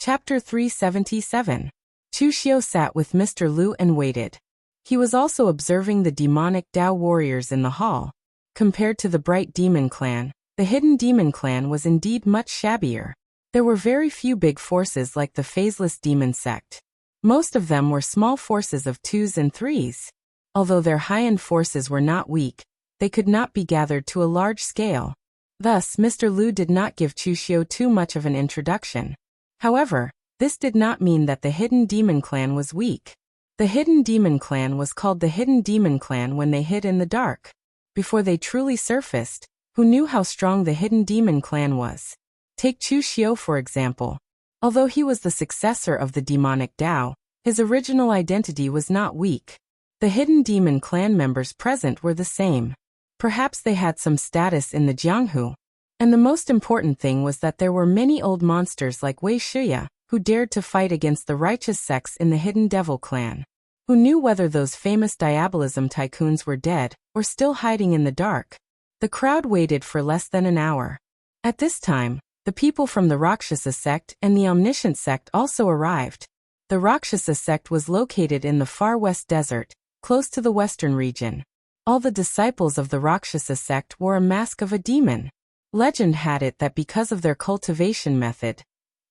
Chapter 377. Chu Xiu sat with Mr. Lu and waited. He was also observing the demonic Dao warriors in the hall. Compared to the bright demon clan, the hidden demon clan was indeed much shabbier. There were very few big forces like the phaseless demon sect. Most of them were small forces of 2s and 3s. Although their high-end forces were not weak, they could not be gathered to a large scale. Thus, Mr. Lu did not give Chu Xiu too much of an introduction. However, this did not mean that the hidden demon clan was weak. The hidden demon clan was called the hidden demon clan when they hid in the dark. Before they truly surfaced, who knew how strong the hidden demon clan was? Take Chu Xiu for example. Although he was the successor of the demonic Dao, his original identity was not weak. The hidden demon clan members present were the same. Perhaps they had some status in the Jianghu. And the most important thing was that there were many old monsters like Wei Shuya, who dared to fight against the righteous sects in the hidden devil clan. Who knew whether those famous diabolism tycoons were dead, or still hiding in the dark? The crowd waited for less than an hour. At this time, the people from the Rakshasa sect and the Omniscient sect also arrived. The Rakshasa sect was located in the far west desert, close to the western region. All the disciples of the Rakshasa sect wore a mask of a demon. Legend had it that because of their cultivation method,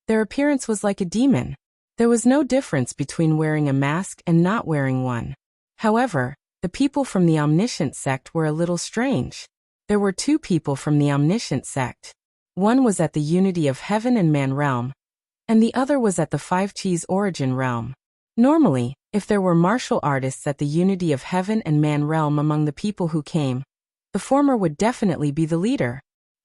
their appearance was like a demon. There was no difference between wearing a mask and not wearing one. However, the people from the Omniscient sect were a little strange. There were two people from the Omniscient sect. One was at the Unity of Heaven and Man realm, and the other was at the Five Qis origin realm. Normally, if there were martial artists at the Unity of Heaven and Man realm among the people who came, the former would definitely be the leader.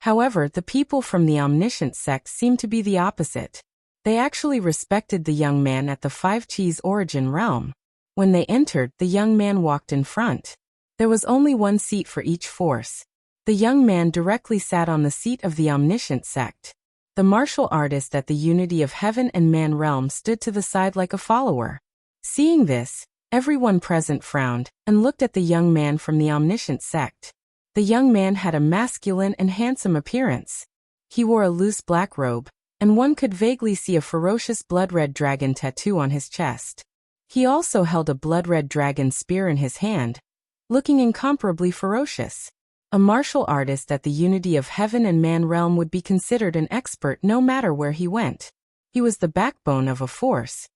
However, the people from the Omniscient sect seemed to be the opposite. They actually respected the young man at the Five Qis origin realm. When they entered, the young man walked in front. There was only one seat for each force. The young man directly sat on the seat of the Omniscient sect. The martial artist at the Unity of Heaven and Man realm stood to the side like a follower. Seeing this, everyone present frowned and looked at the young man from the Omniscient sect. The young man had a masculine and handsome appearance. He wore a loose black robe, and one could vaguely see a ferocious blood-red dragon tattoo on his chest. He also held a blood-red dragon spear in his hand, looking incomparably ferocious. A martial artist at the Unity of Heaven and Man realm would be considered an expert no matter where he went. He was the backbone of a force.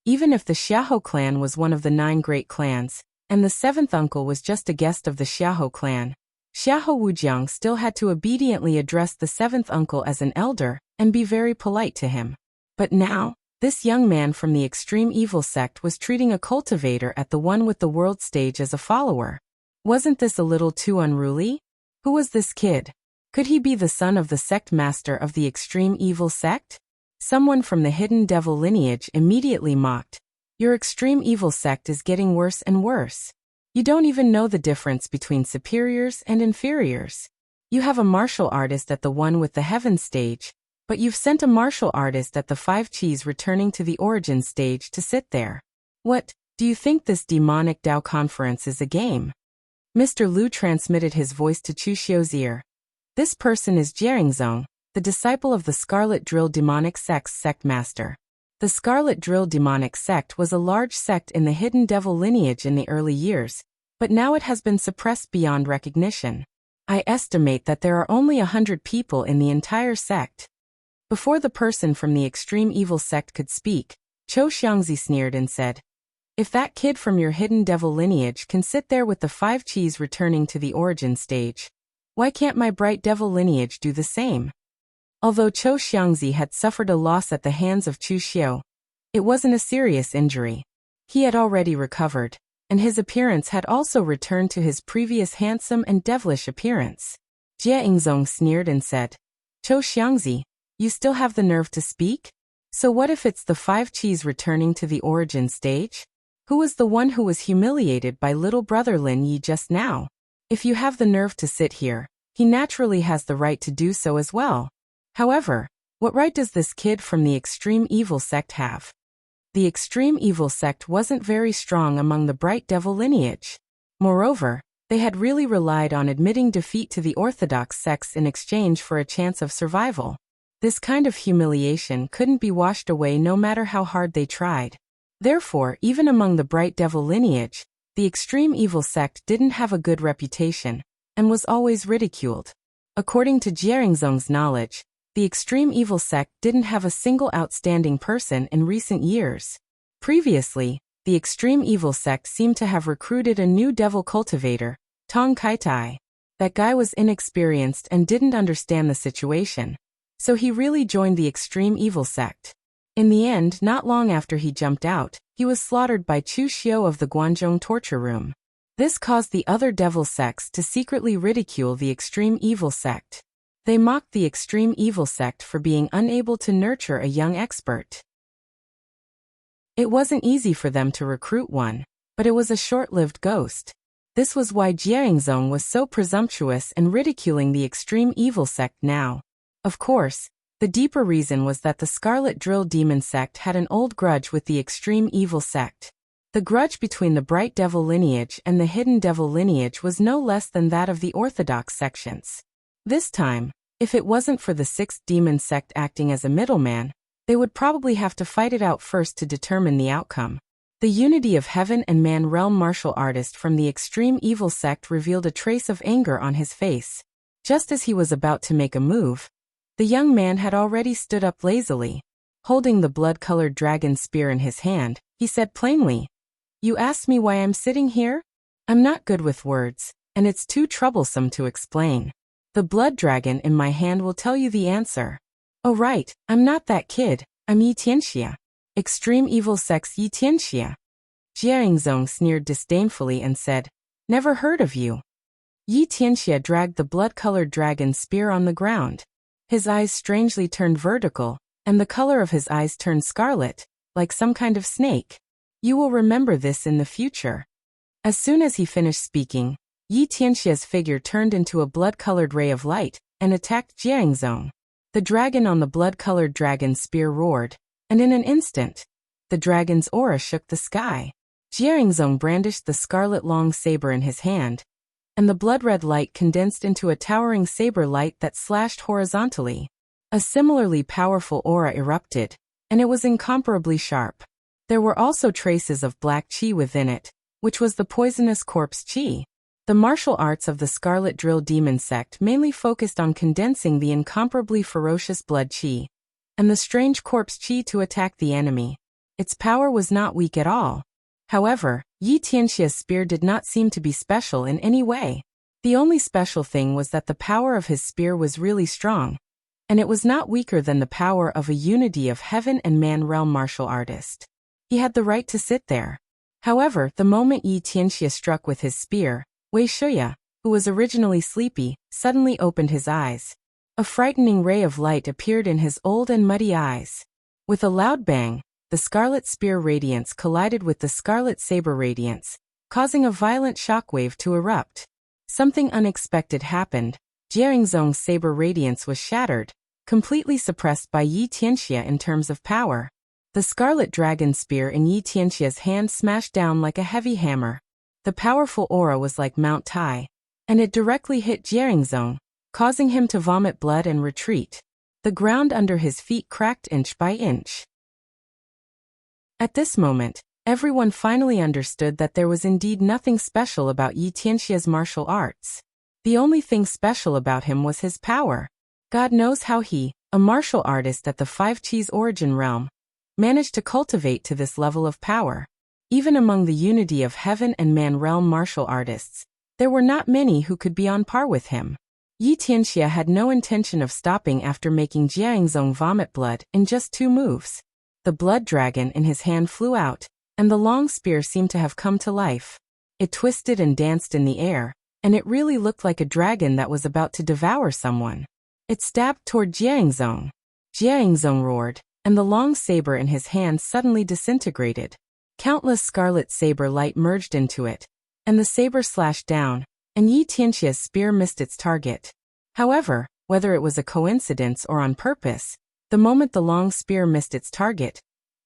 Even if the Xiahou clan was one of the 9 great clans, and the 7th uncle was just a guest of the Xiahou clan, Xiahou Wujiang still had to obediently address the 7th uncle as an elder and be very polite to him. But now, this young man from the extreme evil sect was treating a cultivator at the one with the world stage as a follower. Wasn't this a little too unruly? Who was this kid? Could he be the son of the sect master of the extreme evil sect? Someone from the hidden devil lineage immediately mocked. Your extreme evil sect is getting worse and worse. You don't even know the difference between superiors and inferiors. You have a martial artist at the one with the heaven stage, but you've sent a martial artist at the 5 Qis returning to the origin stage to sit there. What, do you think this demonic Dao conference is a game? Mr. Lu transmitted his voice to Chu Xiu's ear. This person is Jiangzong, the disciple of the Scarlet Drill Demonic Sect's sect master. The Scarlet Drill Demonic Sect was a large sect in the hidden devil lineage in the early years, but now it has been suppressed beyond recognition. I estimate that there are only 100 people in the entire sect. Before the person from the extreme evil sect could speak, Chou Xiangzi sneered and said, "If that kid from your hidden devil lineage can sit there with the 5 Qis returning to the origin stage, why can't my bright devil lineage do the same?" Although Chou Xiangzi had suffered a loss at the hands of Chu Xiu, it wasn't a serious injury. He had already recovered, and his appearance had also returned to his previous handsome and devilish appearance. Jie Yingzong sneered and said, "Chou Xiangzi, you still have the nerve to speak? So what if it's the 5 Qis returning to the origin stage? Who was the one who was humiliated by little brother Lin Yi just now? If you have the nerve to sit here, he naturally has the right to do so as well. However, what right does this kid from the extreme evil sect have?" The extreme evil sect wasn't very strong among the bright devil lineage. Moreover, they had really relied on admitting defeat to the orthodox sects in exchange for a chance of survival. This kind of humiliation couldn't be washed away no matter how hard they tried. Therefore, even among the bright devil lineage, the extreme evil sect didn't have a good reputation, and was always ridiculed. According to Jiaringzong's knowledge, the extreme evil sect didn't have a single outstanding person in recent years. Previously, the extreme evil sect seemed to have recruited a new devil cultivator, Tong Kaitai. That guy was inexperienced and didn't understand the situation, so he really joined the extreme evil sect. In the end, not long after he jumped out, he was slaughtered by Chu Xiu of the Guanzhong torture room. This caused the other devil sects to secretly ridicule the extreme evil sect. They mocked the extreme evil sect for being unable to nurture a young expert. It wasn't easy for them to recruit one, but it was a short-lived ghost. This was why Jiaringzong was so presumptuous in ridiculing the extreme evil sect now. Of course, the deeper reason was that the Scarlet Drill Demon sect had an old grudge with the extreme evil sect. The grudge between the Bright Devil lineage and the Hidden Devil lineage was no less than that of the Orthodox sections. This time, if it wasn't for the Sixth Demon sect acting as a middleman, they would probably have to fight it out first to determine the outcome. The Unity of Heaven and Man realm martial artist from the extreme evil sect revealed a trace of anger on his face. Just as he was about to make a move, the young man had already stood up lazily. Holding the blood-colored dragon spear in his hand, he said plainly, "You asked me why I'm sitting here? I'm not good with words, and it's too troublesome to explain. The blood dragon in my hand will tell you the answer." "Oh right, I'm not that kid, I'm Yi Tianxia. Extreme evil sect's Yi Tianxia." Jiaringzong sneered disdainfully and said, "Never heard of you." Yi Tianxia dragged the blood-colored dragon spear on the ground. His eyes strangely turned vertical, and the color of his eyes turned scarlet, like some kind of snake. "You will remember this in the future." As soon as he finished speaking, Yi Tianxia's figure turned into a blood-colored ray of light and attacked Jiaringzong. The dragon on the blood-colored dragon spear roared, and in an instant, the dragon's aura shook the sky. Jiaringzong brandished the scarlet long saber in his hand, and the blood-red light condensed into a towering saber light that slashed horizontally. A similarly powerful aura erupted, and it was incomparably sharp. There were also traces of black qi within it, which was the poisonous corpse qi. The martial arts of the Scarlet Drill Demon sect mainly focused on condensing the incomparably ferocious blood qi and the strange corpse qi to attack the enemy. Its power was not weak at all. However, Yi Tianxia's spear did not seem to be special in any way. The only special thing was that the power of his spear was really strong, and it was not weaker than the power of a Unity of Heaven and Man realm martial artist. He had the right to sit there. However, the moment Yi Tianxia struck with his spear, Wei Shuya, who was originally sleepy, suddenly opened his eyes. A frightening ray of light appeared in his old and muddy eyes. With a loud bang, the scarlet spear radiance collided with the scarlet saber radiance, causing a violent shockwave to erupt. Something unexpected happened. Jiaringzong's saber radiance was shattered, completely suppressed by Yi Tianxia in terms of power. The scarlet dragon spear in Yi Tianxia's hand smashed down like a heavy hammer. The powerful aura was like Mount Tai, and it directly hit Jiaringzong, causing him to vomit blood and retreat. The ground under his feet cracked inch by inch. At this moment, everyone finally understood that there was indeed nothing special about Yi Tianxia's martial arts. The only thing special about him was his power. God knows how he, a martial artist at the Five Qis origin realm, managed to cultivate to this level of power. Even among the Unity of Heaven and Man realm martial artists, there were not many who could be on par with him. Yi Tianxia had no intention of stopping after making Jiaringzong vomit blood in just 2 moves. The blood dragon in his hand flew out, and the long spear seemed to have come to life. It twisted and danced in the air, and it really looked like a dragon that was about to devour someone. It stabbed toward Jiaringzong. Jiaringzong roared, and the long saber in his hand suddenly disintegrated. Countless scarlet saber light merged into it, and the saber slashed down, and Yi Tianxia's spear missed its target. However, whether it was a coincidence or on purpose, the moment the long spear missed its target,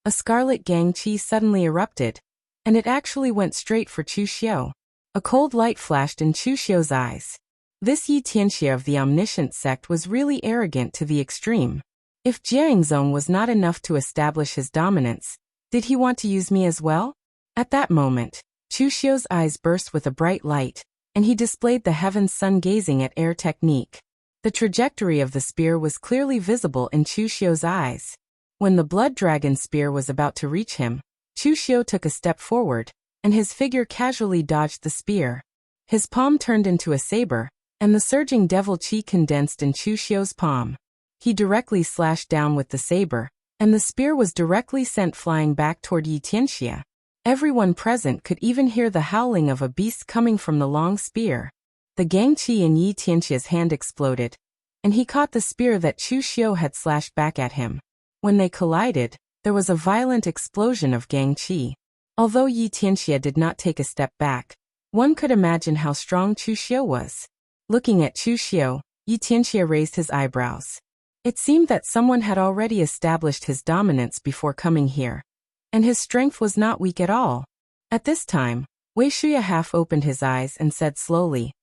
a scarlet gang qi suddenly erupted, and it actually went straight for Chu Xiu. A cold light flashed in Chu Xiu's eyes. This Yi Tianxia of the omniscient sect was really arrogant to the extreme. If Jiangzong was not enough to establish his dominance, did he want to use me as well? At that moment, Chu Xiu's eyes burst with a bright light, and he displayed the heaven's sun-gazing at air technique. The trajectory of the spear was clearly visible in Chu Xiu's eyes. When the blood dragon spear was about to reach him, Chu Xiu took a step forward, and his figure casually dodged the spear. His palm turned into a saber, and the surging devil qi condensed in Chu Xiu's palm. He directly slashed down with the saber, and the spear was directly sent flying back toward Yi Tianxia. Everyone present could even hear the howling of a beast coming from the long spear. The gangqi in Yi Tianxia's hand exploded, and he caught the spear that Chu Xiu had slashed back at him. When they collided, there was a violent explosion of gangqi. Although Yi Tianxia did not take a step back, one could imagine how strong Chu Xiu was. Looking at Chu Xiu, Yi Tianxia raised his eyebrows. It seemed that someone had already established his dominance before coming here, and his strength was not weak at all. At this time, Wei Shuya half opened his eyes and said slowly,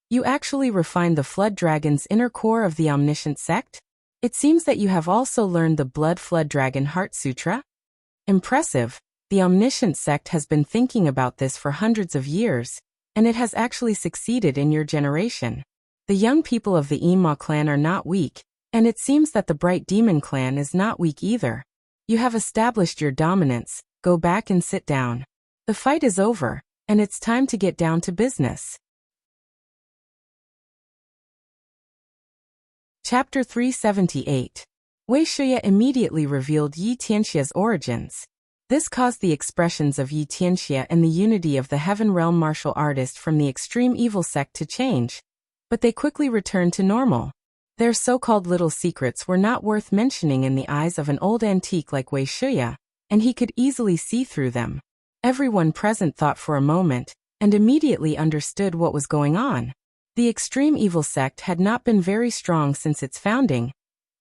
"You actually refined the Flood Dragon's inner core of the Omniscient Sect? It seems that you have also learned the Blood Flood Dragon Heart Sutra? Impressive. The Omniscient Sect has been thinking about this for hundreds of years, and it has actually succeeded in your generation. The young people of the Ima clan are not weak, and it seems that the Bright Demon clan is not weak either. You have established your dominance, go back and sit down. The fight is over, and it's time to get down to business." Chapter 378. Wei Shuya immediately revealed Yi Tianxia's origins. This caused the expressions of Yi Tianxia and the unity of the Heaven Realm martial artist from the extreme evil sect to change, but they quickly returned to normal. Their so-called little secrets were not worth mentioning in the eyes of an old antique like Wei Shuya, and he could easily see through them. Everyone present thought for a moment, and immediately understood what was going on. The extreme evil sect had not been very strong since its founding,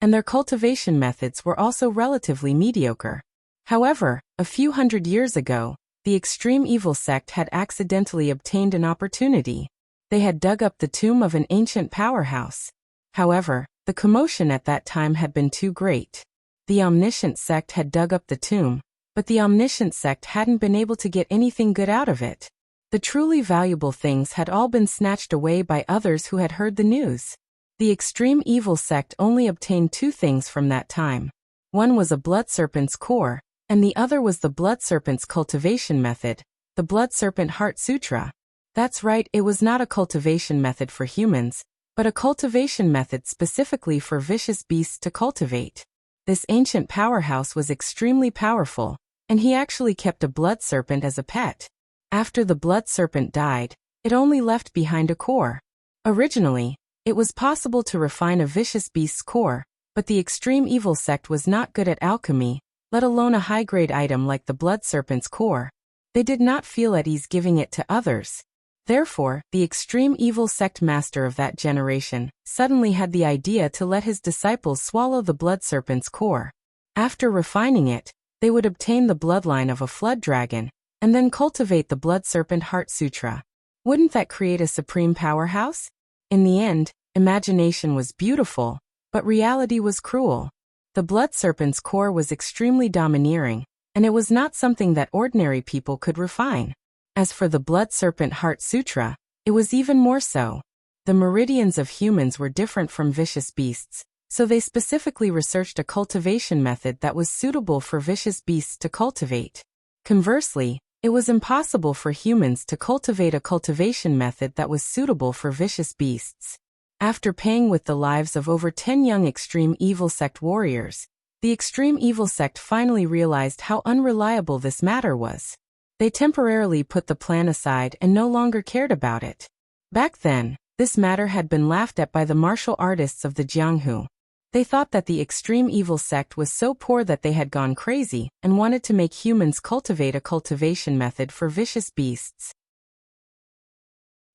and their cultivation methods were also relatively mediocre. However, a few hundred years ago, the extreme evil sect had accidentally obtained an opportunity. They had dug up the tomb of an ancient powerhouse. However, the commotion at that time had been too great. The Omniscient Sect had dug up the tomb, but the Omniscient Sect hadn't been able to get anything good out of it. The truly valuable things had all been snatched away by others who had heard the news. The extreme evil sect only obtained two things from that time. One was a blood serpent's core, and the other was the blood serpent's cultivation method, the Blood Serpent Heart Sutra. That's right, it was not a cultivation method for humans, but a cultivation method specifically for vicious beasts to cultivate. This ancient powerhouse was extremely powerful, and he actually kept a blood serpent as a pet. After the blood serpent died, it only left behind a core. Originally, it was possible to refine a vicious beast's core, but the extreme evil sect was not good at alchemy, let alone a high-grade item like the blood serpent's core. They did not feel at ease giving it to others. Therefore, the extreme evil sect master of that generation suddenly had the idea to let his disciples swallow the blood serpent's core. After refining it, they would obtain the bloodline of a flood dragon, and then cultivate the Blood Serpent Heart Sutra. Wouldn't that create a supreme powerhouse? In the end, imagination was beautiful, but reality was cruel. The blood serpent's core was extremely domineering, and it was not something that ordinary people could refine. As for the Blood Serpent Heart Sutra, it was even more so. The meridians of humans were different from vicious beasts, so they specifically researched a cultivation method that was suitable for vicious beasts to cultivate. Conversely, it was impossible for humans to cultivate a cultivation method that was suitable for vicious beasts. After paying with the lives of over 10 young extreme evil sect warriors, the extreme evil sect finally realized how unreliable this matter was. They temporarily put the plan aside and no longer cared about it. Back then, this matter had been laughed at by the martial artists of the Jianghu. They thought that the extreme evil sect was so poor that they had gone crazy and wanted to make humans cultivate a cultivation method for vicious beasts.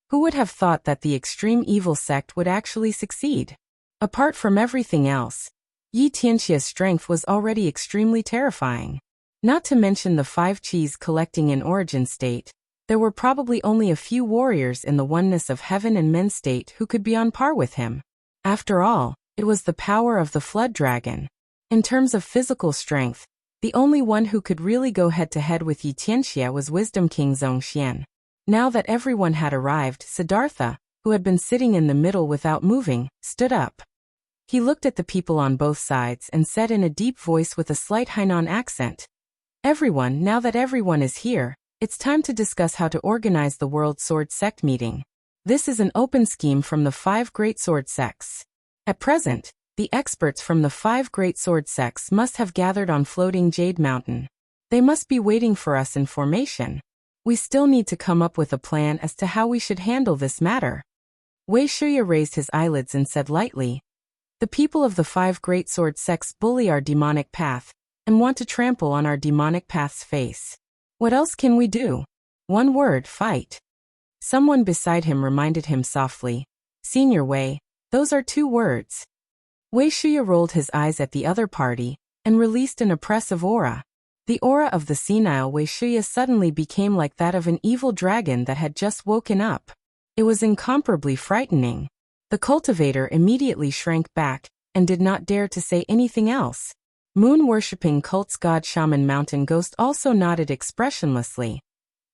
Who would have thought that the extreme evil sect would actually succeed? Apart from everything else, Yi Tianxia's strength was already extremely terrifying. Not to mention the 5 qis collecting in origin state, there were probably only a few warriors in the oneness of heaven and men state who could be on par with him. After all, it was the power of the flood dragon. In terms of physical strength, the only one who could really go head-to-head with Yi Tianxia was Wisdom King Zhongxian. Now that everyone had arrived, Siddhartha, who had been sitting in the middle without moving, stood up. He looked at the people on both sides and said in a deep voice with a slight Hainan accent, "Everyone, now that everyone is here, it's time to discuss how to organize the World Sword Sect meeting. This is an open scheme from the 5 great sword sects. At present, the experts from the 5 great sword sects must have gathered on floating Jade Mountain. They must be waiting for us in formation. We still need to come up with a plan as to how we should handle this matter." Wei Shuya raised his eyelids and said lightly, "The people of the 5 great sword sects bully our demonic path and want to trample on our demonic path's face. What else can we do? One word, fight." Someone beside him reminded him softly, "Senior Wei, those are 2 words." Wei Shuya rolled his eyes at the other party and released an oppressive aura. The aura of the senile Wei Shuya suddenly became like that of an evil dragon that had just woken up. It was incomparably frightening. The cultivator immediately shrank back and did not dare to say anything else. Moon-worshipping cult's god Shaman Mountain Ghost also nodded expressionlessly.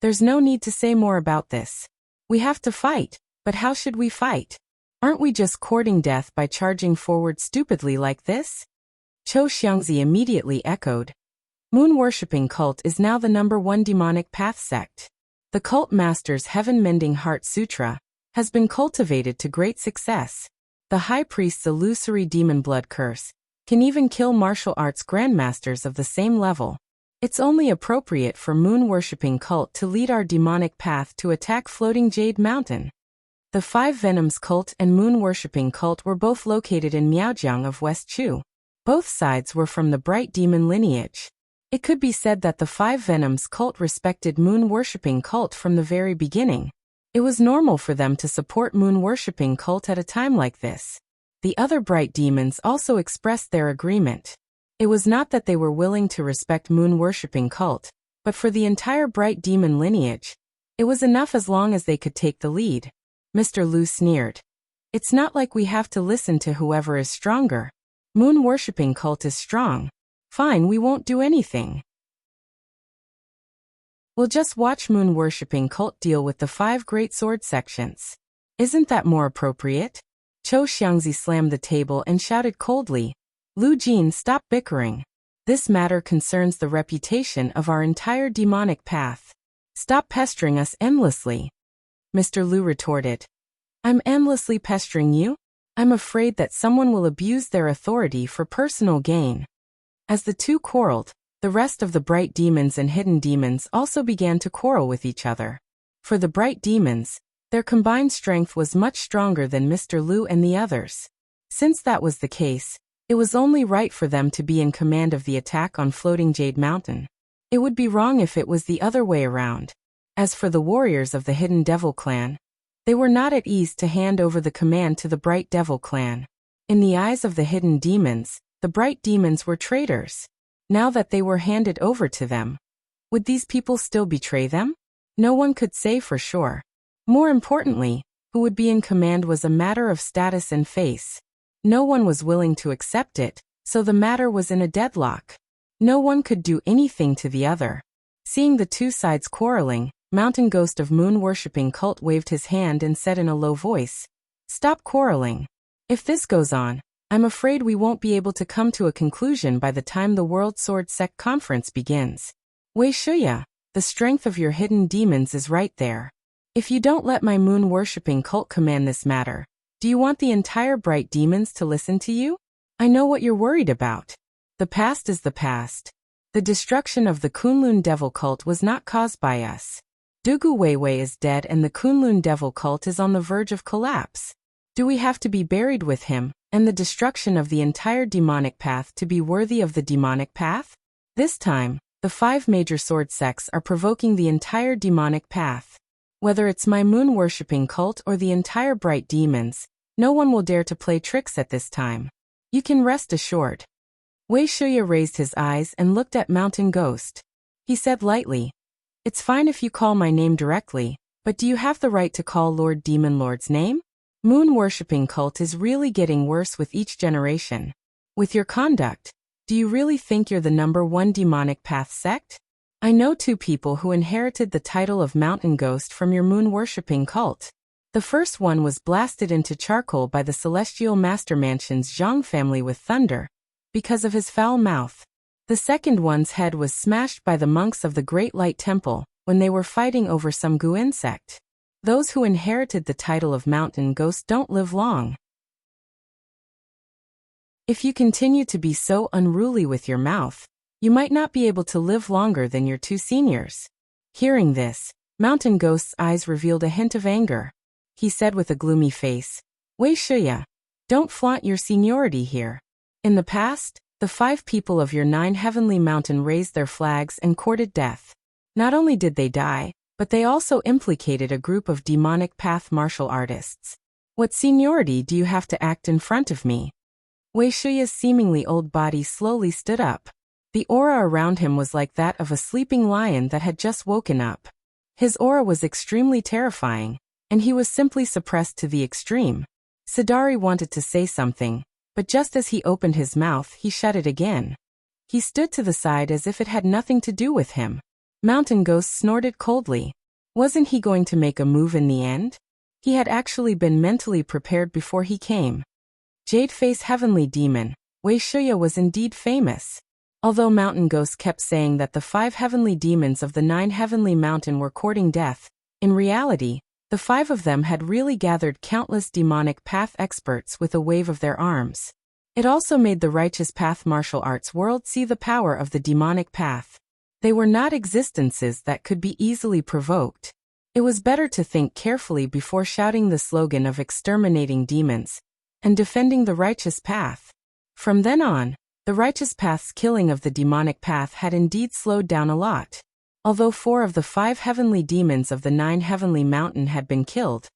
"There's no need to say more about this. We have to fight, but how should we fight? Aren't we just courting death by charging forward stupidly like this?" Cho Xiangzi immediately echoed. Moon-worshipping cult is now the #1 demonic path sect. The cult master's Heaven-Mending Heart Sutra has been cultivated to great success. The high priest's illusory demon blood curse can even kill martial arts grandmasters of the same level. It's only appropriate for moon-worshipping cult to lead our demonic path to attack floating Jade Mountain. The 5 Venoms cult and moon-worshipping cult were both located in Miaojiang of West Chu. Both sides were from the bright demon lineage. It could be said that the 5 Venoms cult respected moon-worshipping cult from the very beginning. It was normal for them to support moon-worshipping cult at a time like this. The other bright demons also expressed their agreement. It was not that they were willing to respect moon-worshipping cult, but for the entire bright demon lineage, it was enough as long as they could take the lead. Mr. Lu sneered. "It's not like we have to listen to whoever is stronger. Moon-worshipping cult is strong. Fine, we won't do anything. We'll just watch moon-worshipping cult deal with the 5 great sword sections. Isn't that more appropriate?" Cho Xiangzi slammed the table and shouted coldly, "Lu Jin, stop bickering. This matter concerns the reputation of our entire demonic path. Stop pestering us endlessly." Mr. Lu retorted, "I'm endlessly pestering you? I'm afraid that someone will abuse their authority for personal gain." As the two quarreled, the rest of the bright demons and hidden demons also began to quarrel with each other. For the bright demons, their combined strength was much stronger than Mr. Lu and the others. Since that was the case, it was only right for them to be in command of the attack on floating Jade Mountain. It would be wrong if it was the other way around. As for the warriors of the Hidden Devil clan, they were not at ease to hand over the command to the Bright Devil clan. In the eyes of the hidden demons, the bright demons were traitors. Now that they were handed over to them, would these people still betray them? No one could say for sure. More importantly, who would be in command was a matter of status and face. No one was willing to accept it, so the matter was in a deadlock. No one could do anything to the other. Seeing the two sides quarreling, Mountain Ghost of Moon-worshipping cult waved his hand and said in a low voice, "Stop quarreling. If this goes on, I'm afraid we won't be able to come to a conclusion by the time the World Sword Sect Conference begins. Wei Shuya, the strength of your hidden demons is right there. If you don't let my moon-worshipping cult command this matter, do you want the entire bright demons to listen to you? I know what you're worried about. The past is the past. The destruction of the Kunlun Devil cult was not caused by us. Dugu Weiwei is dead and the Kunlun Devil cult is on the verge of collapse. Do we have to be buried with him, and the destruction of the entire demonic path to be worthy of the demonic path? This time, the 5 major sword sects are provoking the entire demonic path. Whether it's my moon-worshipping cult or the entire bright demons, no one will dare to play tricks at this time. You can rest assured." Wei Shuya raised his eyes and looked at Mountain Ghost. He said lightly, "It's fine if you call my name directly, but do you have the right to call Lord Demon Lord's name? Moon-worshipping cult is really getting worse with each generation. With your conduct, Do you really think you're the #1 demonic path sect? I know 2 people who inherited the title of mountain ghost from your moon-worshipping cult. The first one was blasted into charcoal by the celestial master mansion's Zhang family with thunder, because of his foul mouth. The second one's head was smashed by the monks of the Great Light Temple, when they were fighting over some goo insect. Those who inherited the title of mountain ghost don't live long. If you continue to be so unruly with your mouth, you might not be able to live longer than your 2 seniors. Hearing this, Mountain Ghost's eyes revealed a hint of anger. He said with a gloomy face, Wei Shuya, don't flaunt your seniority here. In the past, the 5 people of your 9 heavenly mountain raised their flags and courted death. Not only did they die, but they also implicated a group of demonic path martial artists. What seniority do you have to act in front of me? Wei Shuya's seemingly old body slowly stood up. The aura around him was like that of a sleeping lion that had just woken up. His aura was extremely terrifying, and he was simply suppressed to the extreme. Sidari wanted to say something, but just as he opened his mouth, he shut it again. He stood to the side as if it had nothing to do with him. Mountain Ghost snorted coldly. Wasn't he going to make a move in the end? He had actually been mentally prepared before he came. Jade-Face Heavenly Demon, Wei Shuya was indeed famous. Although Mountain Ghost kept saying that the 5 heavenly demons of the 9 heavenly mountain were courting death, in reality, the 5 of them had really gathered countless demonic path experts with a wave of their arms. It also made the righteous path martial arts world see the power of the demonic path. They were not existences that could be easily provoked. It was better to think carefully before shouting the slogan of exterminating demons and defending the righteous path. From then on, the righteous path's killing of the demonic path had indeed slowed down a lot. Although 4 of the 5 heavenly demons of the 9 heavenly mountain had been killed,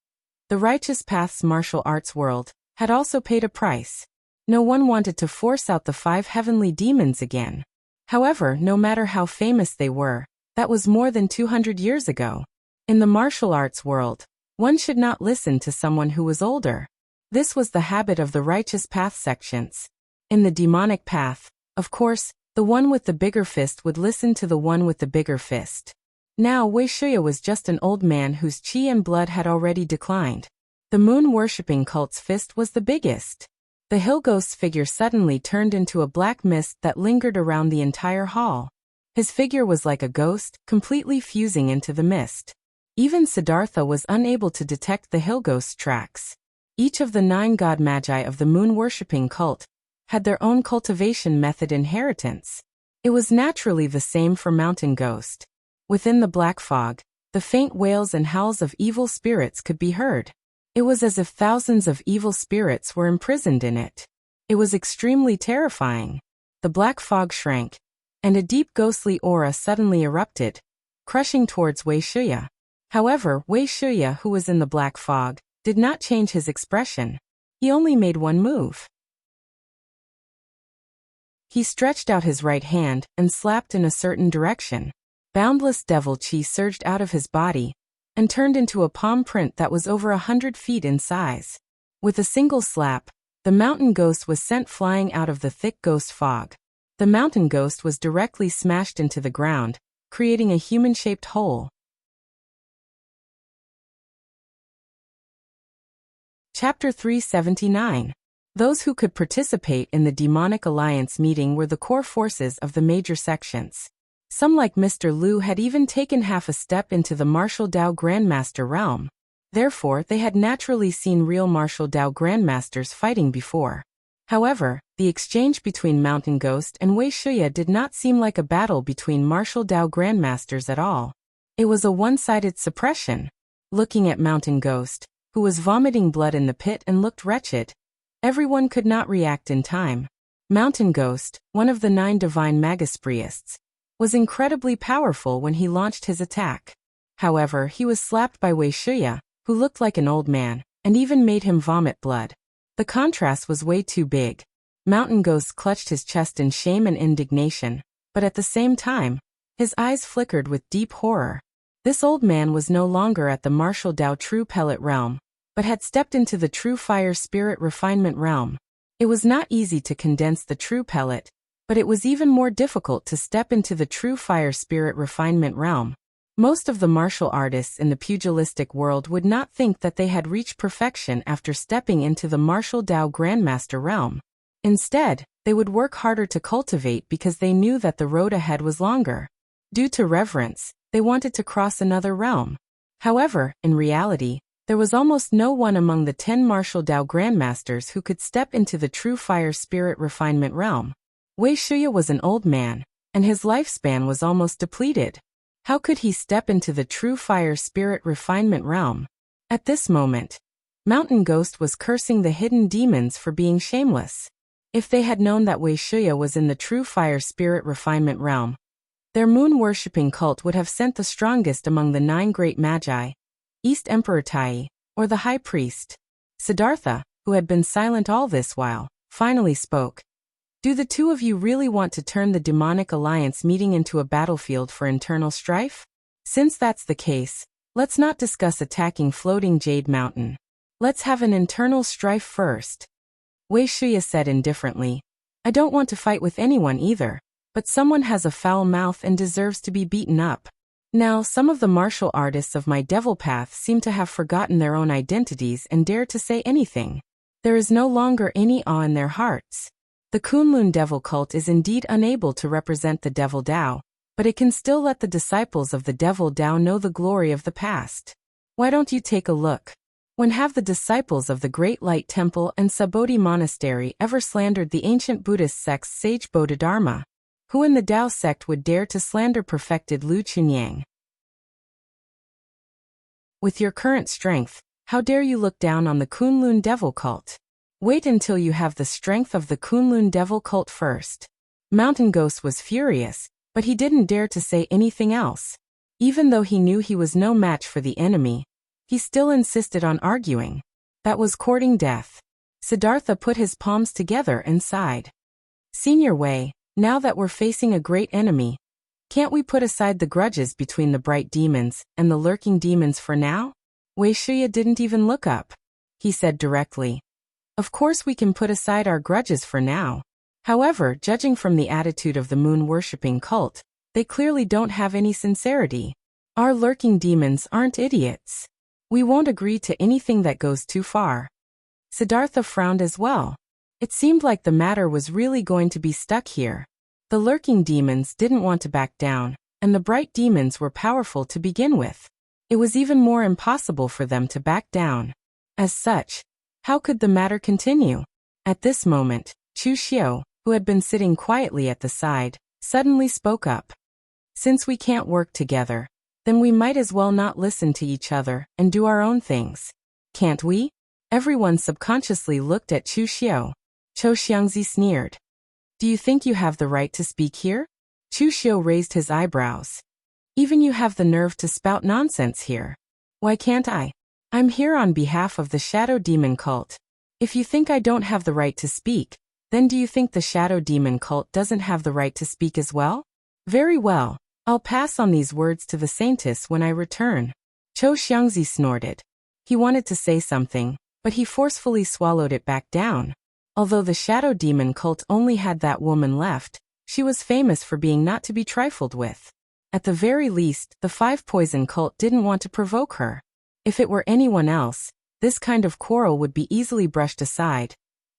the righteous path's martial arts world had also paid a price. No one wanted to force out the 5 heavenly demons again. However, no matter how famous they were, that was more than 200 years ago. In the martial arts world, one should not listen to someone who was older. This was the habit of the righteous path sections. In the demonic path, of course, the one with the bigger fist would listen to the one with the bigger fist. Now Wei Shuya was just an old man whose chi and blood had already declined. The moon-worshipping cult's fist was the biggest. The hill ghost's figure suddenly turned into a black mist that lingered around the entire hall. His figure was like a ghost, completely fusing into the mist. Even Siddhartha was unable to detect the hill ghost's tracks. Each of the 9 god magi of the moon-worshipping cult had their own cultivation method inheritance. It was naturally the same for Mountain Ghost. Within the black fog, the faint wails and howls of evil spirits could be heard. It was as if thousands of evil spirits were imprisoned in it. It was extremely terrifying. The black fog shrank, and a deep ghostly aura suddenly erupted, crushing towards Wei Shuya. However, Wei Shuya, who was in the black fog, did not change his expression. He only made one move. He stretched out his right hand and slapped in a certain direction. Boundless devil chi surged out of his body and turned into a palm print that was over 100 feet in size. With a single slap, the mountain ghost was sent flying out of the thick ghost fog. The mountain ghost was directly smashed into the ground, creating a human-shaped hole. Chapter 379. Those who could participate in the Demonic Alliance meeting were the core forces of the major sections. Some like Mr. Liu had even taken half a step into the Martial Dao Grandmaster realm. Therefore, they had naturally seen real Martial Dao Grandmasters fighting before. However, the exchange between Mountain Ghost and Wei Shuya did not seem like a battle between Martial Dao Grandmasters at all. It was a one-sided suppression. Looking at Mountain Ghost, who was vomiting blood in the pit and looked wretched, everyone could not react in time. Mountain Ghost, one of the 9 divine Magispriests, was incredibly powerful when he launched his attack. However, he was slapped by Wei Shuya, who looked like an old man, and even made him vomit blood. The contrast was way too big. Mountain Ghost clutched his chest in shame and indignation, but at the same time, his eyes flickered with deep horror. This old man was no longer at the Martial Dao True Pellet realm, but had stepped into the True Fire Spirit Refinement realm. It was not easy to condense the True Pellet, But it was even more difficult to step into the true fire spirit refinement realm. Most of the martial artists in the pugilistic world would not think that they had reached perfection after stepping into the martial Dao Grandmaster realm. Instead, they would work harder to cultivate because they knew that the road ahead was longer. Due to reverence, they wanted to cross another realm. However, in reality, there was almost no one among the 10 martial Dao Grandmasters who could step into the true fire spirit refinement realm. Wei Shuya was an old man, and his lifespan was almost depleted. How could he step into the true fire spirit refinement realm? At this moment, Mountain Ghost was cursing the hidden demons for being shameless. If they had known that Wei Shuya was in the true fire spirit refinement realm, their moon-worshipping cult would have sent the strongest among the 9 great magi, East Emperor Tai, or the High Priest. Siddhartha, who had been silent all this while, finally spoke. Do the two of you really want to turn the demonic alliance meeting into a battlefield for internal strife? Since that's the case, let's not discuss attacking Floating Jade Mountain. Let's have an internal strife first. Wei Shuya said indifferently. I don't want to fight with anyone either, but someone has a foul mouth and deserves to be beaten up. Now, some of the martial artists of my devil path seem to have forgotten their own identities and dare to say anything. There is no longer any awe in their hearts. The Kunlun devil cult is indeed unable to represent the devil Dao, but it can still let the disciples of the devil Dao know the glory of the past. Why don't you take a look? When have the disciples of the Great Light Temple and Subodhi Monastery ever slandered the ancient Buddhist sect's sage Bodhidharma? Who in the Dao sect would dare to slander perfected Lu Chunyang? With your current strength, how dare you look down on the Kunlun devil cult? Wait until you have the strength of the Kunlun devil cult first. Mountain Ghost was furious, but he didn't dare to say anything else. Even though he knew he was no match for the enemy, he still insisted on arguing. That was courting death. Siddhartha put his palms together and sighed. Senior Wei, now that we're facing a great enemy, can't we put aside the grudges between the bright demons and the lurking demons for now? Wei Shuya didn't even look up. He said directly. Of course we can put aside our grudges for now. However, judging from the attitude of the moon-worshipping cult, they clearly don't have any sincerity. Our lurking demons aren't idiots. We won't agree to anything that goes too far. Siddhartha frowned as well. It seemed like the matter was really going to be stuck here. The lurking demons didn't want to back down, and the bright demons were powerful to begin with. It was even more impossible for them to back down. As such, how could the matter continue? At this moment, Chu Xiu, who had been sitting quietly at the side, suddenly spoke up. Since we can't work together, then we might as well not listen to each other and do our own things. Can't we? Everyone subconsciously looked at Chu Xiu. Chou Xiangzi sneered. Do you think you have the right to speak here? Chu Xiu raised his eyebrows. Even you have the nerve to spout nonsense here. Why can't I? I'm here on behalf of the Shadow Demon cult. If you think I don't have the right to speak, then do you think the Shadow Demon cult doesn't have the right to speak as well? Very well, I'll pass on these words to the Saintess when I return. Chou Xiangzi snorted. He wanted to say something, but he forcefully swallowed it back down. Although the Shadow Demon cult only had that woman left, she was famous for being not to be trifled with. At the very least, the Five Poison cult didn't want to provoke her. If it were anyone else, this kind of quarrel would be easily brushed aside,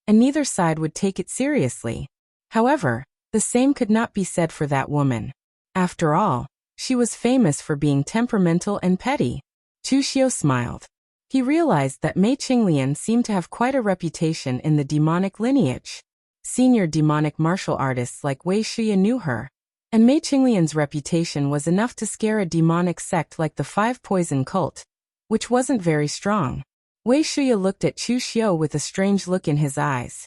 and neither side would take it seriously. However, the same could not be said for that woman. After all, she was famous for being temperamental and petty. Chu Xiu smiled. He realized that Mei Qinglian seemed to have quite a reputation in the demonic lineage. Senior demonic martial artists like Wei Shuya knew her, and Mei Qinglian's reputation was enough to scare a demonic sect like the Five Poison cult, which wasn't very strong. Wei Shuya looked at Chu Xiu with a strange look in his eyes.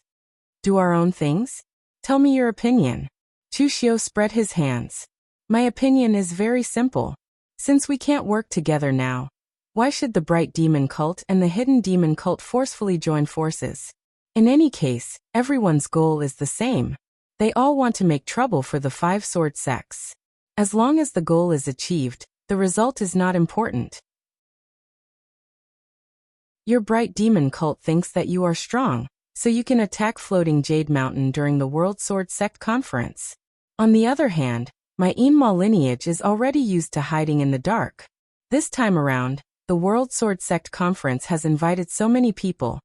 Do our own things? Tell me your opinion. Chu Xiu spread his hands. My opinion is very simple. Since we can't work together now, why should the Bright Demon cult and the Hidden Demon cult forcefully join forces? In any case, everyone's goal is the same. They all want to make trouble for the Five Sword sects. As long as the goal is achieved, the result is not important. Your Bright Demon cult thinks that you are strong, so you can attack floating Jade Mountain during the World Sword Sect conference. On the other hand, my Enma lineage is already used to hiding in the dark. This time around, the World Sword Sect conference has invited so many people.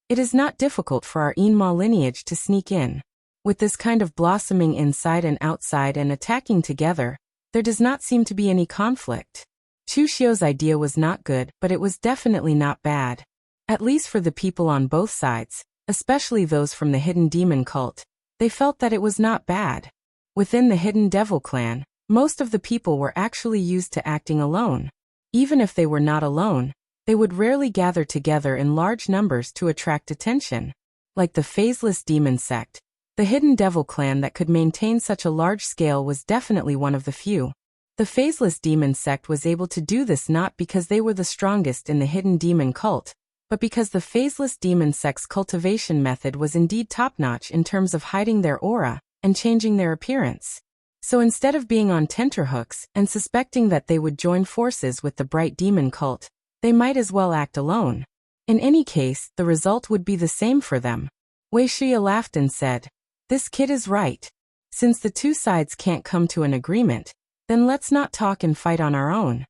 It is not difficult for our Enma lineage to sneak in. With this kind of blossoming inside and outside and attacking together, there does not seem to be any conflict. Chushio's idea was not good, but it was definitely not bad. At least for the people on both sides, especially those from the Hidden Demon cult, they felt that it was not bad. Within the Hidden Devil clan, most of the people were actually used to acting alone. Even if they were not alone, they would rarely gather together in large numbers to attract attention. Like the Phaseless Demon sect, the Hidden Devil clan that could maintain such a large scale was definitely one of the few. The Phaseless Demon sect was able to do this not because they were the strongest in the Hidden Demon cult, but because the Phaseless Demon sect's cultivation method was indeed top-notch in terms of hiding their aura and changing their appearance. So instead of being on tenterhooks and suspecting that they would join forces with the Bright Demon cult, they might as well act alone. In any case, the result would be the same for them. Wei Shuya laughed and said, "This kid is right. Since the two sides can't come to an agreement, then let's not talk and fight on our own."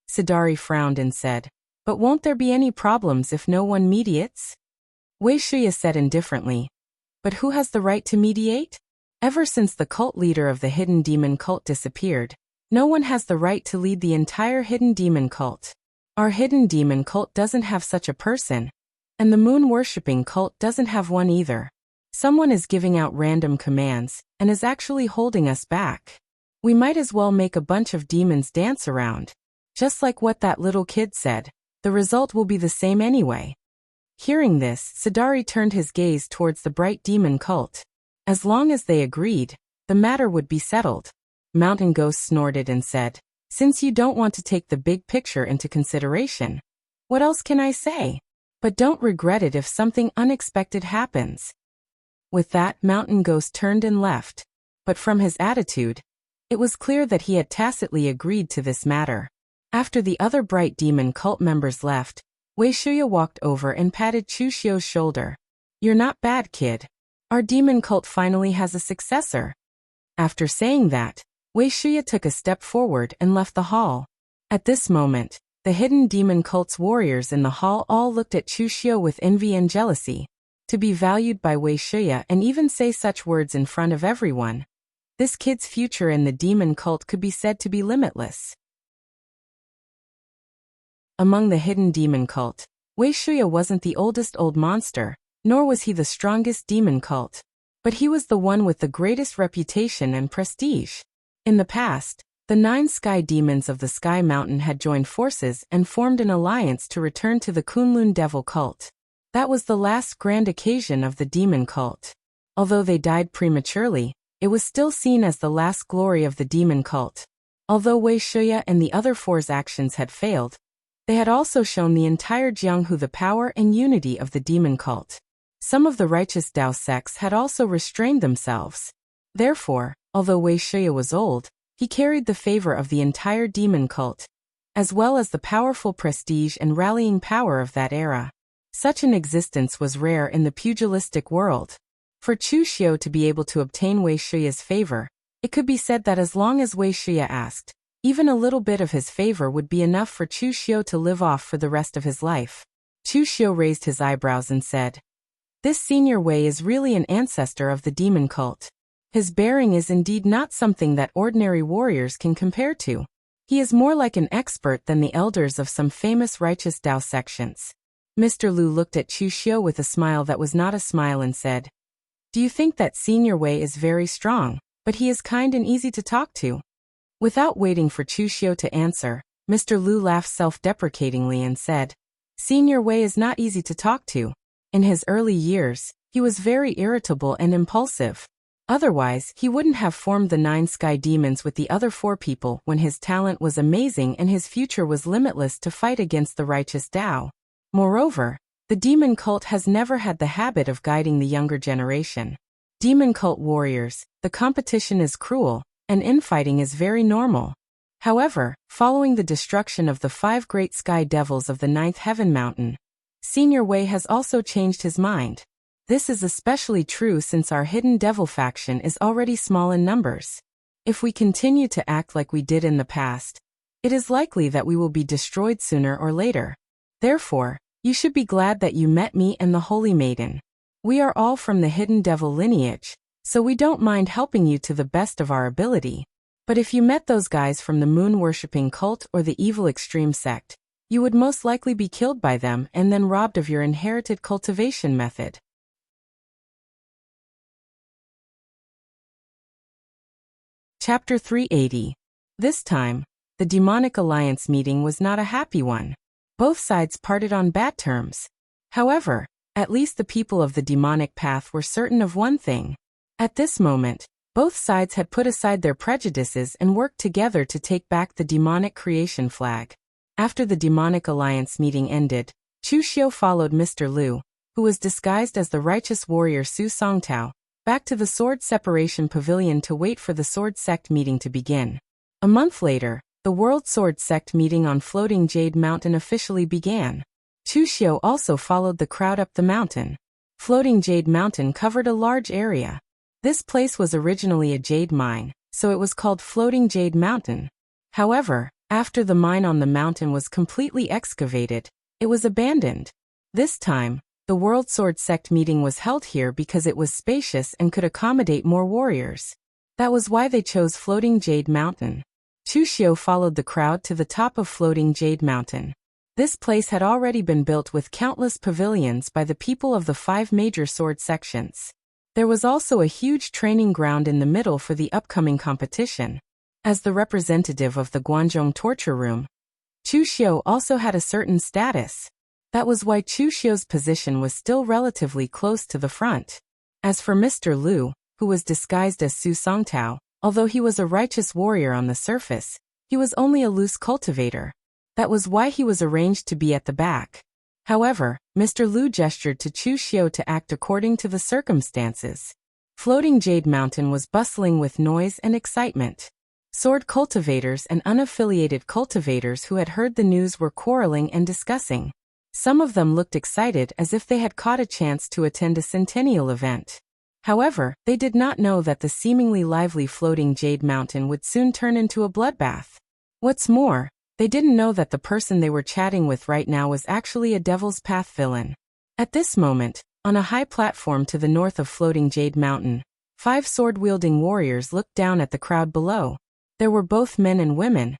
Sadari frowned and said, "But won't there be any problems if no one mediates?" Wei Shuya said indifferently, "But who has the right to mediate? Ever since the cult leader of the Hidden Demon cult disappeared, no one has the right to lead the entire Hidden Demon cult. Our Hidden Demon cult doesn't have such a person, and the moon-worshipping cult doesn't have one either. Someone is giving out random commands and is actually holding us back. We might as well make a bunch of demons dance around. Just like what that little kid said, the result will be the same anyway." Hearing this, Sadari turned his gaze towards the Bright Demon cult. As long as they agreed, the matter would be settled. Mountain Ghost snorted and said, "Since you don't want to take the big picture into consideration, what else can I say? But don't regret it if something unexpected happens." With that, Mountain Ghost turned and left. But from his attitude, it was clear that he had tacitly agreed to this matter. After the other Bright Demon cult members left, Wei Shuya walked over and patted Chushio's shoulder. "You're not bad, kid. Our demon cult finally has a successor." After saying that, Wei Shuya took a step forward and left the hall. At this moment, the Hidden Demon cult's warriors in the hall all looked at Chushio with envy and jealousy. To be valued by Wei Shuya and even say such words in front of everyone, this kid's future in the demon cult could be said to be limitless. Among the Hidden Demon cult, Wei Shuya wasn't the oldest old monster, nor was he the strongest demon cult. But he was the one with the greatest reputation and prestige. In the past, the 9 sky demons of the Sky Mountain had joined forces and formed an alliance to return to the Kunlun Devil cult. That was the last grand occasion of the demon cult. Although they died prematurely, it was still seen as the last glory of the demon cult. Although Wei Shuya and the other 4's actions had failed, they had also shown the entire Jianghu the power and unity of the demon cult. Some of the righteous Dao sects had also restrained themselves. Therefore, although Wei Shuya was old, he carried the favor of the entire demon cult, as well as the powerful prestige and rallying power of that era. Such an existence was rare in the pugilistic world. For Chushio to be able to obtain Wei Shuya's favor, it could be said that as long as Wei Shuya asked, even a little bit of his favor would be enough for Chushio to live off for the rest of his life. Chushio raised his eyebrows and said, "This Senior Wei is really an ancestor of the demon cult. His bearing is indeed not something that ordinary warriors can compare to. He is more like an expert than the elders of some famous righteous Dao sections." Mr. Lu looked at Chushio with a smile that was not a smile and said, "Do you think that Senior Wei is very strong, but he is kind and easy to talk to?" Without waiting for Chushio to answer, Mr. Lu laughed self-deprecatingly and said, "Senior Wei is not easy to talk to. In his early years, he was very irritable and impulsive. Otherwise, he wouldn't have formed the 9 sky demons with the other 4 people when his talent was amazing and his future was limitless to fight against the righteous Dao. Moreover, the demon cult has never had the habit of guiding the younger generation. Demon cult warriors, the competition is cruel, and infighting is very normal. However, following the destruction of the 5 great sky devils of the 9th Heaven Mountain, Senior Wei has also changed his mind. This is especially true since our hidden devil faction is already small in numbers. If we continue to act like we did in the past, it is likely that we will be destroyed sooner or later. Therefore, you should be glad that you met me and the Holy Maiden. We are all from the hidden devil lineage, so we don't mind helping you to the best of our ability. But if you met those guys from the moon-worshipping cult or the evil extreme sect, you would most likely be killed by them and then robbed of your inherited cultivation method. Chapter 380. This time, the Demonic Alliance meeting was not a happy one. Both sides parted on bad terms. However, at least the people of the demonic path were certain of one thing. At this moment, both sides had put aside their prejudices and worked together to take back the demonic creation flag. After the Demonic Alliance meeting ended, Chu Xiu followed Mr. Lu, who was disguised as the righteous warrior Su Songtao, back to the Sword Separation Pavilion to wait for the Sword Sect meeting to begin. A month later, the World Sword Sect meeting on Floating Jade Mountain officially began. Chu Xiu also followed the crowd up the mountain. Floating Jade Mountain covered a large area. This place was originally a jade mine, so it was called Floating Jade Mountain. However, after the mine on the mountain was completely excavated, it was abandoned. This time, the World Sword Sect meeting was held here because it was spacious and could accommodate more warriors. That was why they chose Floating Jade Mountain. Chu Xiu followed the crowd to the top of Floating Jade Mountain. This place had already been built with countless pavilions by the people of the 5 major sword sections. There was also a huge training ground in the middle for the upcoming competition. As the representative of the Guanzhong torture room, Chu Xiu also had a certain status. That was why Chu Xiu's position was still relatively close to the front. As for Mr. Lu, who was disguised as Su Songtao, although he was a righteous warrior on the surface, he was only a loose cultivator. That was why he was arranged to be at the back. However, Mr. Lu gestured to Chu Xiu to act according to the circumstances. Floating Jade Mountain was bustling with noise and excitement. Sword cultivators and unaffiliated cultivators who had heard the news were quarreling and discussing. Some of them looked excited as if they had caught a chance to attend a centennial event. However, they did not know that the seemingly lively Floating Jade Mountain would soon turn into a bloodbath. What's more, they didn't know that the person they were chatting with right now was actually a Devil's Path villain. At this moment, on a high platform to the north of Floating Jade Mountain, 5 sword-wielding warriors looked down at the crowd below. There were both men and women,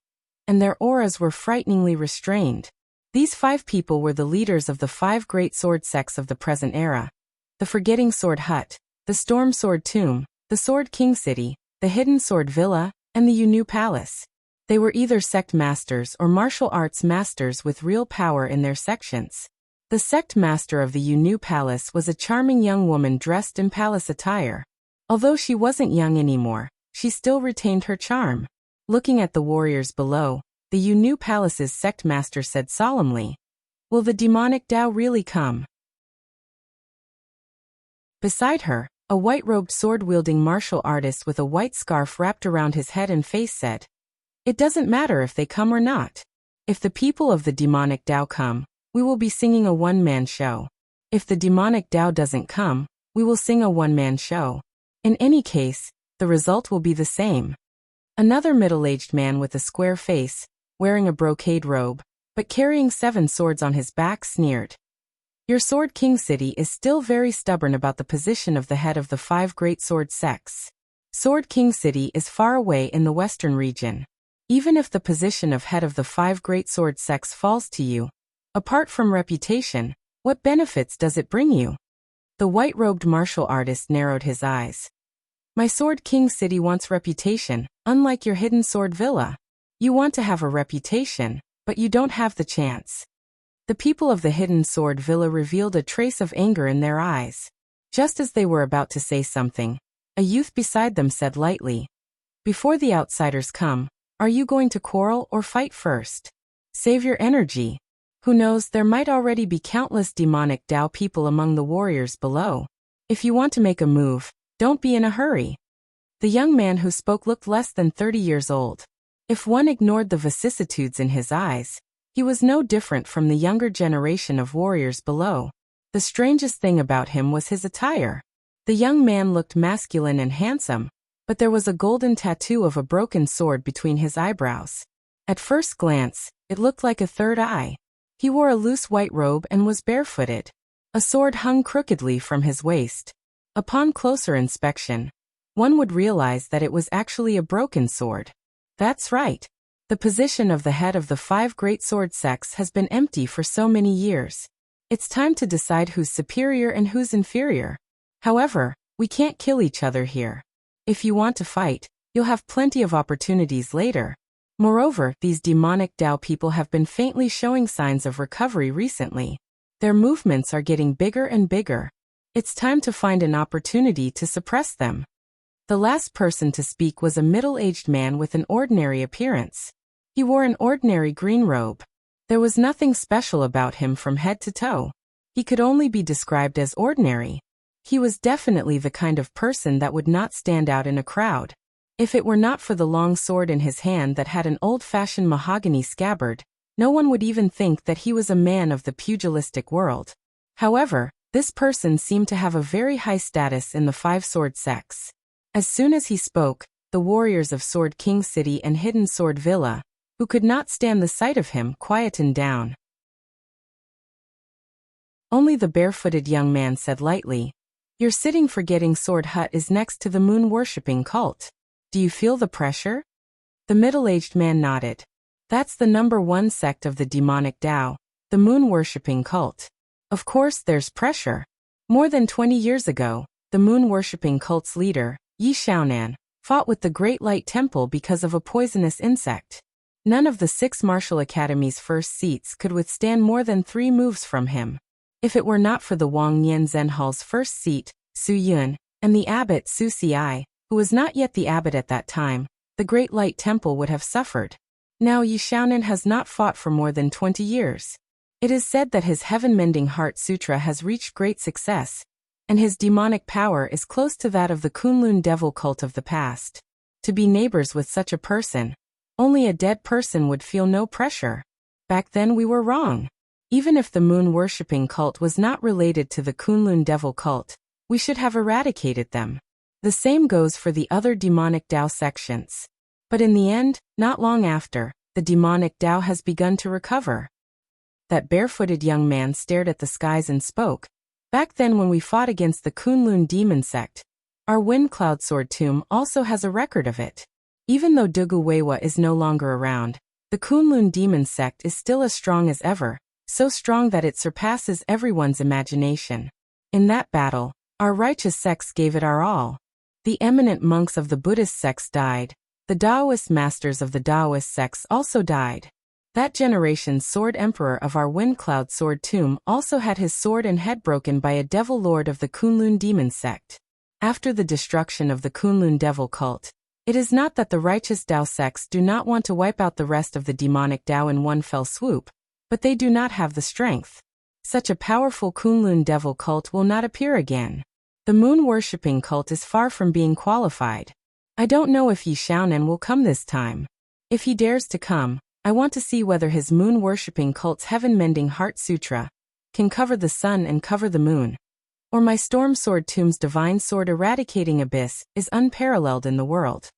and their auras were frighteningly restrained. These 5 people were the leaders of the 5 great sword sects of the present era: the Forgetting Sword Hut, the Storm Sword Tomb, the Sword King City, the Hidden Sword Villa, and the Yu Palace. They were either sect masters or martial arts masters with real power in their sections. The sect master of the Yu Palace was a charming young woman dressed in palace attire. Although she wasn't young anymore, she still retained her charm. Looking at the warriors below, the Yu Palace's sect master said solemnly, "Will the demonic Tao really come?" Beside her, a white-robed sword-wielding martial artist with a white scarf wrapped around his head and face said, "It doesn't matter if they come or not. If the people of the demonic Tao come, we will be singing a one-man show. If the demonic Tao doesn't come, we will sing a one-man show. In any case, the result will be the same." Another middle-aged man with a square face, wearing a brocade robe, but carrying 7 swords on his back, sneered, "Your Sword King City is still very stubborn about the position of the head of the 5 great sword sects. Sword King City is far away in the western region. Even if the position of head of the 5 great sword sects falls to you, apart from reputation, what benefits does it bring you?" The white-robed martial artist narrowed his eyes. "My Sword King City wants reputation, unlike your Hidden Sword Villa. You want to have a reputation, but you don't have the chance." The people of the Hidden Sword Villa revealed a trace of anger in their eyes. Just as they were about to say something, a youth beside them said lightly, "Before the outsiders come, are you going to quarrel or fight first? Save your energy. Who knows, there might already be countless demonic Tao people among the warriors below. If you want to make a move, don't be in a hurry." The young man who spoke looked less than 30 years old. If one ignored the vicissitudes in his eyes, he was no different from the younger generation of warriors below. The strangest thing about him was his attire. The young man looked masculine and handsome, but there was a golden tattoo of a broken sword between his eyebrows. At first glance, it looked like a third eye. He wore a loose white robe and was barefooted. A sword hung crookedly from his waist. Upon closer inspection, one would realize that it was actually a broken sword. That's right. The position of the head of the 5 great sword sects has been empty for so many years. It's time to decide who's superior and who's inferior. However, we can't kill each other here. If you want to fight, you'll have plenty of opportunities later. Moreover, these demonic Tao people have been faintly showing signs of recovery recently. Their movements are getting bigger and bigger. It's time to find an opportunity to suppress them. The last person to speak was a middle-aged man with an ordinary appearance. He wore an ordinary green robe. There was nothing special about him from head to toe. He could only be described as ordinary. He was definitely the kind of person that would not stand out in a crowd. If it were not for the long sword in his hand that had an old-fashioned mahogany scabbard, no one would even think that he was a man of the pugilistic world. However, this person seemed to have a very high status in the 5 sword sects. As soon as he spoke, the warriors of Sword King City and Hidden Sword Villa, who could not stand the sight of him, quietened down. Only the barefooted young man said lightly, "Your sitting forgetting sword hut is next to the moon-worshipping cult. Do you feel the pressure?" The middle-aged man nodded. "That's the #1 sect of the demonic Tao, the moon-worshipping cult. Of course there's pressure. More than 20 years ago, the moon-worshipping cult's leader, Yi Xiaonan, fought with the Great Light Temple because of a poisonous insect. None of the 6 martial academies' first seats could withstand more than 3 moves from him. If it were not for the Wang Nian Zhenhal's first seat, Su Yun, and the abbot Su Xiai, who was not yet the abbot at that time, the Great Light Temple would have suffered. Now Yi Xiaonan has not fought for more than 20 years. It is said that his heaven-mending heart sutra has reached great success, and his demonic power is close to that of the Kunlun devil cult of the past. To be neighbors with such a person, only a dead person would feel no pressure. Back then we were wrong. Even if the moon-worshipping cult was not related to the Kunlun devil cult, we should have eradicated them. The same goes for the other demonic Tao sections. But in the end, not long after, the demonic Tao has begun to recover." That barefooted young man stared at the skies and spoke. "Back then when we fought against the Kunlun demon sect, our Wind Cloud Sword Tomb also has a record of it. Even though Dugu Weiwa is no longer around, the Kunlun demon sect is still as strong as ever, so strong that it surpasses everyone's imagination. In that battle, our righteous sects gave it our all. The eminent monks of the Buddhist sects died. The Taoist masters of the Taoist sects also died. That generation's sword emperor of our Wind Cloud Sword Tomb also had his sword and head broken by a devil lord of the Kunlun demon sect. After the destruction of the Kunlun devil cult, it is not that the righteous Tao sects do not want to wipe out the rest of the demonic Tao in one fell swoop, but they do not have the strength. Such a powerful Kunlun devil cult will not appear again. The moon-worshipping cult is far from being qualified. I don't know if Yi Xiaonan will come this time. If he dares to come, I want to see whether his moon-worshipping cult's heaven-mending heart sutra can cover the sun and cover the moon, or my Storm Sword Tomb's divine sword eradicating abyss is unparalleled in the world."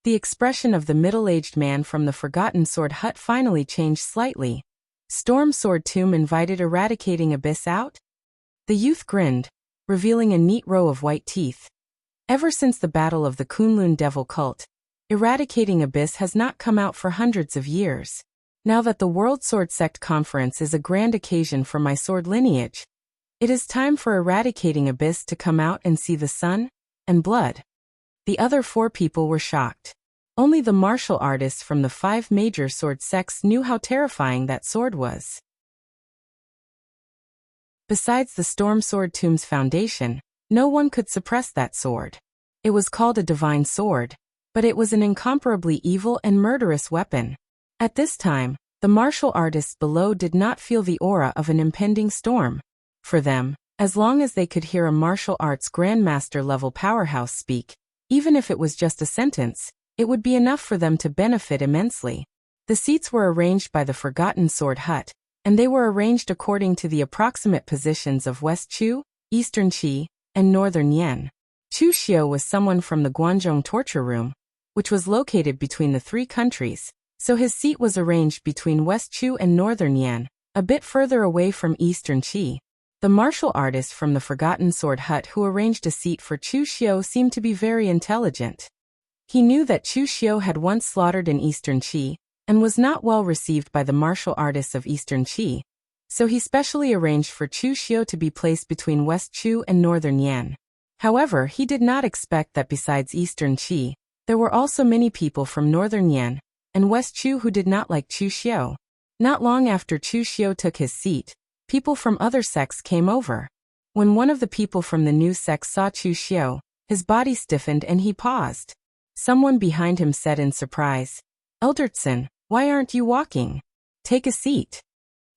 The expression of the middle-aged man from the Forgotten Sword Hut finally changed slightly. "Storm Sword Tomb invited eradicating abyss out?" The youth grinned, revealing a neat row of white teeth. "Ever since the battle of the Kunlun devil cult, eradicating abyss has not come out for hundreds of years. Now that the World Sword Sect Conference is a grand occasion for my sword lineage, it is time for eradicating abyss to come out and see the sun and blood." The other 4 people were shocked. Only the martial artists from the 5 major sword sects knew how terrifying that sword was. Besides the Storm Sword Tomb's foundation, no one could suppress that sword. It was called a divine sword, but it was an incomparably evil and murderous weapon. At this time, the martial artists below did not feel the aura of an impending storm. For them, as long as they could hear a martial arts grandmaster-level powerhouse speak, even if it was just a sentence, it would be enough for them to benefit immensely. The seats were arranged by the Forgotten Sword Hut, and they were arranged according to the approximate positions of West Chu, Eastern Qi, and Northern Yan. Chu Xiu was someone from the Guangzhou torture room, which was located between the three countries, so his seat was arranged between West Chu and Northern Yan, a bit further away from Eastern Qi. The martial artist from the Forgotten Sword Hut who arranged a seat for Chu Xiu seemed to be very intelligent. He knew that Chu Xiu had once slaughtered in Eastern Qi, and was not well received by the martial artists of Eastern Qi, so he specially arranged for Chu Xiu to be placed between West Chu and Northern Yan. However, he did not expect that besides Eastern Qi, there were also many people from Northern Yan and West Chu who did not like Chu Xiu. Not long after Chu Xiu took his seat, people from other sects came over. When one of the people from the new sect saw Chu Xiu, his body stiffened and he paused. Someone behind him said in surprise, "Eldertson, why aren't you walking? Take a seat."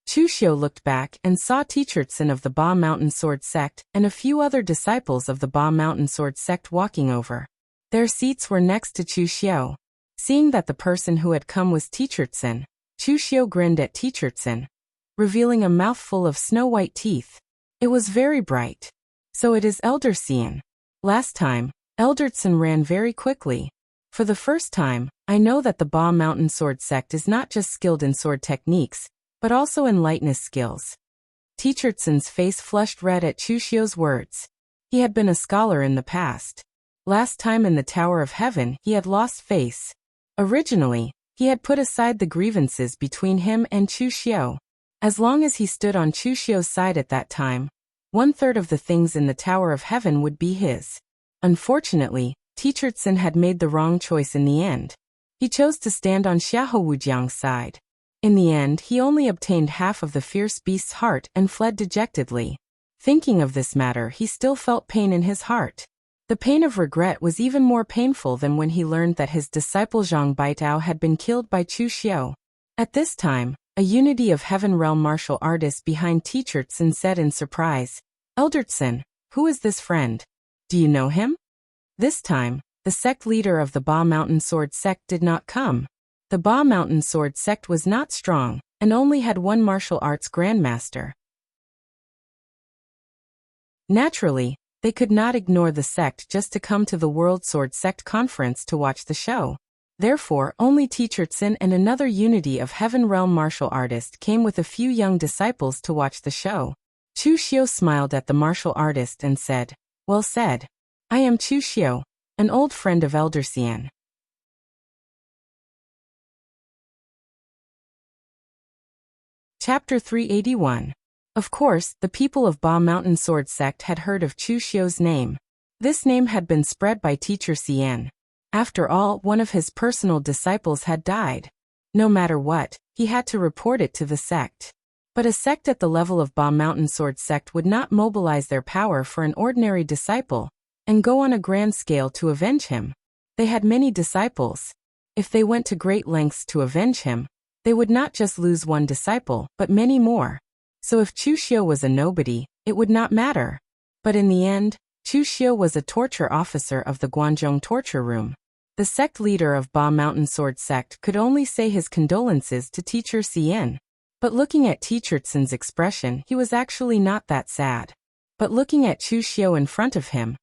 Chu Xiu looked back and saw Teachertson of the Ba Mountain Sword Sect and a few other disciples of the Ba Mountain Sword Sect walking over. Their seats were next to Chu Xiu. Seeing that the person who had come was Teachertson, Chu Xiu grinned at Teachertson, revealing a mouthful of snow-white teeth. It was very bright. "So it is Eldertson. Last time, Eldertson ran very quickly. For the first time, I know that the Ba Mountain Sword Sect is not just skilled in sword techniques, but also in lightness skills." Teachertson's face flushed red at Chu Xiu's words. He had been a scholar in the past. Last time in the Tower of Heaven, he had lost face. Originally, he had put aside the grievances between him and Chu Xiu. As long as he stood on Chu Xiu's side at that time, 1/3 of the things in the Tower of Heaven would be his. Unfortunately, Teachertson had made the wrong choice in the end. He chose to stand on Xiahou Wujiang's side. In the end, he only obtained half of the fierce beast's heart and fled dejectedly. Thinking of this matter, he still felt pain in his heart. The pain of regret was even more painful than when he learned that his disciple Zhang Baitao had been killed by Chu Xiu. At this time, a Unity of Heaven realm martial artist behind Teachertson said in surprise, "Eldertson, who is this friend? Do you know him?" This time, the sect leader of the Ba Mountain Sword Sect did not come. The Ba Mountain Sword Sect was not strong, and only had one martial arts grandmaster. Naturally, they could not ignore the sect just to come to the World Sword Sect Conference to watch the show. Therefore, only Teachertson and another Unity of Heaven realm martial artist came with a few young disciples to watch the show. Chu Xiu smiled at the martial artist and said, "Well said. I am Chu Xiu, an old friend of Eldertson." Chapter 381. Of course, the people of Ba Mountain Sword Sect had heard of Chu Xiu's name. This name had been spread by Teacher Xian. After all, one of his personal disciples had died. No matter what, he had to report it to the sect. But a sect at the level of Ba Mountain Sword Sect would not mobilize their power for an ordinary disciple and go on a grand scale to avenge him. They had many disciples. If they went to great lengths to avenge him, they would not just lose one disciple, but many more. So if Chu Xiu was a nobody, it would not matter. But in the end, Chu Xiu was a torture officer of the Guangzhou torture room. The sect leader of Ba Mountain Sword Sect could only say his condolences to Teacher Xian. But looking at Teachertson's expression, he was actually not that sad. But looking at Chu Xiu in front of him,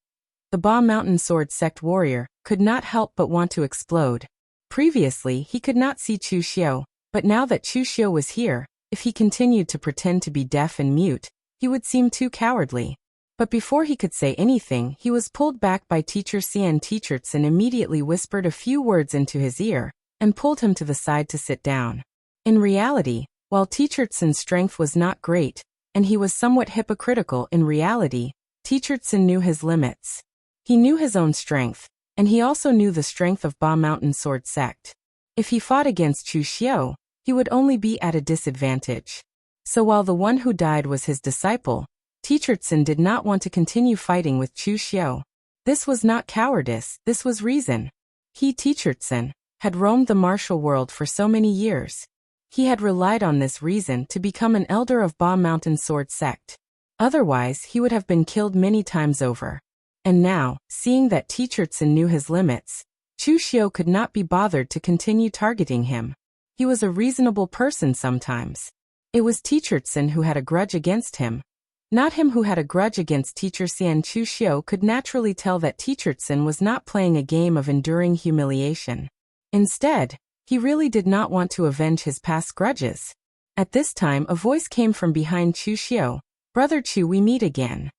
the Ba Mountain Sword Sect warrior could not help but want to explode. Previously, he could not see Chu Xiu, but now that Chu Xiu was here, if he continued to pretend to be deaf and mute, he would seem too cowardly. But before he could say anything, he was pulled back by Teacher Xian. Teachertson immediately whispered a few words into his ear and pulled him to the side to sit down. In reality, while Teachertson's strength was not great, and he was somewhat hypocritical in reality, Teachertson knew his limits. He knew his own strength, and he also knew the strength of Ba Mountain Sword Sect. If he fought against Chu Xiu, he would only be at a disadvantage. So while the one who died was his disciple, Teachertson did not want to continue fighting with Chu Xiu. This was not cowardice, this was reason. He, Teachertson, had roamed the martial world for so many years. He had relied on this reason to become an elder of Ba Mountain Sword Sect. Otherwise, he would have been killed many times over. And now, seeing that Teachertson knew his limits, Chu Xiu could not be bothered to continue targeting him. He was a reasonable person sometimes. It was Teacher Tsin who had a grudge against him. Not him who had a grudge against Teacher Xian. Chu Xiu could naturally tell that Teacher Tsin was not playing a game of enduring humiliation. Instead, he really did not want to avenge his past grudges. At this time a voice came from behind Chu Xiu. "Brother Chu, we meet again."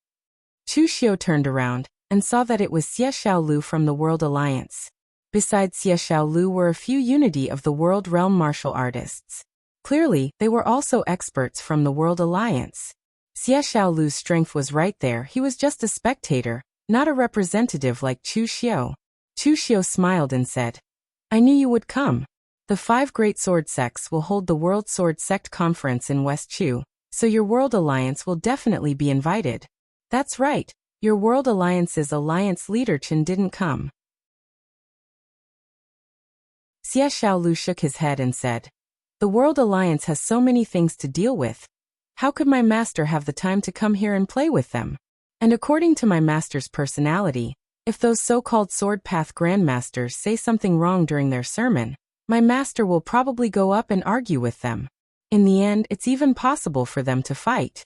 Chu Xiu turned around and saw that it was Xie Xiaolu from the World Alliance. Besides Xie Xiaolu were a few Unity of the World Realm martial artists. Clearly, they were also experts from the World Alliance. Xie Xiaolu's strength was right there. He was just a spectator, not a representative like Chu Xiu. Chu Xiu smiled and said, "I knew you would come. The 5 Great Sword Sects will hold the World Sword Sect Conference in West Chu, so your World Alliance will definitely be invited." "That's right, your World Alliance's alliance leader Chen didn't come." Xie Xiaolu shook his head and said, "The World Alliance has so many things to deal with. How could my master have the time to come here and play with them? And according to my master's personality, if those so-called Sword Path Grandmasters say something wrong during their sermon, my master will probably go up and argue with them. In the end, it's even possible for them to fight."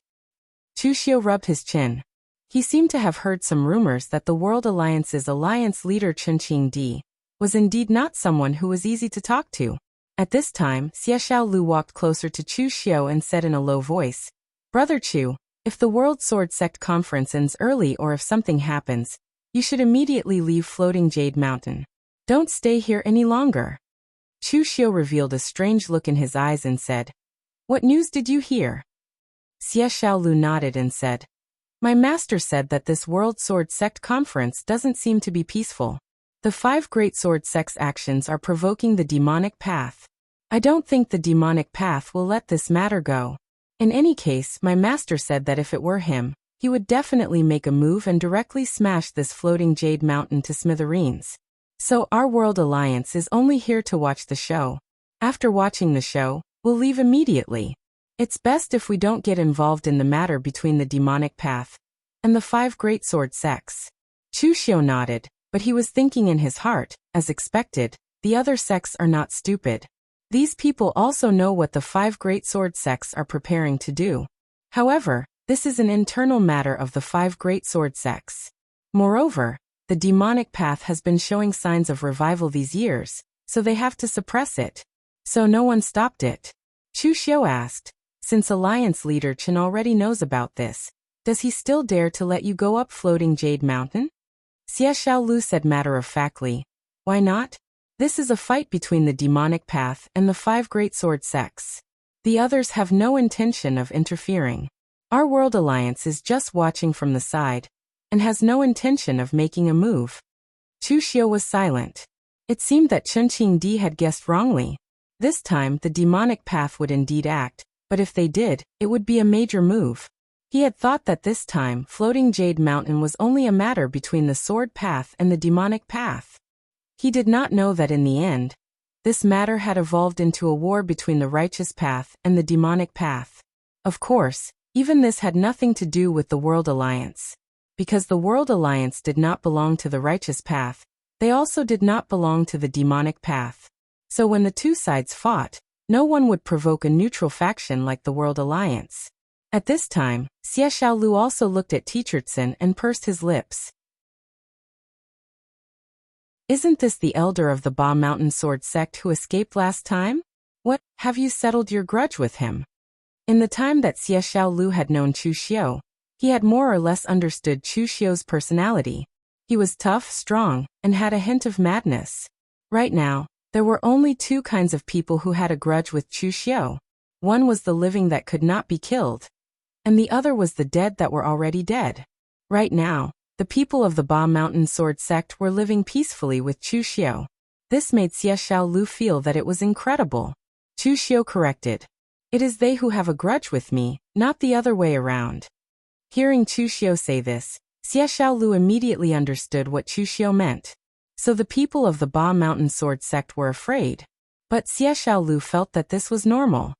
Chu Xiu rubbed his chin. He seemed to have heard some rumors that the World Alliance's alliance leader Chen Qingdi was indeed not someone who was easy to talk to. At this time, Xie Xiaolu walked closer to Chu Xiu and said in a low voice, "Brother Chu, if the World Sword Sect Conference ends early or if something happens, you should immediately leave Floating Jade Mountain. Don't stay here any longer." Chu Xiu revealed a strange look in his eyes and said, "What news did you hear?" Xie Xiaolu nodded and said, "My master said that this World Sword Sect Conference doesn't seem to be peaceful. The 5 Great Sword Sect's actions are provoking the demonic path. I don't think the demonic path will let this matter go. In any case, my master said that if it were him, he would definitely make a move and directly smash this Floating Jade Mountain to smithereens. So our World Alliance is only here to watch the show. After watching the show, we'll leave immediately. It's best if we don't get involved in the matter between the demonic path and the 5 Great Sword Sects." Chu Xiu nodded, but he was thinking in his heart, as expected, the other sects are not stupid. These people also know what the 5 Great Sword Sects are preparing to do. However, this is an internal matter of the 5 Great Sword Sects. Moreover, the demonic path has been showing signs of revival these years, so they have to suppress it. So no one stopped it. Chu Xiu asked, "Since Alliance leader Chen already knows about this, does he still dare to let you go up Floating Jade Mountain?" Xie Xiaolu said matter-of-factly, "Why not? This is a fight between the demonic path and the 5 Great Sword Sects. The others have no intention of interfering. Our World Alliance is just watching from the side and has no intention of making a move." Chu Xiu was silent. It seemed that Chen Qingdi had guessed wrongly. This time the demonic path would indeed act, but if they did, it would be a major move. He had thought that this time Floating Jade Mountain was only a matter between the Sword Path and the demonic path. He did not know that in the end, this matter had evolved into a war between the righteous path and the demonic path. Of course, even this had nothing to do with the World Alliance. Because the World Alliance did not belong to the righteous path, they also did not belong to the demonic path. So when the two sides fought, no one would provoke a neutral faction like the World Alliance. At this time, Xie Xiaolu also looked at Teacher Tsin and pursed his lips. "Isn't this the elder of the Ba Mountain Sword Sect who escaped last time? What, have you settled your grudge with him?" In the time that Xie Xiaolu had known Chu Xiu, he had more or less understood Chu Xiu's personality. He was tough, strong, and had a hint of madness. Right now, there were only 2 kinds of people who had a grudge with Chu Xiu. One was the living that could not be killed, and the other was the dead that were already dead. Right now, the people of the Ba Mountain Sword Sect were living peacefully with Chu Xiu. This made Xie Xiaolu feel that it was incredible. Chu Xiu corrected, "It is they who have a grudge with me, not the other way around." Hearing Chu Xiu say this, Xie Xiaolu immediately understood what Chu Xiu meant. So the people of the Ba Mountain Sword Sect were afraid. But Xie Xiaolu felt that this was normal.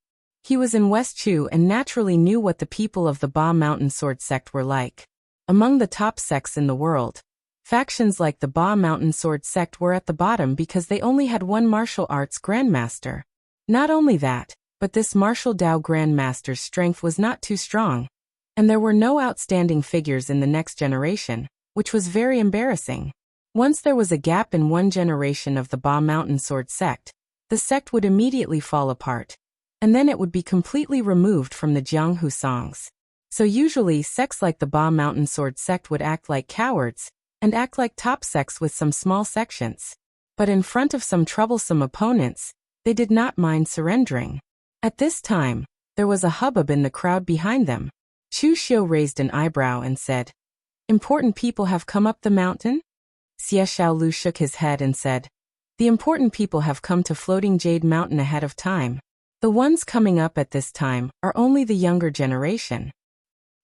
He was in West Chu and naturally knew what the people of the Ba Mountain Sword Sect were like. Among the top sects in the world, factions like the Ba Mountain Sword Sect were at the bottom because they only had one martial arts grandmaster. Not only that, but this martial Dao grandmaster's strength was not too strong, and there were no outstanding figures in the next generation, which was very embarrassing. Once there was a gap in one generation of the Ba Mountain Sword sect, the sect would immediately fall apart, and then it would be completely removed from the Jianghu songs. So usually sects like the Ba Mountain Sword sect would act like cowards, and act like top sects with some small sections. But in front of some troublesome opponents, they did not mind surrendering. At this time, there was a hubbub in the crowd behind them. Chu Xiu raised an eyebrow and said, "Important people have come up the mountain?" Xie Xiaolu shook his head and said, "The important people have come to Floating Jade Mountain ahead of time. The ones coming up at this time are only the younger generation."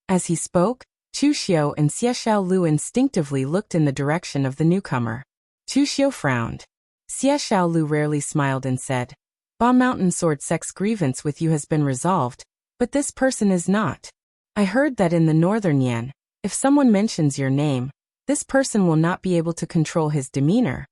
As he spoke, Chu Xiu and Xie Xiaolu instinctively looked in the direction of the newcomer. Chu Xiu frowned. Xie Xiaolu rarely smiled and said, "Ba Mountain Sword sect's grievance with you has been resolved, but this person is not. I heard that in the Northern Yan, if someone mentions your name, this person will not be able to control his demeanor."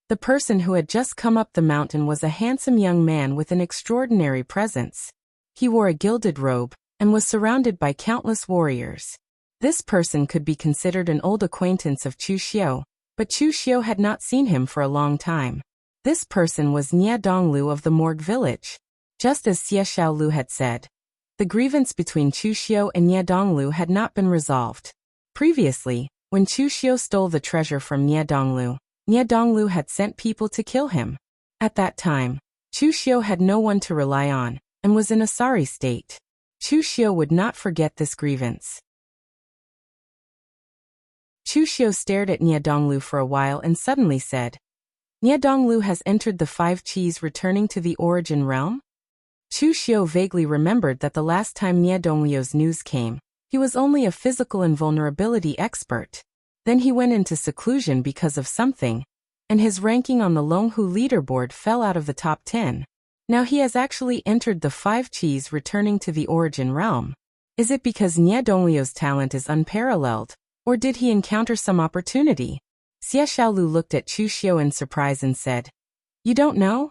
The person who had just come up the mountain was a handsome young man with an extraordinary presence. He wore a gilded robe, and was surrounded by countless warriors. This person could be considered an old acquaintance of Chu Xiu, but Chu Xiu had not seen him for a long time. This person was Nie Donglu of the Morgue village. Just as Xie Xiaolu had said, the grievance between Chu Xiu and Nie Donglu had not been resolved. Previously, when Chu Xiu stole the treasure from Nie Donglu had sent people to kill him. At that time, Chu Xiu had no one to rely on, and was in a sorry state. Chu Xiu would not forget this grievance. Chu Xiu stared at Nie Donglu for a while and suddenly said, "Nie Donglu has entered the 5 Qis returning to the origin realm?" Chu Xiu vaguely remembered that the last time Nie Donglu's news came, he was only a physical invulnerability expert. Then he went into seclusion because of something, and his ranking on the Longhu leaderboard fell out of the top 10. Now he has actually entered the 5 Qis returning to the origin realm. Is it because Nie Donglu's talent is unparalleled, or did he encounter some opportunity? Xie Xiaolu looked at Chu Xiu in surprise and said, "You don't know?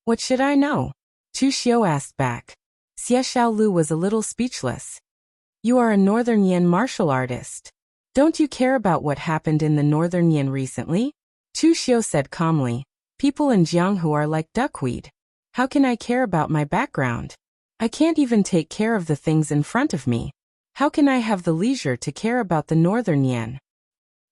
What should I know?" Chu Xiu asked back. Xie Xiaolu was a little speechless. "You are a Northern Yan martial artist. Don't you care about what happened in the Northern Yan recently?" Chu Xiu said calmly, "People in Jianghu are like duckweed. How can I care about my background? I can't even take care of the things in front of me. How can I have the leisure to care about the Northern Yan?"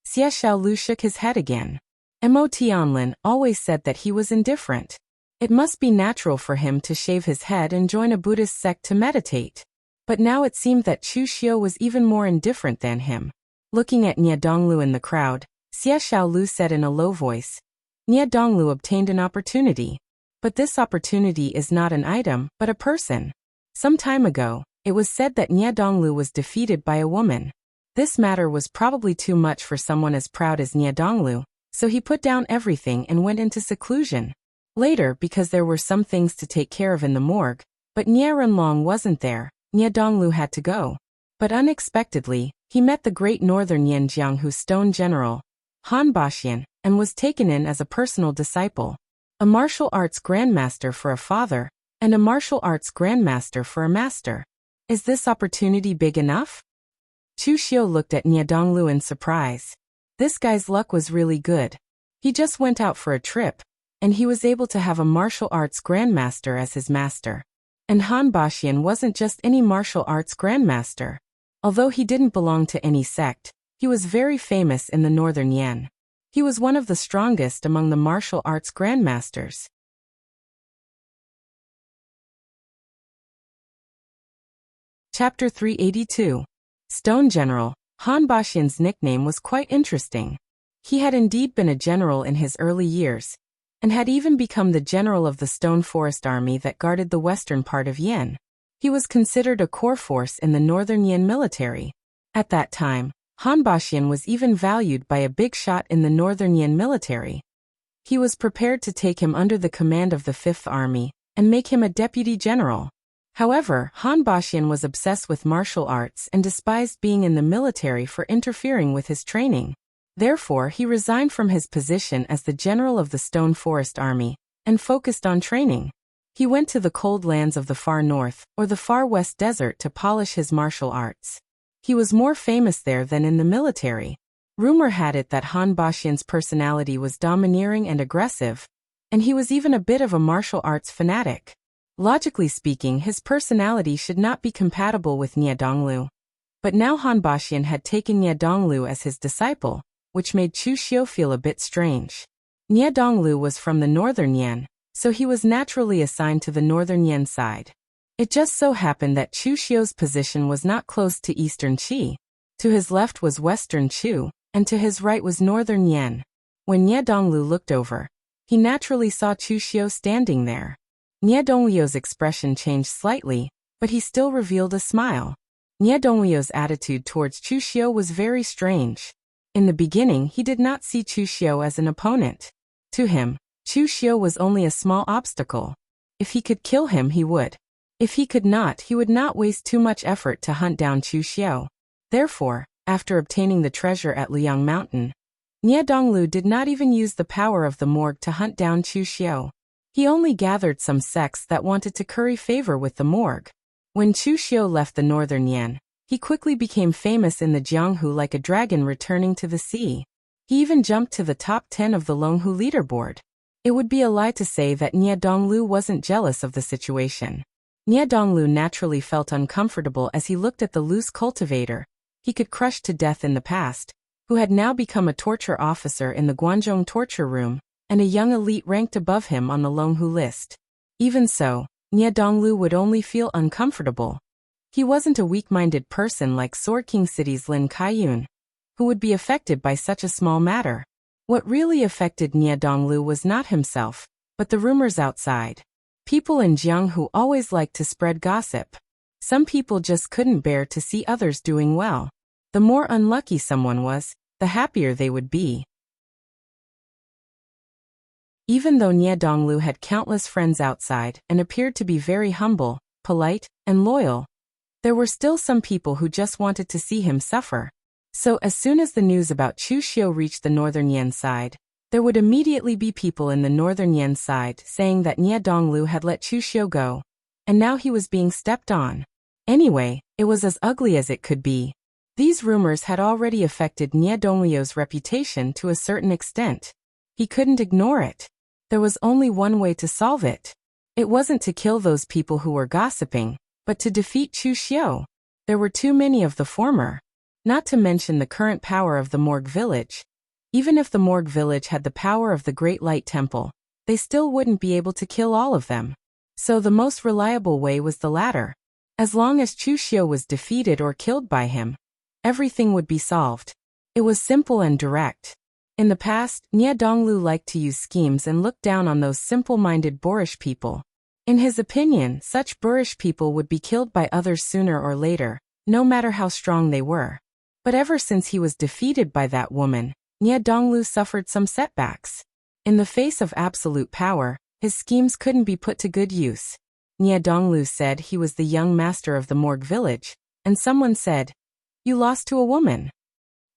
Xie Xiaolu shook his head again. Mo Tianlin always said that he was indifferent. It must be natural for him to shave his head and join a Buddhist sect to meditate. But now it seemed that Chu Xiu was even more indifferent than him. Looking at Nie Donglu in the crowd, Xie Xiaolu said in a low voice, "Nie Donglu obtained an opportunity. But this opportunity is not an item, but a person. Some time ago, it was said that Nie Donglu was defeated by a woman. This matter was probably too much for someone as proud as Nie Donglu, so he put down everything and went into seclusion. Later, because there were some things to take care of in the morgue, but Nie Renlong wasn't there, Nie Donglu had to go. But unexpectedly, he met the great Northern Yan Jianghu Stone General, Han Baxian, and was taken in as a personal disciple. A martial arts grandmaster for a father, and a martial arts grandmaster for a master. Is this opportunity big enough?" Chu Xiu looked at Nie Donglu in surprise. This guy's luck was really good. He just went out for a trip, and he was able to have a martial arts grandmaster as his master. And Han Baxian wasn't just any martial arts grandmaster. Although he didn't belong to any sect, he was very famous in the Northern Yan. He was one of the strongest among the martial arts grandmasters. Chapter 382. Stone General. Han Baxian's nickname was quite interesting. He had indeed been a general in his early years, and had even become the general of the Stone Forest army that guarded the western part of Yan. He was considered a core force in the Northern Yan military. At that time, Han Baxian was even valued by a big shot in the Northern Yan military. He was prepared to take him under the command of the 5th Army, and make him a deputy general. However, Han Baxian was obsessed with martial arts and despised being in the military for interfering with his training. Therefore, he resigned from his position as the general of the Stone Forest Army, and focused on training. He went to the cold lands of the far north, or the far west desert to polish his martial arts. He was more famous there than in the military. Rumor had it that Han Baxian's personality was domineering and aggressive, and he was even a bit of a martial arts fanatic. Logically speaking, his personality should not be compatible with Nie Donglu. But now Han Baxian had taken Nie Donglu as his disciple, which made Chu Xiu feel a bit strange. Nie Donglu was from the northern Yan, so he was naturally assigned to the northern Yan side. It just so happened that Chu Xiu's position was not close to eastern Qi. To his left was western Chu, and to his right was northern Yan. When Nie Donglu looked over, he naturally saw Chu Xiu standing there. Nie Donglu's expression changed slightly, but he still revealed a smile. Nie Donglu's attitude towards Chu Xiu was very strange. In the beginning, he did not see Chu Xiu as an opponent. To him, Chu Xiu was only a small obstacle. If he could kill him, he would. If he could not, he would not waste too much effort to hunt down Chu Xiu. Therefore, after obtaining the treasure at Liang Mountain, Nie Donglu did not even use the power of the morgue to hunt down Chu Xiu. He only gathered some sects that wanted to curry favor with the morgue. When Chu Xiu left the northern Yan, he quickly became famous in the Jianghu like a dragon returning to the sea. He even jumped to the top 10 of the Longhu leaderboard. It would be a lie to say that Nie Donglu wasn't jealous of the situation. Nie Donglu naturally felt uncomfortable as he looked at the loose cultivator he could crush to death in the past, who had now become a torture officer in the Guanzhong torture room, and a young elite ranked above him on the Longhu list. Even so, Nie Donglu would only feel uncomfortable. He wasn't a weak-minded person like Sword King City's Lin Kaiyun, who would be affected by such a small matter. What really affected Nie Donglu was not himself, but the rumors outside. People in Jianghu always liked to spread gossip. Some people just couldn't bear to see others doing well. The more unlucky someone was, the happier they would be. Even though Nie Donglu had countless friends outside and appeared to be very humble, polite, and loyal, there were still some people who just wanted to see him suffer. So as soon as the news about Chu Xiu reached the northern Yan side, there would immediately be people in the northern Yan side saying that Nie Donglu had let Chu Xiu go, and now he was being stepped on. Anyway, it was as ugly as it could be. These rumors had already affected Nie Donglu's reputation to a certain extent. He couldn't ignore it. There was only one way to solve it. It wasn't to kill those people who were gossiping, but to defeat Chu Xiu. There were too many of the former. Not to mention the current power of the Morgue Village. Even if the Morgue Village had the power of the Great Light Temple, they still wouldn't be able to kill all of them. So the most reliable way was the latter. As long as Chu Xiu was defeated or killed by him, everything would be solved. It was simple and direct. In the past, Nie Donglu liked to use schemes and look down on those simple-minded boorish people. In his opinion, such boorish people would be killed by others sooner or later, no matter how strong they were. But ever since he was defeated by that woman, Nie Donglu suffered some setbacks. In the face of absolute power, his schemes couldn't be put to good use. Nie Donglu said he was the young master of the Morgue Village, and someone said, "You lost to a woman."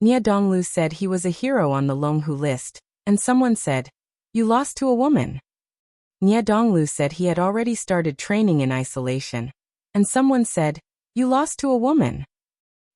Nie Donglu said he was a hero on the Longhu list, and someone said, "You lost to a woman." Nie Donglu said he had already started training in isolation, and someone said, "You lost to a woman."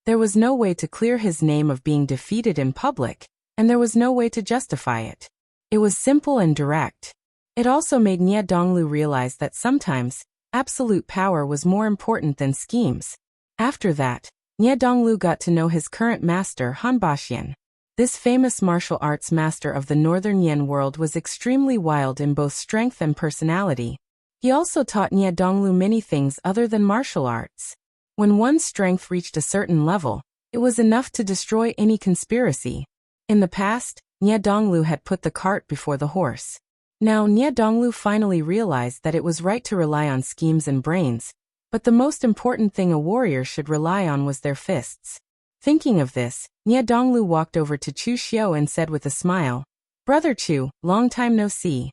There was no way to clear his name of being defeated in public, and there was no way to justify it. It was simple and direct. It also made Nie Donglu realize that sometimes, absolute power was more important than schemes. After that, Nie Donglu got to know his current master Han Baxian. This famous martial arts master of the northern Yan world was extremely wild in both strength and personality. He also taught Nie Donglu many things other than martial arts. When one's strength reached a certain level, it was enough to destroy any conspiracy. In the past, Nie Donglu had put the cart before the horse. Now Nie Donglu finally realized that it was right to rely on schemes and brains, but the most important thing a warrior should rely on was their fists. Thinking of this, Nie Donglu walked over to Chu Xiu and said with a smile, "Brother Chu, long time no see."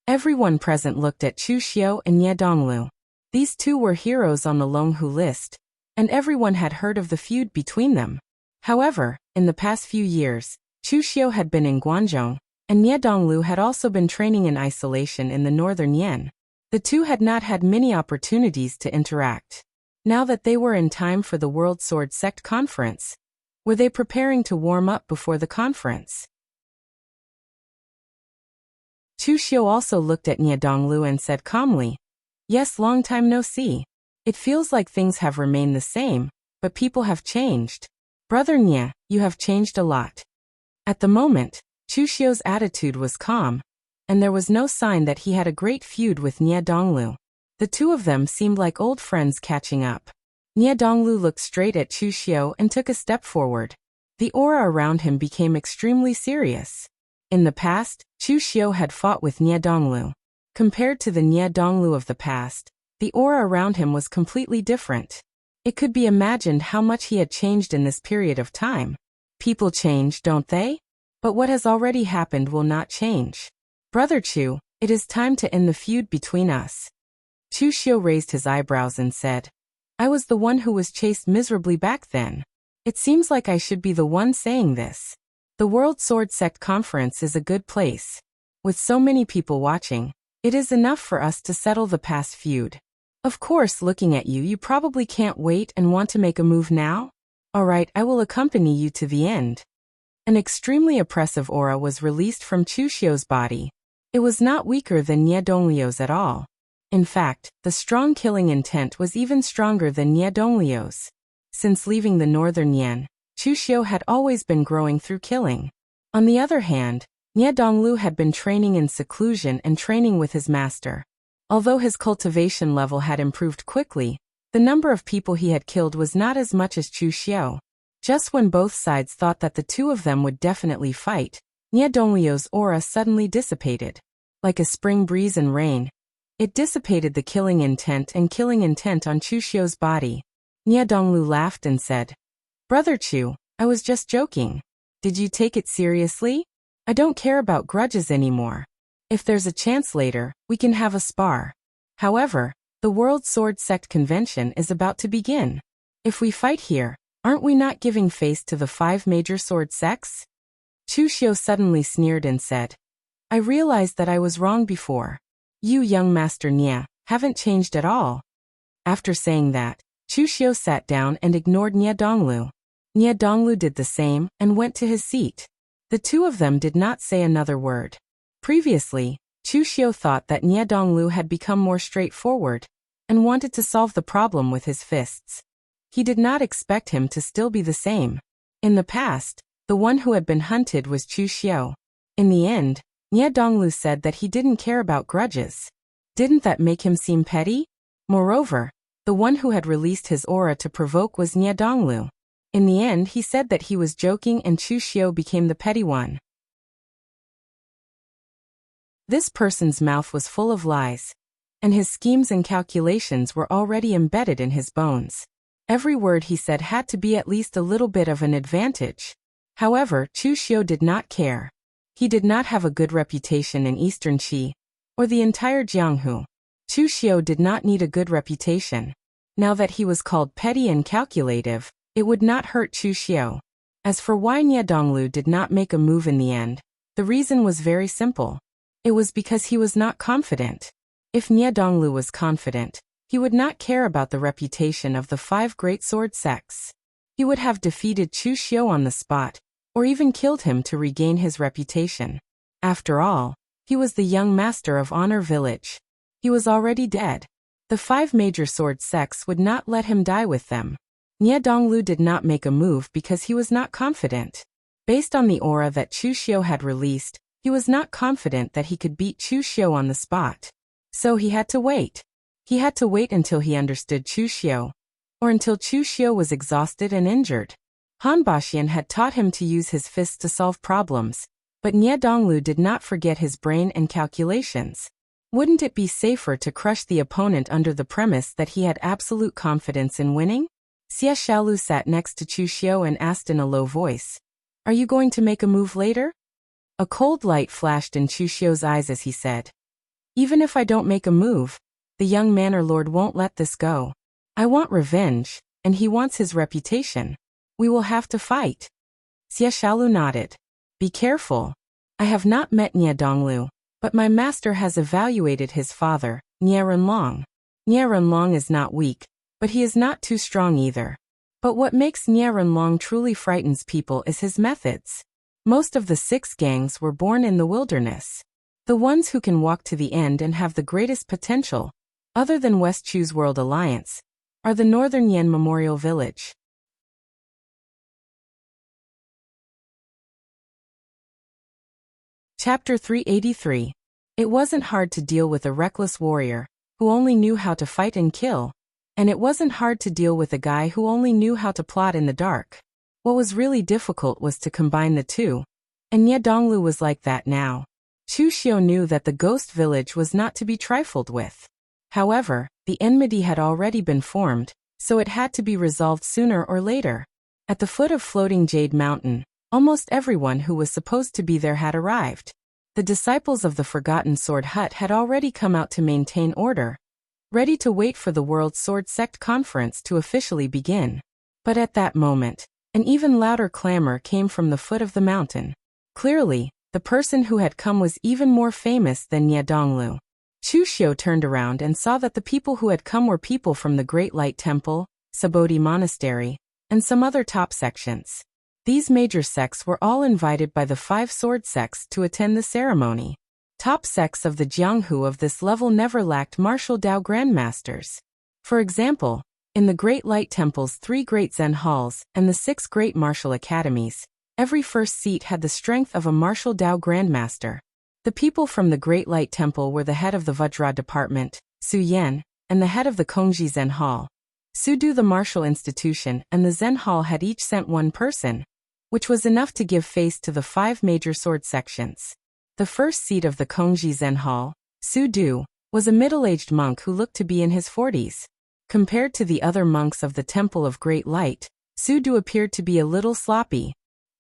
Everyone present looked at Chu Xiu and Nie Donglu. These two were heroes on the Longhu list, and everyone had heard of the feud between them. However, in the past few years, Chu Xiu had been in Guanzhong, and Nie Donglu had also been training in isolation in the northern Yan. The two had not had many opportunities to interact. Now that they were in time for the World Sword Sect conference, were they preparing to warm up before the conference? Chu Xiu also looked at Nie Donglu and said calmly, "Yes, long time no see. It feels like things have remained the same, but people have changed. Brother Nie, you have changed a lot." At the moment, Chu Xiu's attitude was calm, and there was no sign that he had a great feud with Nie Donglu. The two of them seemed like old friends catching up. Nie Donglu looked straight at Chu Xiu and took a step forward. The aura around him became extremely serious. In the past, Chu Xiu had fought with Nie Donglu. Compared to the Nie Donglu of the past, the aura around him was completely different. It could be imagined how much he had changed in this period of time. People change, don't they? But what has already happened will not change. Brother Chu, it is time to end the feud between us. Chu Xiu raised his eyebrows and said, "I was the one who was chased miserably back then. It seems like I should be the one saying this. The World Sword Sect Conference is a good place. With so many people watching, it is enough for us to settle the past feud. Of course, looking at you, you probably can't wait and want to make a move now? Alright, I will accompany you to the end." An extremely oppressive aura was released from Chu Xiu's body. It was not weaker than Nie Donglio's at all. In fact, the strong killing intent was even stronger than Nie Donglio's. Since leaving the northern Yan, Chu Xiu had always been growing through killing. On the other hand, Nie Donglu had been training in seclusion and training with his master. Although his cultivation level had improved quickly, the number of people he had killed was not as much as Chu Xiu. Just when both sides thought that the two of them would definitely fight, Nie Donglio's aura suddenly dissipated. Like a spring breeze and rain, it dissipated the killing intent on Chu Xiu's body. Nie Donglu laughed and said, "Brother Chu, I was just joking. Did you take it seriously? I don't care about grudges anymore. If there's a chance later, we can have a spar. However, the World Sword Sect Convention is about to begin. If we fight here, aren't we not giving face to the 5 major sword sects?" Chu Xiu suddenly sneered and said, "I realized that I was wrong before. You, young Master Nie, haven't changed at all." After saying that, Chu Xiu sat down and ignored Nie Donglu. Nie Donglu did the same and went to his seat. The two of them did not say another word. Previously, Chu Xiu thought that Nie Donglu had become more straightforward and wanted to solve the problem with his fists. He did not expect him to still be the same. In the past, the one who had been hunted was Chu Xiu. In the end, Nie Donglu said that he didn't care about grudges. Didn't that make him seem petty? Moreover, the one who had released his aura to provoke was Nie Donglu. In the end, he said that he was joking and Chu Xiu became the petty one. This person's mouth was full of lies, and his schemes and calculations were already embedded in his bones. Every word he said had to be at least a little bit of an advantage. However, Chu Xiu did not care. He did not have a good reputation in Eastern Qi, or the entire Jianghu. Chu Xiu did not need a good reputation. Now that he was called petty and calculative, it would not hurt Chu Xiu. As for why Nie Donglu did not make a move in the end, the reason was very simple. It was because he was not confident. If Nie Donglu was confident, he would not care about the reputation of the 5 great sword sects. He would have defeated Chu Xiu on the spot, or even killed him to regain his reputation. After all, he was the young master of Honor Village. He was already dead. The 5 major sword sects would not let him die with them. Nie Donglu did not make a move because he was not confident. Based on the aura that Chu Xiu had released, he was not confident that he could beat Chu Xiu on the spot. So he had to wait. He had to wait until he understood Chu Xiu, or until Chu Xiu was exhausted and injured. Han Baxian had taught him to use his fists to solve problems, but Nie Donglu did not forget his brain and calculations. Wouldn't it be safer to crush the opponent under the premise that he had absolute confidence in winning? Xie Xiaolu sat next to Chu Xiu and asked in a low voice, "Are you going to make a move later?" A cold light flashed in Chu Xiu's eyes as he said, "Even if I don't make a move, the young manor lord won't let this go. I want revenge, and he wants his reputation. We will have to fight." Xie Xiaolu nodded. "Be careful. I have not met Nie Donglu, but my master has evaluated his father, Nie Renlong. Nie Renlong is not weak, but he is not too strong either. But what makes Nie Renlong truly frightens people is his methods. Most of the 6 gangs were born in the wilderness. The ones who can walk to the end and have the greatest potential, other than West Chu's World Alliance, are the Northern Yen Memorial Village. Chapter 383. It wasn't hard to deal with a reckless warrior, who only knew how to fight and kill, and it wasn't hard to deal with a guy who only knew how to plot in the dark. What was really difficult was to combine the two, and Nye Donglu was like that now. Chu Xiu knew that the ghost village was not to be trifled with. However, the enmity had already been formed, so it had to be resolved sooner or later. At the foot of Floating Jade Mountain, almost everyone who was supposed to be there had arrived. The disciples of the Forgotten Sword Hut had already come out to maintain order, ready to wait for the World Sword Sect Conference to officially begin. But at that moment, an even louder clamor came from the foot of the mountain. Clearly, the person who had come was even more famous than Nye Donglu. Chu Xiu turned around and saw that the people who had come were people from the Great Light Temple, Sabodhi Monastery, and some other top sections. These major sects were all invited by the 5 sword sects to attend the ceremony. Top sects of the Jianghu of this level never lacked martial Dao grandmasters. For example, in the Great Light Temple's 3 great Zen halls and the 6 great martial academies, every first seat had the strength of a martial Dao grandmaster. The people from the Great Light Temple were the head of the Vajra department, Su Yan, and the head of the Kongji Zen Hall. Su Du the martial institution and the Zen Hall had each sent one person, which was enough to give face to the 5 major sword sections. The first seat of the Kongji Zen Hall, Su Du, was a middle-aged monk who looked to be in his 40s. Compared to the other monks of the Temple of Great Light, Su Du appeared to be a little sloppy.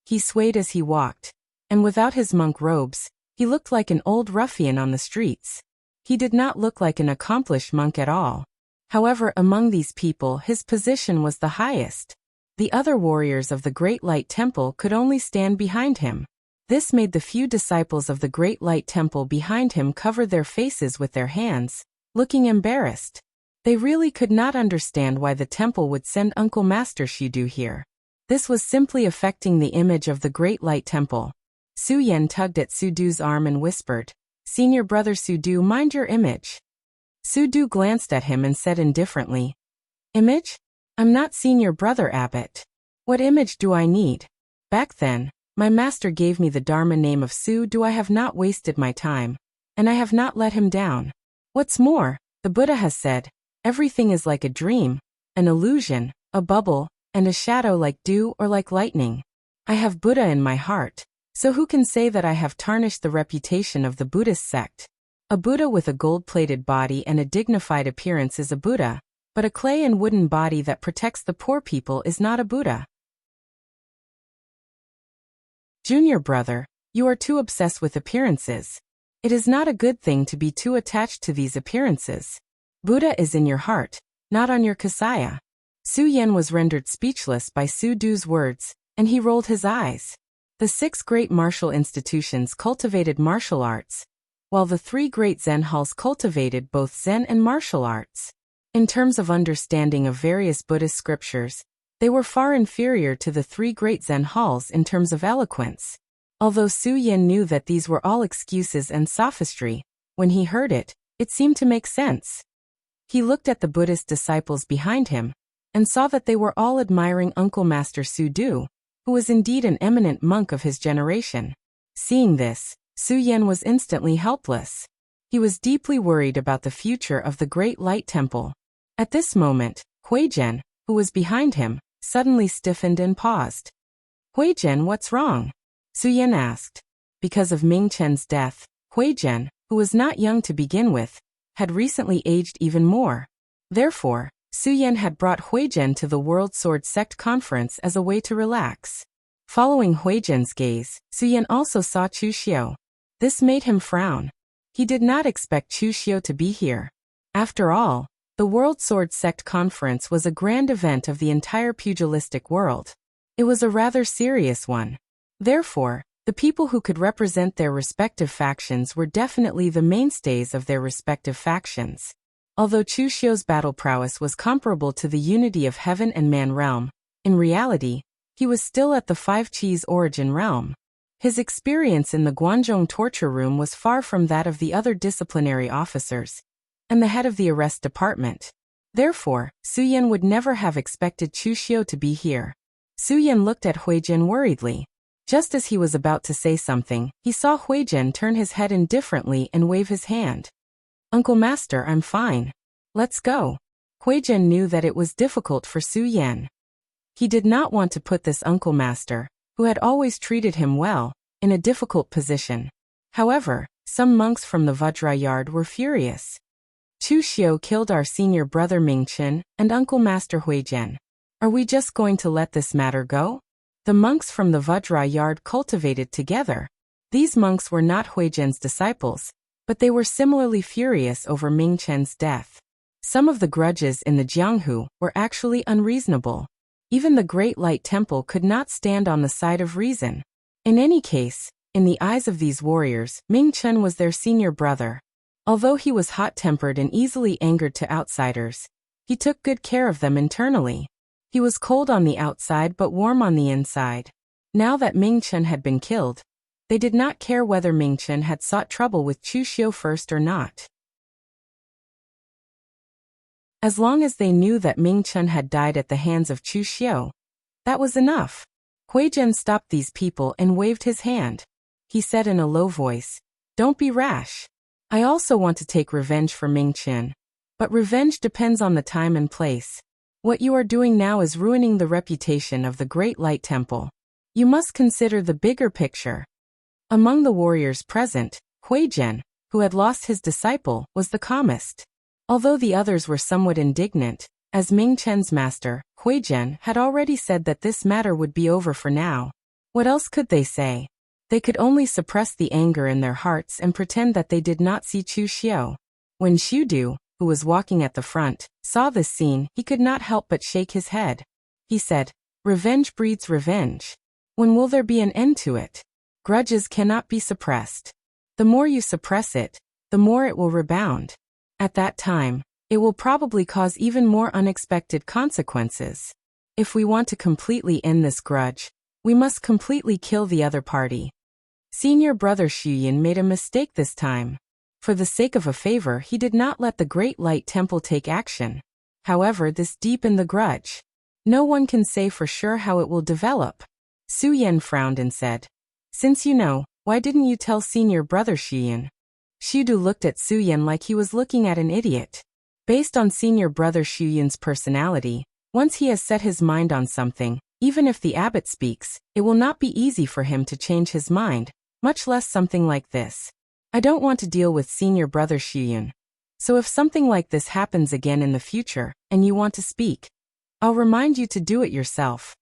He swayed as he walked, and without his monk robes, he looked like an old ruffian on the streets. He did not look like an accomplished monk at all. However, among these people his position was the highest. The other warriors of the Great Light Temple could only stand behind him. This made the few disciples of the Great Light Temple behind him cover their faces with their hands, looking embarrassed. They really could not understand why the temple would send Uncle Master Shidu here. This was simply affecting the image of the Great Light Temple. Su Yan tugged at Su Du's arm and whispered, "Senior brother Su Du, mind your image." Su Du glanced at him and said indifferently, "Image? I'm not senior brother Abbot. What image do I need? Back then, my master gave me the Dharma name of Su Du. I have not wasted my time, and I have not let him down. What's more, the Buddha has said, everything is like a dream, an illusion, a bubble, and a shadow like dew or like lightning. I have Buddha in my heart, so who can say that I have tarnished the reputation of the Buddhist sect? A Buddha with a gold-plated body and a dignified appearance is a Buddha, but a clay and wooden body that protects the poor people is not a Buddha." Junior brother, you are too obsessed with appearances. It is not a good thing to be too attached to these appearances. Buddha is in your heart, not on your kasaya. Su Yan was rendered speechless by Su Du's words, and he rolled his eyes. The 6 great martial institutions cultivated martial arts, while the 3 great Zen halls cultivated both Zen and martial arts. In terms of understanding of various Buddhist scriptures, they were far inferior to the 3 great Zen halls in terms of eloquence. Although Su Yan knew that these were all excuses and sophistry, when he heard it, it seemed to make sense. He looked at the Buddhist disciples behind him, and saw that they were all admiring Uncle Master Su Du, who was indeed an eminent monk of his generation. Seeing this, Su Yan was instantly helpless. He was deeply worried about the future of the Great Light Temple. At this moment, Huizhen, who was behind him, suddenly stiffened and paused. "Huizhen, what's wrong?" Su Yan asked. Because of Ming Chen's death, Huizhen, who was not young to begin with, had recently aged even more. Therefore, Su Yan had brought Huizhen to the World Sword Sect Conference as a way to relax. Following Huizhen's gaze, Su Yan also saw Chu Xiu. This made him frown. He did not expect Chu Xiu to be here. After all, the World Sword Sect Conference was a grand event of the entire pugilistic world. It was a rather serious one. Therefore, The people who could represent their respective factions were definitely the mainstays of their respective factions. Although Chu Xiu's battle prowess was comparable to the unity of heaven and man realm, in reality, he was still at the Five Qis origin realm. His experience in the Guanzhong torture room was far from that of the other disciplinary officers and the head of the arrest department. Therefore, Su Yan would never have expected Chu Xiu to be here. Su Yan looked at Huijin worriedly. Just as he was about to say something, he saw Huijin turn his head indifferently and wave his hand. "Uncle Master, I'm fine. Let's go." Huijin knew that it was difficult for Su Yan. He did not want to put this Uncle Master, who had always treated him well, in a difficult position. However, some monks from the Vajra yard were furious. "Chu Xiu killed our senior brother Mingchen and Uncle Master Huijin. Are we just going to let this matter go?" The monks from the Vajra yard cultivated together. These monks were not Huijin's disciples, but they were similarly furious over Mingchen's death. Some of the grudges in the Jianghu were actually unreasonable. Even the Great Light Temple could not stand on the side of reason. In any case, in the eyes of these warriors, Mingchen was their senior brother. Although he was hot-tempered and easily angered to outsiders, he took good care of them internally. He was cold on the outside but warm on the inside. Now that Mingchen had been killed, they did not care whether Mingchen had sought trouble with Chu Xiu first or not. As long as they knew that Mingchen had died at the hands of Chu Xiu, that was enough. Huijin stopped these people and waved his hand. He said in a low voice, "Don't be rash. I also want to take revenge for Mingchen. But revenge depends on the time and place. What you are doing now is ruining the reputation of the Great Light Temple. You must consider the bigger picture." Among the warriors present, Huijin, who had lost his disciple, was the calmest. Although the others were somewhat indignant, as Mingchen's master, Huijin had already said that this matter would be over for now. What else could they say? They could only suppress the anger in their hearts and pretend that they did not see Chu Xiu. When Xiudu, who was walking at the front, saw this scene, he could not help but shake his head. He said, "Revenge breeds revenge. When will there be an end to it? Grudges cannot be suppressed. The more you suppress it, the more it will rebound. At that time, it will probably cause even more unexpected consequences. If we want to completely end this grudge, we must completely kill the other party." Senior brother Xuyin made a mistake this time. For the sake of a favor, he did not let the Great Light Temple take action. However, this deepened the grudge. No one can say for sure how it will develop. Su Yan frowned and said, "Since you know, why didn't you tell senior brother Xuyin?" Xiudu looked at Su Yan like he was looking at an idiot. Based on senior brother Xuyin's personality, once he has set his mind on something, even if the abbot speaks, it will not be easy for him to change his mind, much less something like this. "I don't want to deal with senior brother Xuyin. So if something like this happens again in the future, and you want to speak, I'll remind you to do it yourself."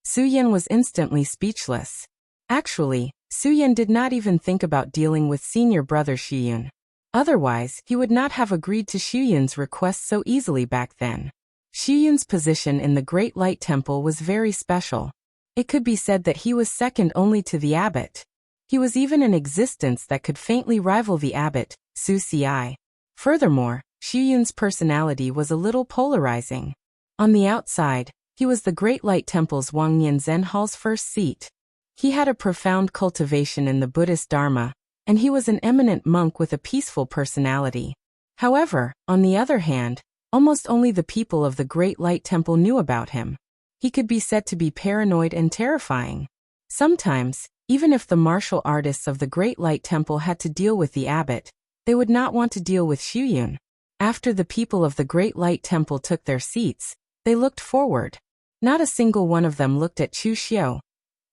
Su Yan was instantly speechless. Actually, Su Yan did not even think about dealing with senior brother Xuyin. Otherwise, he would not have agreed to Xuyin's request so easily back then. Xuyin's position in the Great Light Temple was very special. It could be said that he was second only to the abbot. He was even an existence that could faintly rival the abbot, Su Ci. Furthermore, Xuyin's personality was a little polarizing. On the outside, he was the Great Light Temple's Wangnian Zen Hall's first seat. He had a profound cultivation in the Buddhist Dharma, and he was an eminent monk with a peaceful personality. However, on the other hand, almost only the people of the Great Light Temple knew about him. He could be said to be paranoid and terrifying. Sometimes, even if the martial artists of the Great Light Temple had to deal with the abbot, they would not want to deal with Xuyin. After the people of the Great Light Temple took their seats, they looked forward. Not a single one of them looked at Chu Xiu.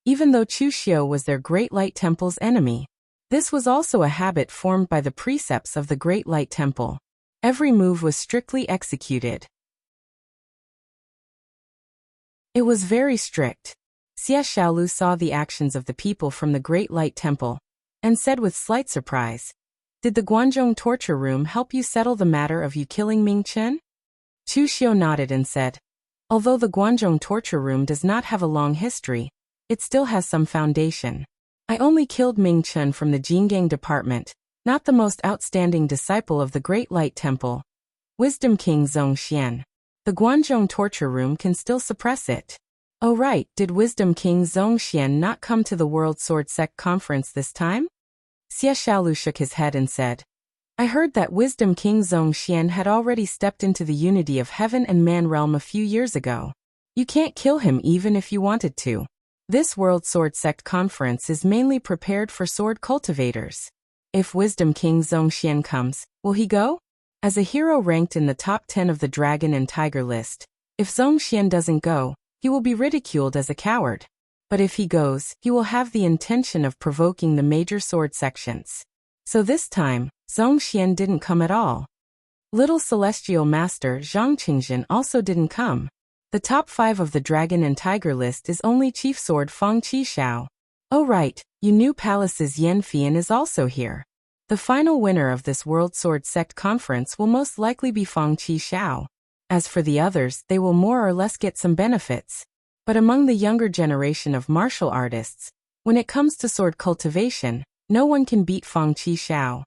Even though Chu Xiu was their Great Light Temple's enemy. This was also a habit formed by the precepts of the Great Light Temple. Every move was strictly executed. It was very strict. Xie Xiaolu saw the actions of the people from the Great Light Temple, and said with slight surprise, "Did the Guanzhong torture room help you settle the matter of you killing Mingchen?" Chu Xiu nodded and said, "Although the Guanzhong torture room does not have a long history, it still has some foundation. I only killed Ming Chun from the Jingang department, not the most outstanding disciple of the Great Light Temple. Wisdom King Zhong Xian. The Guanzhong torture room can still suppress it. Oh right, did Wisdom King Zhong Xian not come to the World Sword Sect conference this time? Xie Xiaolu shook his head and said, I heard that Wisdom King Zhong Xian had already stepped into the unity of heaven and man realm a few years ago. You can't kill him even if you wanted to. This World Sword Sect conference is mainly prepared for sword cultivators. If Wisdom King Zhong Xian comes, will he go? As a hero ranked in the top 10 of the Dragon and Tiger list, if Zhong Xian doesn't go, he will be ridiculed as a coward. But if he goes, he will have the intention of provoking the major sword sections. So this time, Zhong Xian didn't come at all. Little Celestial Master Zhang Qingjin also didn't come. The top 5 of the Dragon and Tiger list is only Chief Sword Fang Qishao. Oh right, you New Palace's Yan Fian is also here. The final winner of this World Sword Sect conference will most likely be Fang Qishao. As for the others, they will more or less get some benefits. But among the younger generation of martial artists, when it comes to sword cultivation, no one can beat Fang Qishao.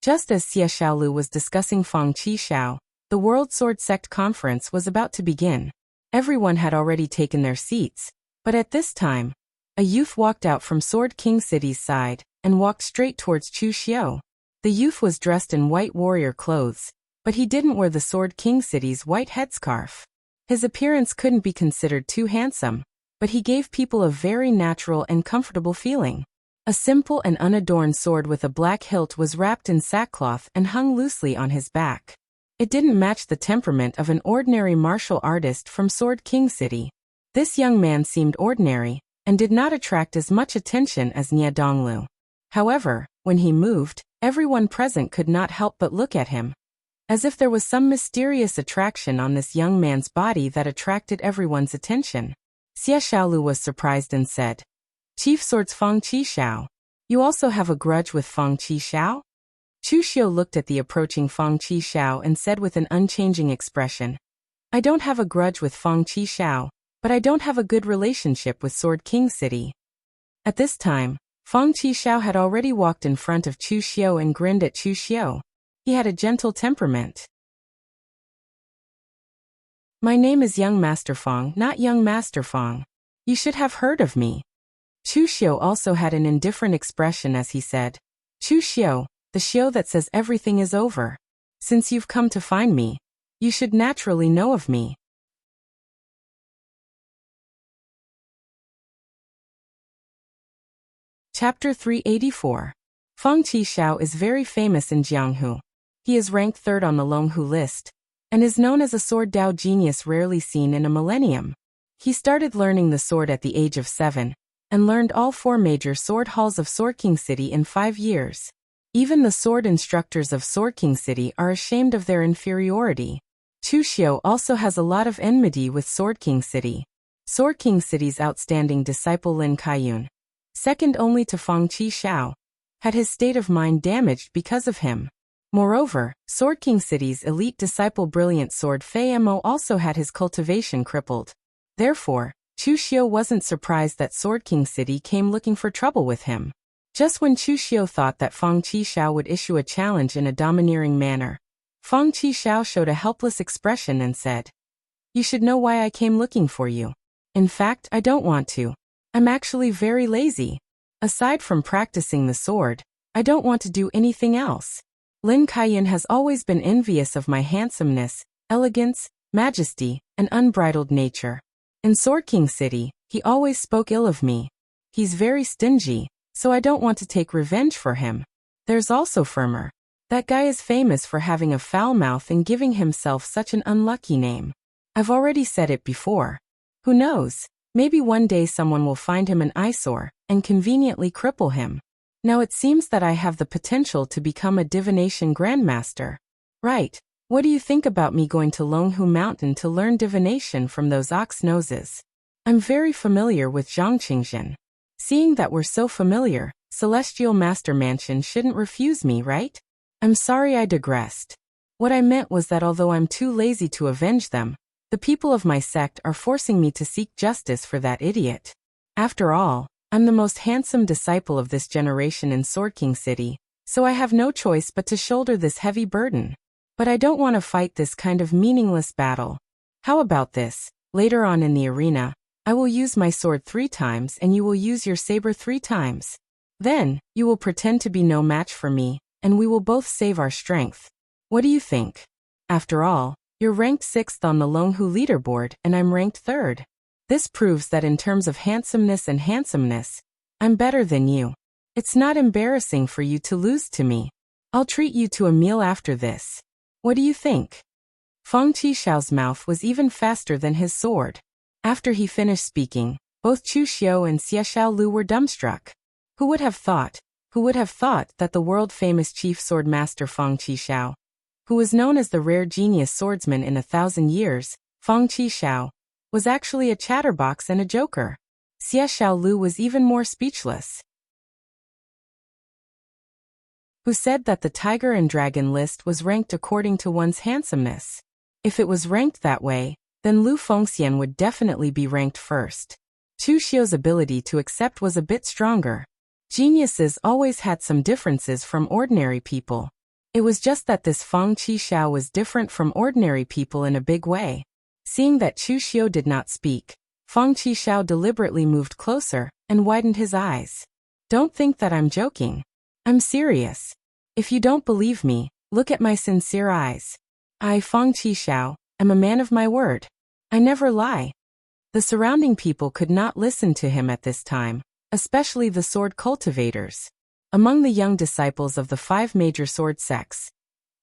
Just as Xie Xiaolu was discussing Fang Qishao, the World Sword Sect conference was about to begin. Everyone had already taken their seats, but at this time, a youth walked out from Sword King City's side and walked straight towards Chu Xiu. The youth was dressed in white warrior clothes, but he didn't wear the Sword King City's white headscarf. His appearance couldn't be considered too handsome, but he gave people a very natural and comfortable feeling. A simple and unadorned sword with a black hilt was wrapped in sackcloth and hung loosely on his back. It didn't match the temperament of an ordinary martial artist from Sword King City. This young man seemed ordinary, and did not attract as much attention as Nie Donglu. However, when he moved, everyone present could not help but look at him. As if there was some mysterious attraction on this young man's body that attracted everyone's attention. Xie Xiaolu was surprised and said, Chief Swords Fang Qishao, you also have a grudge with Fang Qishao? Chu Xiu looked at the approaching Fang Qishao and said with an unchanging expression, I don't have a grudge with Fang Qishao, but I don't have a good relationship with Sword King City. At this time, Fang Qishao had already walked in front of Chu Xiu and grinned at Chu Xiu. He had a gentle temperament. My name is Young Master Fang, not Young Master Fang. You should have heard of me. Chu Xiu also had an indifferent expression as he said, Chu Xiu, the Xiu that says everything is over. Since you've come to find me, you should naturally know of me. Chapter 384. Fang Qishao is very famous in Jianghu. He is ranked 3rd on the Longhu list, and is known as a sword Dao genius rarely seen in a millennium. He started learning the sword at the age of 7, and learned all 4 major sword halls of Sword King City in 5 years. Even the sword instructors of Sword King City are ashamed of their inferiority. Chu Xiu also has a lot of enmity with Sword King City. Sword King City's outstanding disciple Lin Kaiyun, second only to Fang Qishao, had his state of mind damaged because of him. Moreover, Sword King City's elite disciple Brilliant Sword Fei Mo also had his cultivation crippled. Therefore, Chu Xiu wasn't surprised that Sword King City came looking for trouble with him. Just when Chu Xiu thought that Fang Qishao would issue a challenge in a domineering manner, Fang Qishao showed a helpless expression and said, You should know why I came looking for you. In fact, I don't want to. I'm actually very lazy. Aside from practicing the sword, I don't want to do anything else. Lin Kaiyun has always been envious of my handsomeness, elegance, majesty, and unbridled nature. In Sword King City, he always spoke ill of me. He's very stingy, so I don't want to take revenge for him. There's also Firmer. That guy is famous for having a foul mouth and giving himself such an unlucky name. I've already said it before. Who knows, maybe one day someone will find him an eyesore and conveniently cripple him. Now it seems that I have the potential to become a divination grandmaster. Right, what do you think about me going to Longhu Mountain to learn divination from those ox noses? I'm very familiar with Zhang Qingjin. Seeing that we're so familiar, Celestial Master Mansion shouldn't refuse me, right? I'm sorry I digressed. What I meant was that although I'm too lazy to avenge them, the people of my sect are forcing me to seek justice for that idiot. After all, I'm the most handsome disciple of this generation in Sword King City, so I have no choice but to shoulder this heavy burden. But I don't want to fight this kind of meaningless battle. How about this? Later on in the arena, I will use my sword 3 times and you will use your saber 3 times. Then, you will pretend to be no match for me, and we will both save our strength. What do you think? After all, you're ranked 6th on the Longhu leaderboard and I'm ranked 3rd. This proves that in terms of handsomeness, I'm better than you. It's not embarrassing for you to lose to me. I'll treat you to a meal after this. What do you think? Feng Qixiao's mouth was even faster than his sword. After he finished speaking, both Chu Xiu and Xie Xiaolu were dumbstruck. Who would have thought that the world-famous chief sword master Feng Qixiao, who was known as the rare genius swordsman in 1,000 years, Feng Qixiao, was actually a chatterbox and a joker? Xie Xiaolu was even more speechless. Who said that the Tiger and Dragon list was ranked according to one's handsomeness? If it was ranked that way, then Lu Fengxian would definitely be ranked first. Chu Xiu's ability to accept was a bit stronger. Geniuses always had some differences from ordinary people. It was just that this Feng Qixiao was different from ordinary people in a big way. Seeing that Chu Xiu did not speak, Feng Qixiao deliberately moved closer and widened his eyes. Don't think that I'm joking. I'm serious. If you don't believe me, look at my sincere eyes. I, Feng Qixiao, am a man of my word. I never lie. The surrounding people could not listen to him at this time, especially the sword cultivators. Among the young disciples of the 5 major sword sects,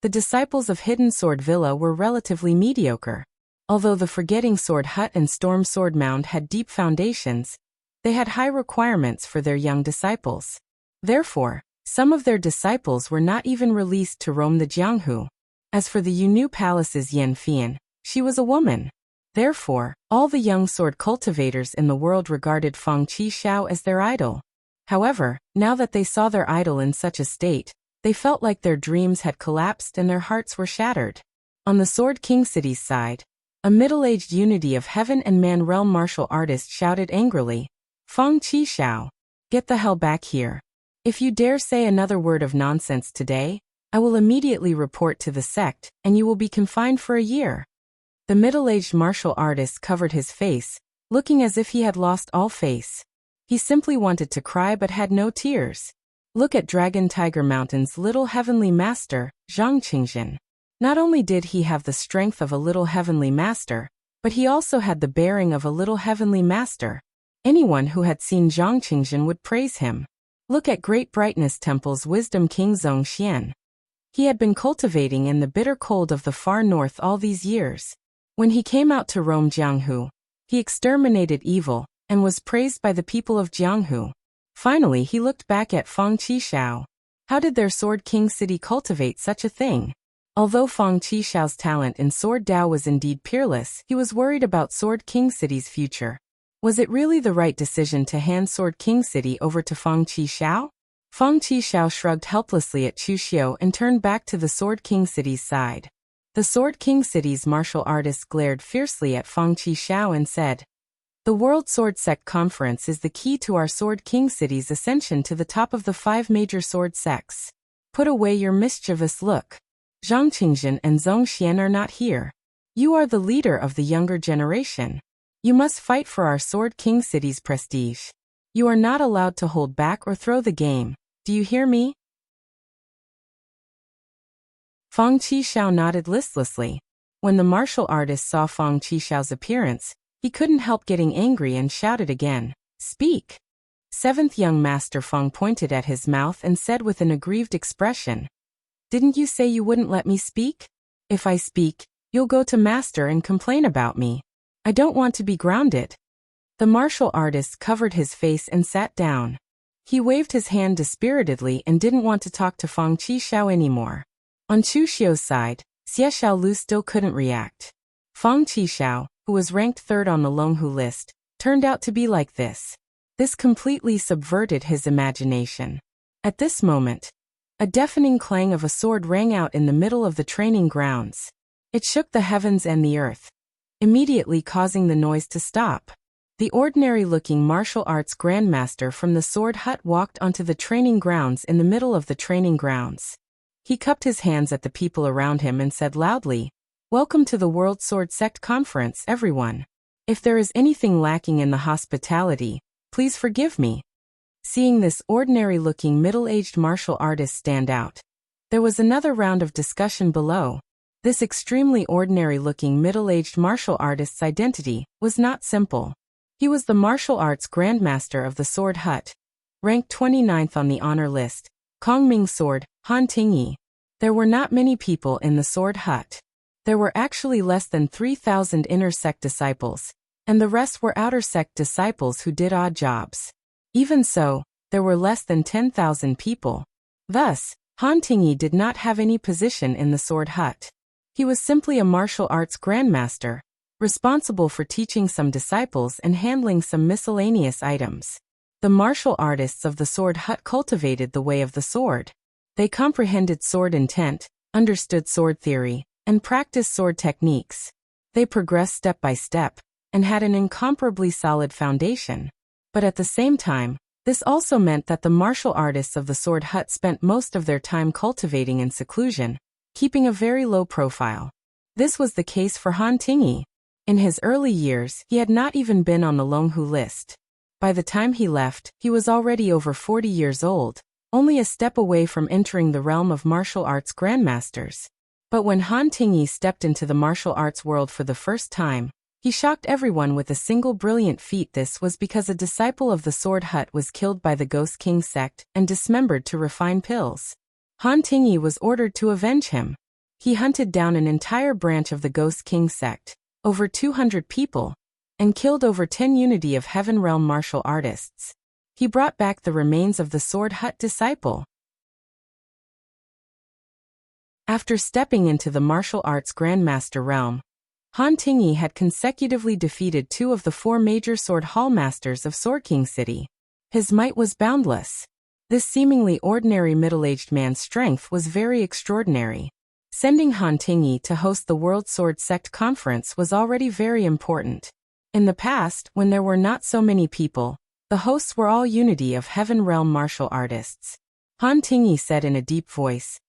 the disciples of Hidden Sword Villa were relatively mediocre. Although the Forgetting Sword Hut and Storm Sword Mound had deep foundations, they had high requirements for their young disciples. Therefore, some of their disciples were not even released to roam the Jianghu. As for the Yunnu Palace's Yan Fian, she was a woman. Therefore, all the young sword cultivators in the world regarded Feng Qixiao as their idol. However, now that they saw their idol in such a state, they felt like their dreams had collapsed and their hearts were shattered. On the Sword King City's side, a middle-aged Unity of Heaven and Man realm martial artist shouted angrily, "Feng Qixiao, get the hell back here. If you dare say another word of nonsense today, I will immediately report to the sect and you will be confined for a year." The middle-aged martial artist covered his face, looking as if he had lost all face. He simply wanted to cry but had no tears. Look at Dragon Tiger Mountain's little heavenly master, Zhang Qingjin. Not only did he have the strength of a little heavenly master, but he also had the bearing of a little heavenly master. Anyone who had seen Zhang Qingjin would praise him. Look at Great Brightness Temple's Wisdom King Zhong Xian. He had been cultivating in the bitter cold of the far north all these years. When he came out to roam Jianghu, he exterminated evil and was praised by the people of Jianghu. Finally, he looked back at Feng Qixiao. How did their Sword King City cultivate such a thing? Although Feng Qixiao's talent in Sword Dao was indeed peerless, he was worried about Sword King City's future. Was it really the right decision to hand Sword King City over to Feng Qixiao? Feng Qixiao shrugged helplessly at Chu Xiu and turned back to the Sword King City's side. The Sword King City's martial artist glared fiercely at Feng Qixiao and said, "The World Sword Sect Conference is the key to our Sword King City's ascension to the top of the 5 major sword sects. Put away your mischievous look. Zhang Qingjin and Zhong Xian are not here. You are the leader of the younger generation. You must fight for our Sword King City's prestige. You are not allowed to hold back or throw the game. Do you hear me?" Feng Qixiao nodded listlessly. When the martial artist saw Feng Qixiao's appearance, he couldn't help getting angry and shouted again, "Speak!" 7th young master Feng pointed at his mouth and said with an aggrieved expression, "Didn't you say you wouldn't let me speak? If I speak, you'll go to master and complain about me. I don't want to be grounded." The martial artist covered his face and sat down. He waved his hand dispiritedly and didn't want to talk to Feng Qixiao anymore. On Chu Xiu's side, Xie Xiaolu still couldn't react. Feng Qixiao, who was ranked 3rd on the Longhu list, turned out to be like this. This completely subverted his imagination. At this moment, a deafening clang of a sword rang out in the middle of the training grounds. It shook the heavens and the earth, immediately causing the noise to stop. The ordinary-looking martial arts grandmaster from the sword hut walked onto the training grounds in the middle of the training grounds. He cupped his hands at the people around him and said loudly, "Welcome to the World Sword Sect Conference, everyone. If there is anything lacking in the hospitality, please forgive me." Seeing this ordinary-looking middle-aged martial artist stand out, there was another round of discussion below. This extremely ordinary-looking middle-aged martial artist's identity was not simple. He was the martial arts grandmaster of the Sword Hut, ranked 29th on the honor list, Kongming Sword, Han Tingyi. There were not many people in the Sword Hut. There were actually less than 3,000 inner sect disciples, and the rest were outer sect disciples who did odd jobs. Even so, there were less than 10,000 people. Thus, Han Tingyi did not have any position in the Sword Hut. He was simply a martial arts grandmaster, responsible for teaching some disciples and handling some miscellaneous items. The martial artists of the Sword Hut cultivated the way of the sword. They comprehended sword intent, understood sword theory, and practiced sword techniques. They progressed step by step, and had an incomparably solid foundation. But at the same time, this also meant that the martial artists of the Sword Hut spent most of their time cultivating in seclusion, keeping a very low profile. This was the case for Han Tingyi. In his early years, he had not even been on the Longhu list. By the time he left, he was already over 40 years old, only a step away from entering the realm of martial arts grandmasters. But when Han Tingyi stepped into the martial arts world for the first time, he shocked everyone with a single brilliant feat. This was because a disciple of the Sword Hut was killed by the Ghost King sect and dismembered to refine pills. Han Tingyi was ordered to avenge him. He hunted down an entire branch of the Ghost King sect, over 200 people, and killed over 10 Unity of Heaven realm martial artists. He brought back the remains of the Sword Hut disciple. After stepping into the martial arts grandmaster realm, Han Tingyi had consecutively defeated 2 of the 4 major sword hall masters of Sword King City. His might was boundless. This seemingly ordinary middle-aged man's strength was very extraordinary. Sending Han Tingyi to host the World Sword Sect Conference was already very important. In the past, when there were not so many people, the hosts were all Unity of Heaven realm martial artists. Han Tingyi said in a deep voice,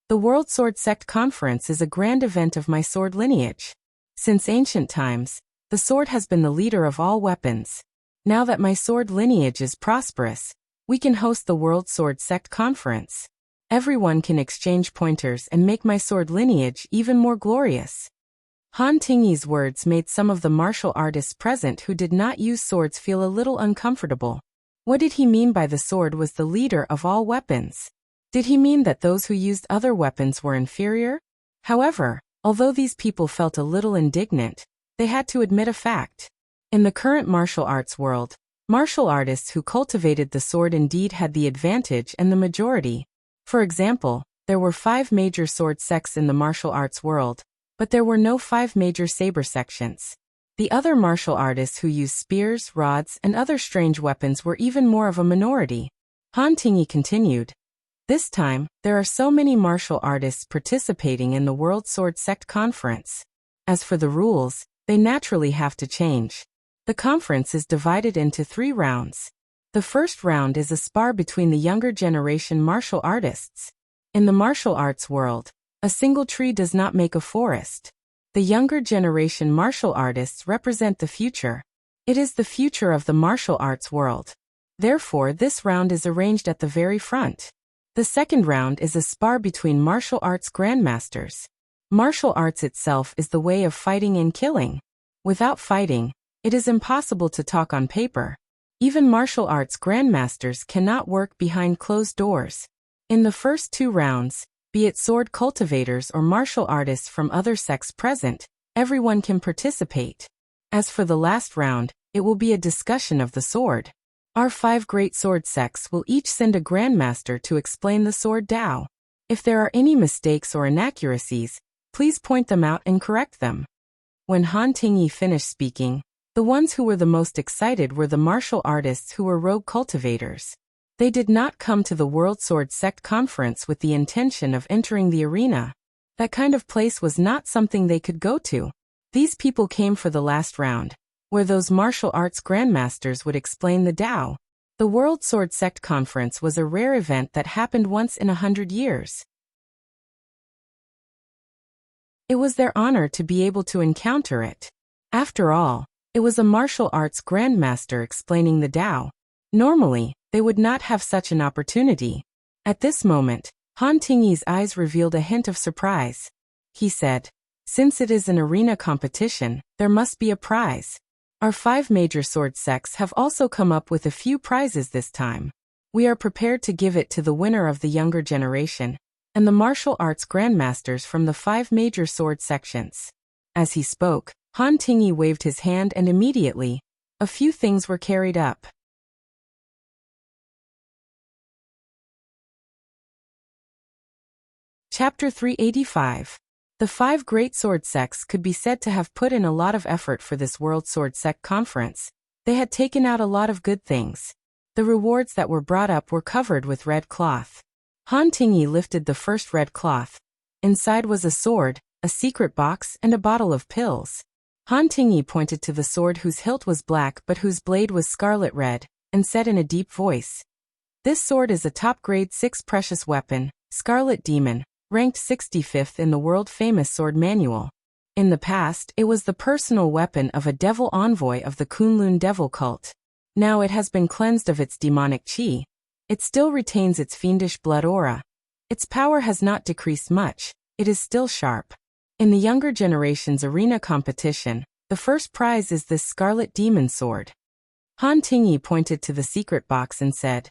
"The World Sword Sect Conference is a grand event of my sword lineage. Since ancient times, the sword has been the leader of all weapons. Now that my sword lineage is prosperous, we can host the World Sword Sect Conference. Everyone can exchange pointers and make my sword lineage even more glorious." Han Tingyi's words made some of the martial artists present who did not use swords feel a little uncomfortable. What did he mean by the sword was the leader of all weapons? Did he mean that those who used other weapons were inferior? However, although these people felt a little indignant, they had to admit a fact. In the current martial arts world, martial artists who cultivated the sword indeed had the advantage and the majority. For example, there were 5 major sword sects in the martial arts world, but there were no 5 major saber sections. The other martial artists who used spears, rods, and other strange weapons were even more of a minority. Han Tingyi continued, "This time, there are so many martial artists participating in the World Sword Sect Conference. As for the rules, they naturally have to change. The conference is divided into 3 rounds. The first round is a spar between the younger generation martial artists. In the martial arts world, a single tree does not make a forest. The younger generation martial artists represent the future. It is the future of the martial arts world. Therefore, this round is arranged at the very front. The second round is a spar between martial arts grandmasters. Martial arts itself is the way of fighting and killing. Without fighting, it is impossible to talk on paper. Even martial arts grandmasters cannot work behind closed doors. In the first 2 rounds, be it sword cultivators or martial artists from other sects present, everyone can participate. As for the last round, it will be a discussion of the sword. Our 5 great sword sects will each send a grandmaster to explain the sword Tao. If there are any mistakes or inaccuracies, please point them out and correct them." When Han Tingyi finished speaking, the ones who were the most excited were the martial artists who were rogue cultivators. They did not come to the World Sword Sect Conference with the intention of entering the arena. That kind of place was not something they could go to. These people came for the last round, where those martial arts grandmasters would explain the Tao. The World Sword Sect Conference was a rare event that happened once in 100 years. It was their honor to be able to encounter it. After all, it was a martial arts grandmaster explaining the Tao. Normally, they would not have such an opportunity. At this moment, Han Tingyi's eyes revealed a hint of surprise. He said, "Since it is an arena competition, there must be a prize. Our 5 major sword sects have also come up with a few prizes this time. We are prepared to give it to the winner of the younger generation, and the martial arts grandmasters from the 5 major sword sections." As he spoke, Han Tingyi waved his hand and immediately, a few things were carried up. Chapter 385. The 5 great sword sects could be said to have put in a lot of effort for this World Sword Sect Conference. They had taken out a lot of good things. The rewards that were brought up were covered with red cloth. Han Tingyi lifted the first red cloth. Inside was a sword, a secret box, and a bottle of pills. Han Tingyi pointed to the sword whose hilt was black but whose blade was scarlet red, and said in a deep voice, "This sword is a top-grade 6 precious weapon, Scarlet Demon, ranked 65th in the world-famous sword manual. In the past, it was the personal weapon of a devil envoy of the Kunlun devil cult. Now it has been cleansed of its demonic qi. It still retains its fiendish blood aura. Its power has not decreased much, it is still sharp. In the younger generation's arena competition, the first prize is this Scarlet Demon sword." Han Tingyi pointed to the secret box and said,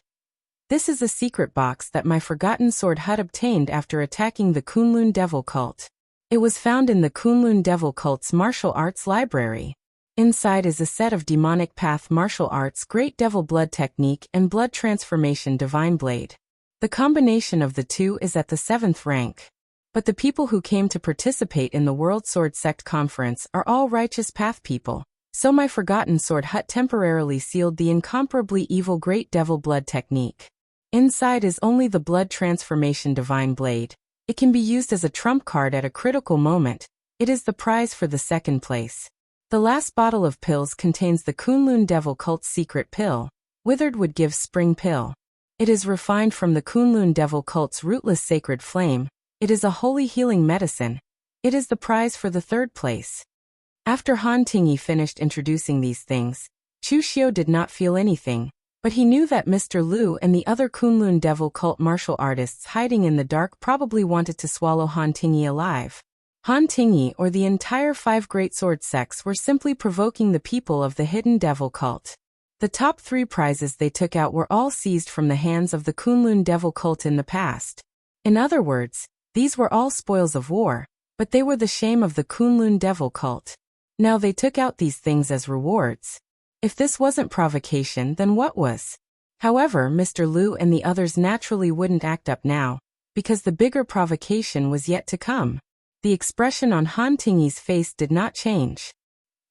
"This is a secret box that my forgotten sword had obtained after attacking the Kunlun devil cult. It was found in the Kunlun devil cult's martial arts library. Inside is a set of demonic path martial arts Great Devil Blood Technique and Blood Transformation Divine Blade. The combination of the two is at the 7th rank. But the people who came to participate in the World Sword Sect Conference are all righteous path people, so my forgotten sword hut temporarily sealed the incomparably evil Great Devil Blood Technique. Inside is only the Blood Transformation Divine Blade. It can be used as a trump card at a critical moment. It is the prize for the 2nd place. The last bottle of pills contains the Kunlun Devil Cult's secret pill, Withered Would Give Spring Pill. It is refined from the Kunlun Devil Cult's rootless sacred flame. It is a holy healing medicine. It is the prize for the 3rd place." After Han Tingyi finished introducing these things, Chu Xiu did not feel anything. But he knew that Mr. Lu and the other Kunlun devil cult martial artists hiding in the dark probably wanted to swallow Han Tingyi alive. Han Tingyi or the entire 5 great sword sects were simply provoking the people of the hidden devil cult. The top 3 prizes they took out were all seized from the hands of the Kunlun devil cult in the past. In other words, these were all spoils of war, but they were the shame of the Kunlun devil cult. Now they took out these things as rewards. If this wasn't provocation, then what was? However, Mr. Lu and the others naturally wouldn't act up now, because the bigger provocation was yet to come. The expression on Han Tingyi's face did not change.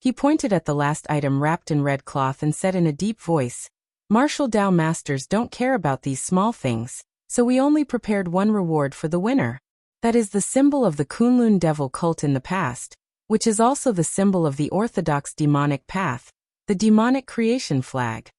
He pointed at the last item wrapped in red cloth and said in a deep voice, "Martial Dao masters don't care about these small things, so we only prepared one reward for the winner. That is the symbol of the Kunlun devil cult in the past, which is also the symbol of the orthodox demonic path, the demonic creation flag."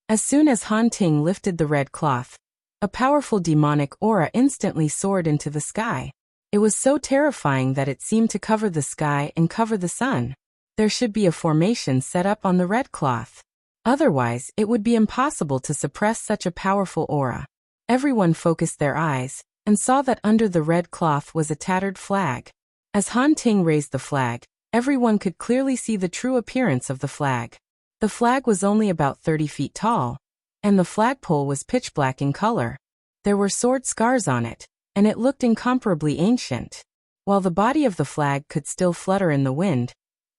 As soon as Han Ting lifted the red cloth, a powerful demonic aura instantly soared into the sky. It was so terrifying that it seemed to cover the sky and cover the sun. There should be a formation set up on the red cloth. Otherwise, it would be impossible to suppress such a powerful aura. Everyone focused their eyes, and saw that under the red cloth was a tattered flag. As Han Ting raised the flag, everyone could clearly see the true appearance of the flag. The flag was only about 30 feet tall, and the flagpole was pitch black in color. There were sword scars on it, and it looked incomparably ancient. While the body of the flag could still flutter in the wind,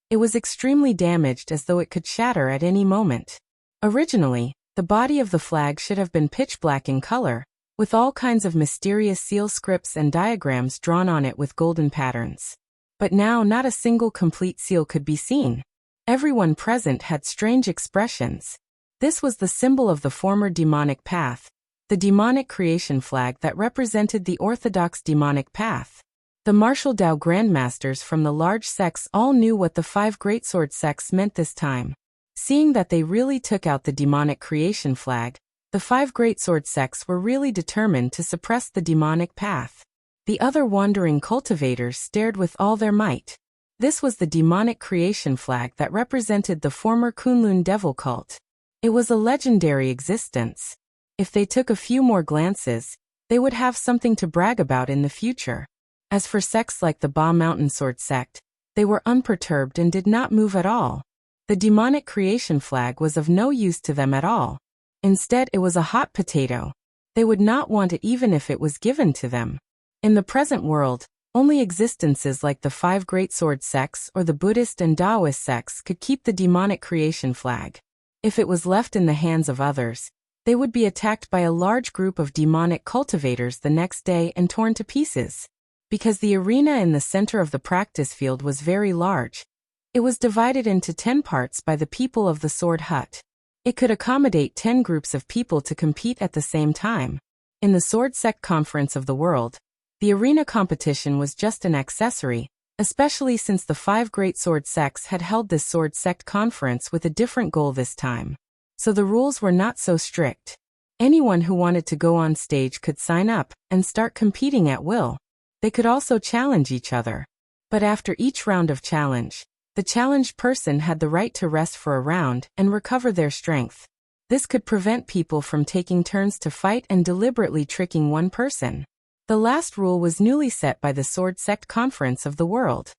it was extremely damaged as though it could shatter at any moment. Originally, the body of the flag should have been pitch black in color, with all kinds of mysterious seal scripts and diagrams drawn on it with golden patterns. But now not a single complete seal could be seen. Everyone present had strange expressions. This was the symbol of the former demonic path, the demonic creation flag that represented the orthodox demonic path. The martial Dao grandmasters from the large sects all knew what the 5 greatsword sects meant this time. Seeing that they really took out the demonic creation flag, the 5 greatsword sects were really determined to suppress the demonic path. The other wandering cultivators stared with all their might. This was the demonic creation flag that represented the former Kunlun devil cult. It was a legendary existence. If they took a few more glances, they would have something to brag about in the future. As for sects like the Ba Mountain Sword sect, they were unperturbed and did not move at all. The demonic creation flag was of no use to them at all. Instead, it was a hot potato. They would not want it even if it was given to them. In the present world, only existences like the 5 greatsword sects or the Buddhist and Taoist sects could keep the demonic creation flag. If it was left in the hands of others, they would be attacked by a large group of demonic cultivators the next day and torn to pieces. Because the arena in the center of the practice field was very large, it was divided into 10 parts by the people of the sword hut. It could accommodate 10 groups of people to compete at the same time. In the sword sect conference of the world, the arena competition was just an accessory, especially since the 5 great sword sects had held this sword sect conference with a different goal this time. So the rules were not so strict. Anyone who wanted to go on stage could sign up and start competing at will. They could also challenge each other. But after each round of challenge, the challenged person had the right to rest for a round and recover their strength. This could prevent people from taking turns to fight and deliberately tricking one person. The last rule was newly set by the Sword Sect Conference of the World.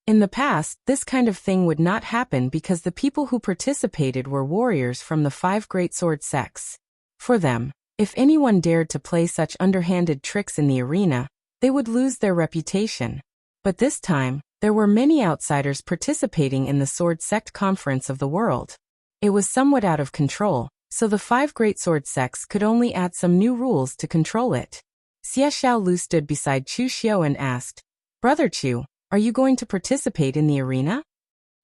In the past, this kind of thing would not happen because the people who participated were warriors from the 5 great sword sects. For them, if anyone dared to play such underhanded tricks in the arena, they would lose their reputation. But this time, there were many outsiders participating in the Sword Sect Conference of the World. It was somewhat out of control, so the 5 great sword sects could only add some new rules to control it. Xie Xiaolu stood beside Chu Xiao and asked, "Brother Chu, are you going to participate in the arena?"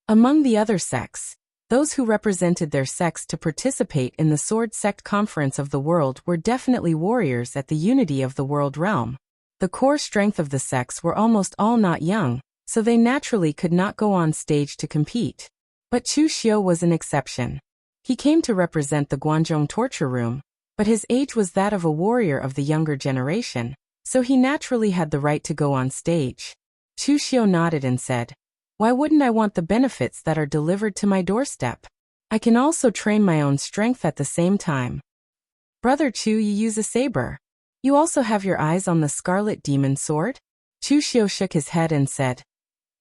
Among the other sects, those who represented their sects to participate in the Sword Sect Conference of the World were definitely warriors at the unity of the world realm. The core strength of the sects were almost all not young, so they naturally could not go on stage to compete. But Chu Xiao was an exception. He came to represent the Guanzhong torture room, but his age was that of a warrior of the younger generation, so he naturally had the right to go on stage. Chu Xiao nodded and said, "Why wouldn't I want the benefits that are delivered to my doorstep? I can also train my own strength at the same time." "Brother Chu, you use a saber. You also have your eyes on the Scarlet Demon Sword?" Chu Xiao shook his head and said,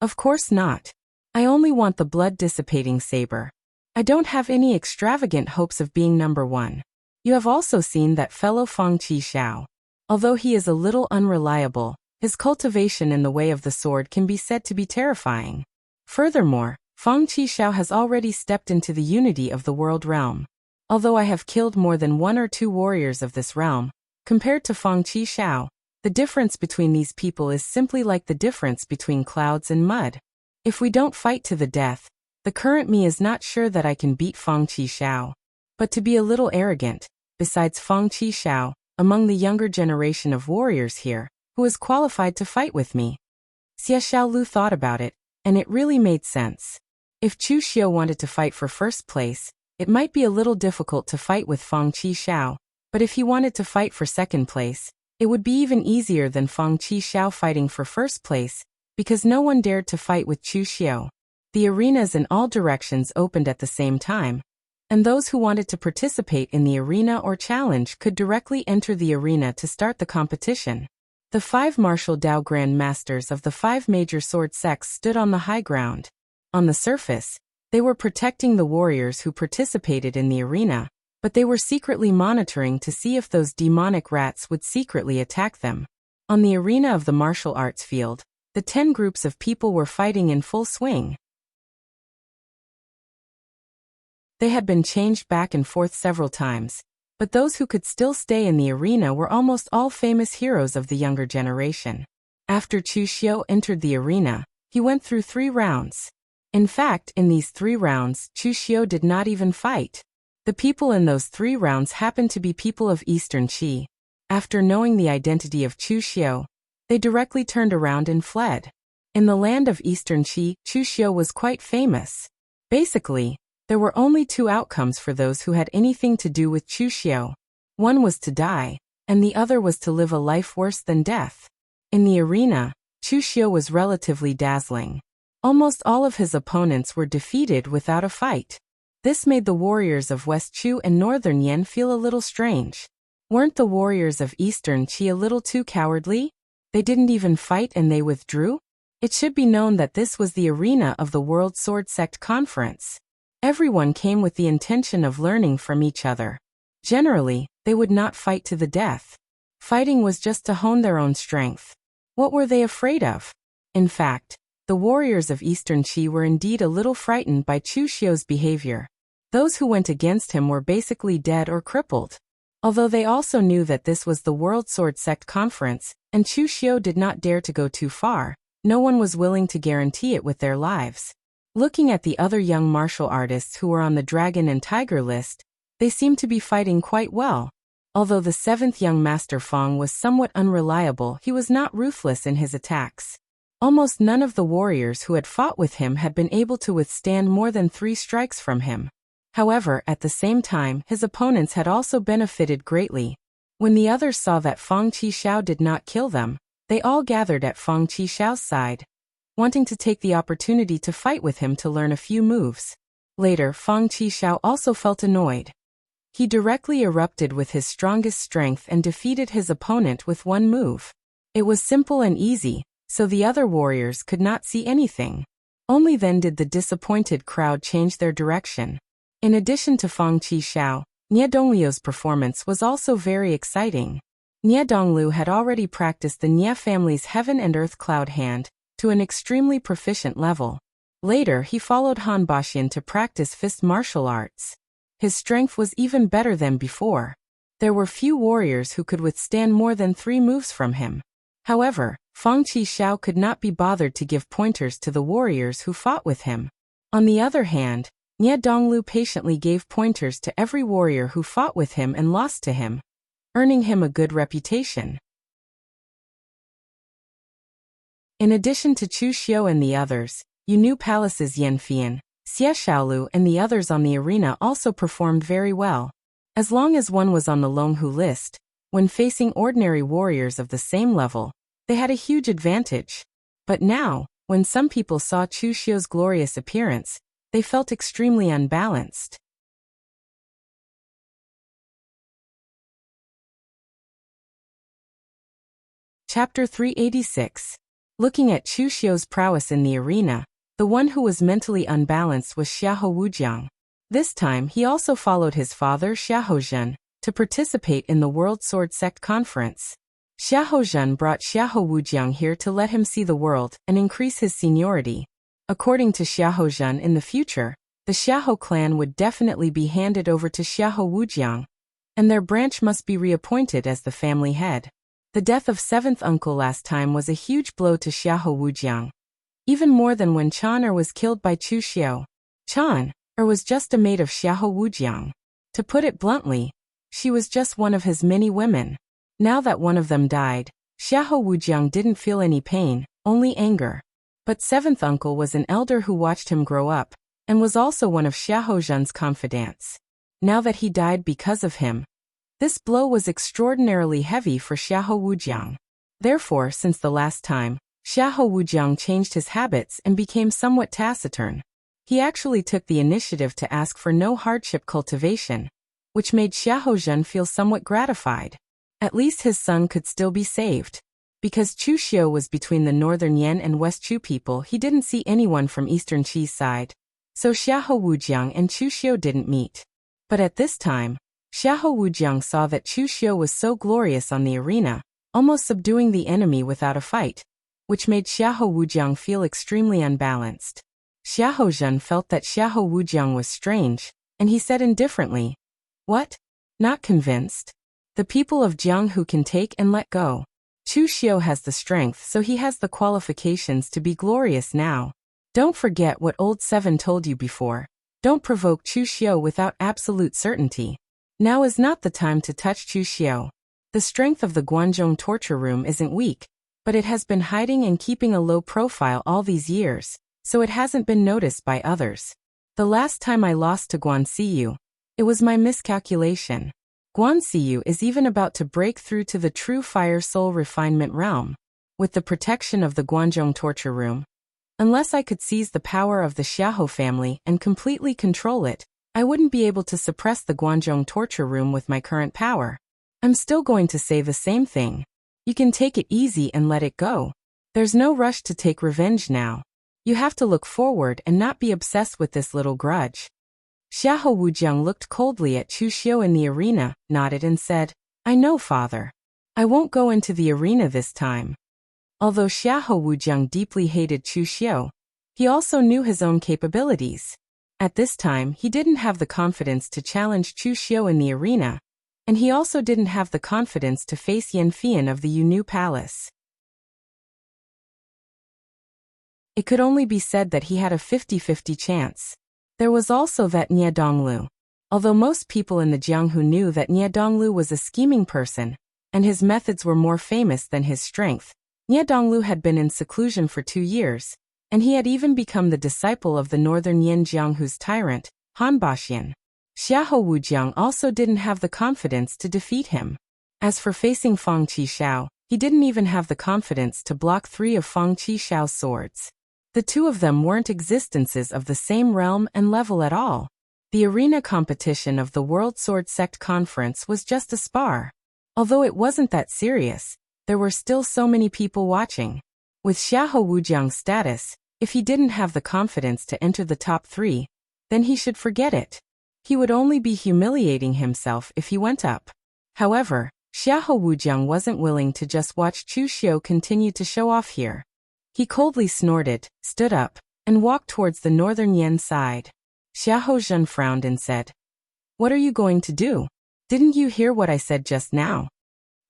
"Of course not. I only want the blood-dissipating saber. I don't have any extravagant hopes of being number 1. You have also seen that fellow Feng Qixiao. Although he is a little unreliable, his cultivation in the way of the sword can be said to be terrifying. Furthermore, Feng Qixiao has already stepped into the unity of the world realm. Although I have killed more than 1 or 2 warriors of this realm, compared to Feng Qixiao, the difference between these people is simply like the difference between clouds and mud. If we don't fight to the death, the current me is not sure that I can beat Feng Qixiao. But to be a little arrogant, besides Feng Qixiao, among the younger generation of warriors here, who is qualified to fight with me?" Xie Xiaolu thought about it, and it really made sense. If Chu Xiao wanted to fight for first place, it might be a little difficult to fight with Feng Qixiao, but if he wanted to fight for second place, it would be even easier than Feng Qixiao fighting for first place, because no one dared to fight with Chu Xiao. The arenas in all directions opened at the same time, and those who wanted to participate in the arena or challenge could directly enter the arena to start the competition. The 5 martial Dao Grand Masters of the 5 major sword sects stood on the high ground. On the surface, they were protecting the warriors who participated in the arena, but they were secretly monitoring to see if those demonic rats would secretly attack them. On the arena of the martial arts field, the 10 groups of people were fighting in full swing. They had been changed back and forth several times, but those who could still stay in the arena were almost all famous heroes of the younger generation. After Chu Xiao entered the arena, he went through 3 rounds. In fact, in these 3 rounds, Chu Xiao did not even fight. The people in those 3 rounds happened to be people of Eastern Qi. After knowing the identity of Chu Xiu, they directly turned around and fled. In the land of Eastern Qi, Chu Xiu was quite famous. Basically, there were only two outcomes for those who had anything to do with Chu Xiu. One was to die, and the other was to live a life worse than death. In the arena, Chu Xiu was relatively dazzling. Almost all of his opponents were defeated without a fight. This made the warriors of West Chu and Northern Yan feel a little strange. Weren't the warriors of Eastern Qi a little too cowardly? They didn't even fight and they withdrew? It should be known that this was the arena of the World Sword Sect Conference. Everyone came with the intention of learning from each other. Generally, they would not fight to the death. Fighting was just to hone their own strength. What were they afraid of? In fact, the warriors of Eastern Qi were indeed a little frightened by Chu Xiu's behavior. Those who went against him were basically dead or crippled. Although they also knew that this was the World Sword Sect Conference, and Chu Xiu did not dare to go too far, no one was willing to guarantee it with their lives. Looking at the other young martial artists who were on the Dragon and Tiger list, they seemed to be fighting quite well. Although the seventh young master Fong was somewhat unreliable, he was not ruthless in his attacks. Almost none of the warriors who had fought with him had been able to withstand more than 3 strikes from him. However, at the same time, his opponents had also benefited greatly. When the others saw that Fong Qixiao did not kill them, they all gathered at Fong Qixiao's side, wanting to take the opportunity to fight with him to learn a few moves. Later, Fong Qixiao also felt annoyed. He directly erupted with his strongest strength and defeated his opponent with one move. It was simple and easy, so the other warriors could not see anything. Only then did the disappointed crowd change their direction. In addition to Fong Qixiao, Nie Dongliu's performance was also very exciting. Nie Donglu had already practiced the Nie family's Heaven and Earth Cloud Hand to an extremely proficient level. Later, he followed Han Baxian to practice fist martial arts. His strength was even better than before. There were few warriors who could withstand more than 3 moves from him. However, Fong Qixiao could not be bothered to give pointers to the warriors who fought with him. On the other hand, Nie Donglu patiently gave pointers to every warrior who fought with him and lost to him, earning him a good reputation. In addition to Chu Xiu and the others, Yunnu Palace's Yan Fian, Xie Xiaolu and the others on the arena also performed very well. As long as one was on the Longhu list, when facing ordinary warriors of the same level, they had a huge advantage. But now, when some people saw Chu Xiu's glorious appearance, they felt extremely unbalanced. Chapter 386. Looking at Chu Xiu's prowess in the arena, the one who was mentally unbalanced was Xiahou Wujiang. This time he also followed his father Xiahou Zhen to participate in the World Sword Sect Conference. Xiahou Zhen brought Xiahou Wujiang here to let him see the world and increase his seniority. According to Xiahou Zhen, in the future, the Xiahou clan would definitely be handed over to Xiahou Wujiang, and their branch must be reappointed as the family head. The death of 7th uncle last time was a huge blow to Xiahou Wujiang, even more than when Chan Er was killed by Chu Xiu. Chan Er was just a maid of Xiahou Wujiang. To put it bluntly, she was just one of his many women. Now that one of them died, Xiahou Wujiang didn't feel any pain, only anger. But 7th uncle was an elder who watched him grow up, and was also one of Xiahou Zhen's confidants. Now that he died because of him, this blow was extraordinarily heavy for Xiahou Wujiang. Therefore, since the last time, Xiahou Wujiang changed his habits and became somewhat taciturn. He actually took the initiative to ask for no hardship cultivation, which made Xiahou Zhen feel somewhat gratified. At least his son could still be saved. Because Chu Xiu was between the Northern Yan and West Chu people, he didn't see anyone from Eastern Qi's side. So Xiahou Wujiang and Chu Xiu didn't meet. But at this time, Xiahou Wujiang saw that Chu Xiu was so glorious on the arena, almost subduing the enemy without a fight, which made Xiahou Wujiang feel extremely unbalanced. Xiahou Zhen felt that Xiahou Wujiang was strange, and he said indifferently, "What? Not convinced? The people of Jiang who can take and let go. Chu Xiu has the strength, so he has the qualifications to be glorious now. Don't forget what old Seven told you before. Don't provoke Chu Xiu without absolute certainty. Now is not the time to touch Chu Xiu." The strength of the Guanzhong torture room isn't weak, but it has been hiding and keeping a low profile all these years, so it hasn't been noticed by others. The last time I lost to Guanxiyu, it was my miscalculation. Guanxiyu is even about to break through to the true fire soul refinement realm, with the protection of the Guanzhong torture room. Unless I could seize the power of the Xiahou family and completely control it, I wouldn't be able to suppress the Guanzhong torture room with my current power. I'm still going to say the same thing. You can take it easy and let it go. There's no rush to take revenge now. You have to look forward and not be obsessed with this little grudge. Xiahou Wujiang looked coldly at Chu Xiu in the arena, nodded and said, I know, father. I won't go into the arena this time. Although Xiahou Wujiang deeply hated Chu Xiu, he also knew his own capabilities. At this time, he didn't have the confidence to challenge Chu Xiu in the arena, and he also didn't have the confidence to face Yan Fian of the Yunnu Palace. It could only be said that he had a 50-50 chance. There was also that Nie Donglu. Although most people in the Jianghu knew that Nie Donglu was a scheming person, and his methods were more famous than his strength, Nie Donglu had been in seclusion for 2 years, and he had even become the disciple of the northern Yin Jianghu's tyrant, Han Baxian. Xiahou Wujiang also didn't have the confidence to defeat him. As for facing Fang Qishao, he didn't even have the confidence to block 3 of Fang Qishao's swords. The 2 of them weren't existences of the same realm and level at all. The arena competition of the World Sword Sect Conference was just a spar. Although it wasn't that serious, there were still so many people watching. With Xiahou Wujiang's status, if he didn't have the confidence to enter the top 3, then he should forget it. He would only be humiliating himself if he went up. However, Xiahou Wujiang wasn't willing to just watch Chu Xiu continue to show off here. He coldly snorted, stood up, and walked towards the northern Yen side. Xiahou Zhen frowned and said, What are you going to do? Didn't you hear what I said just now?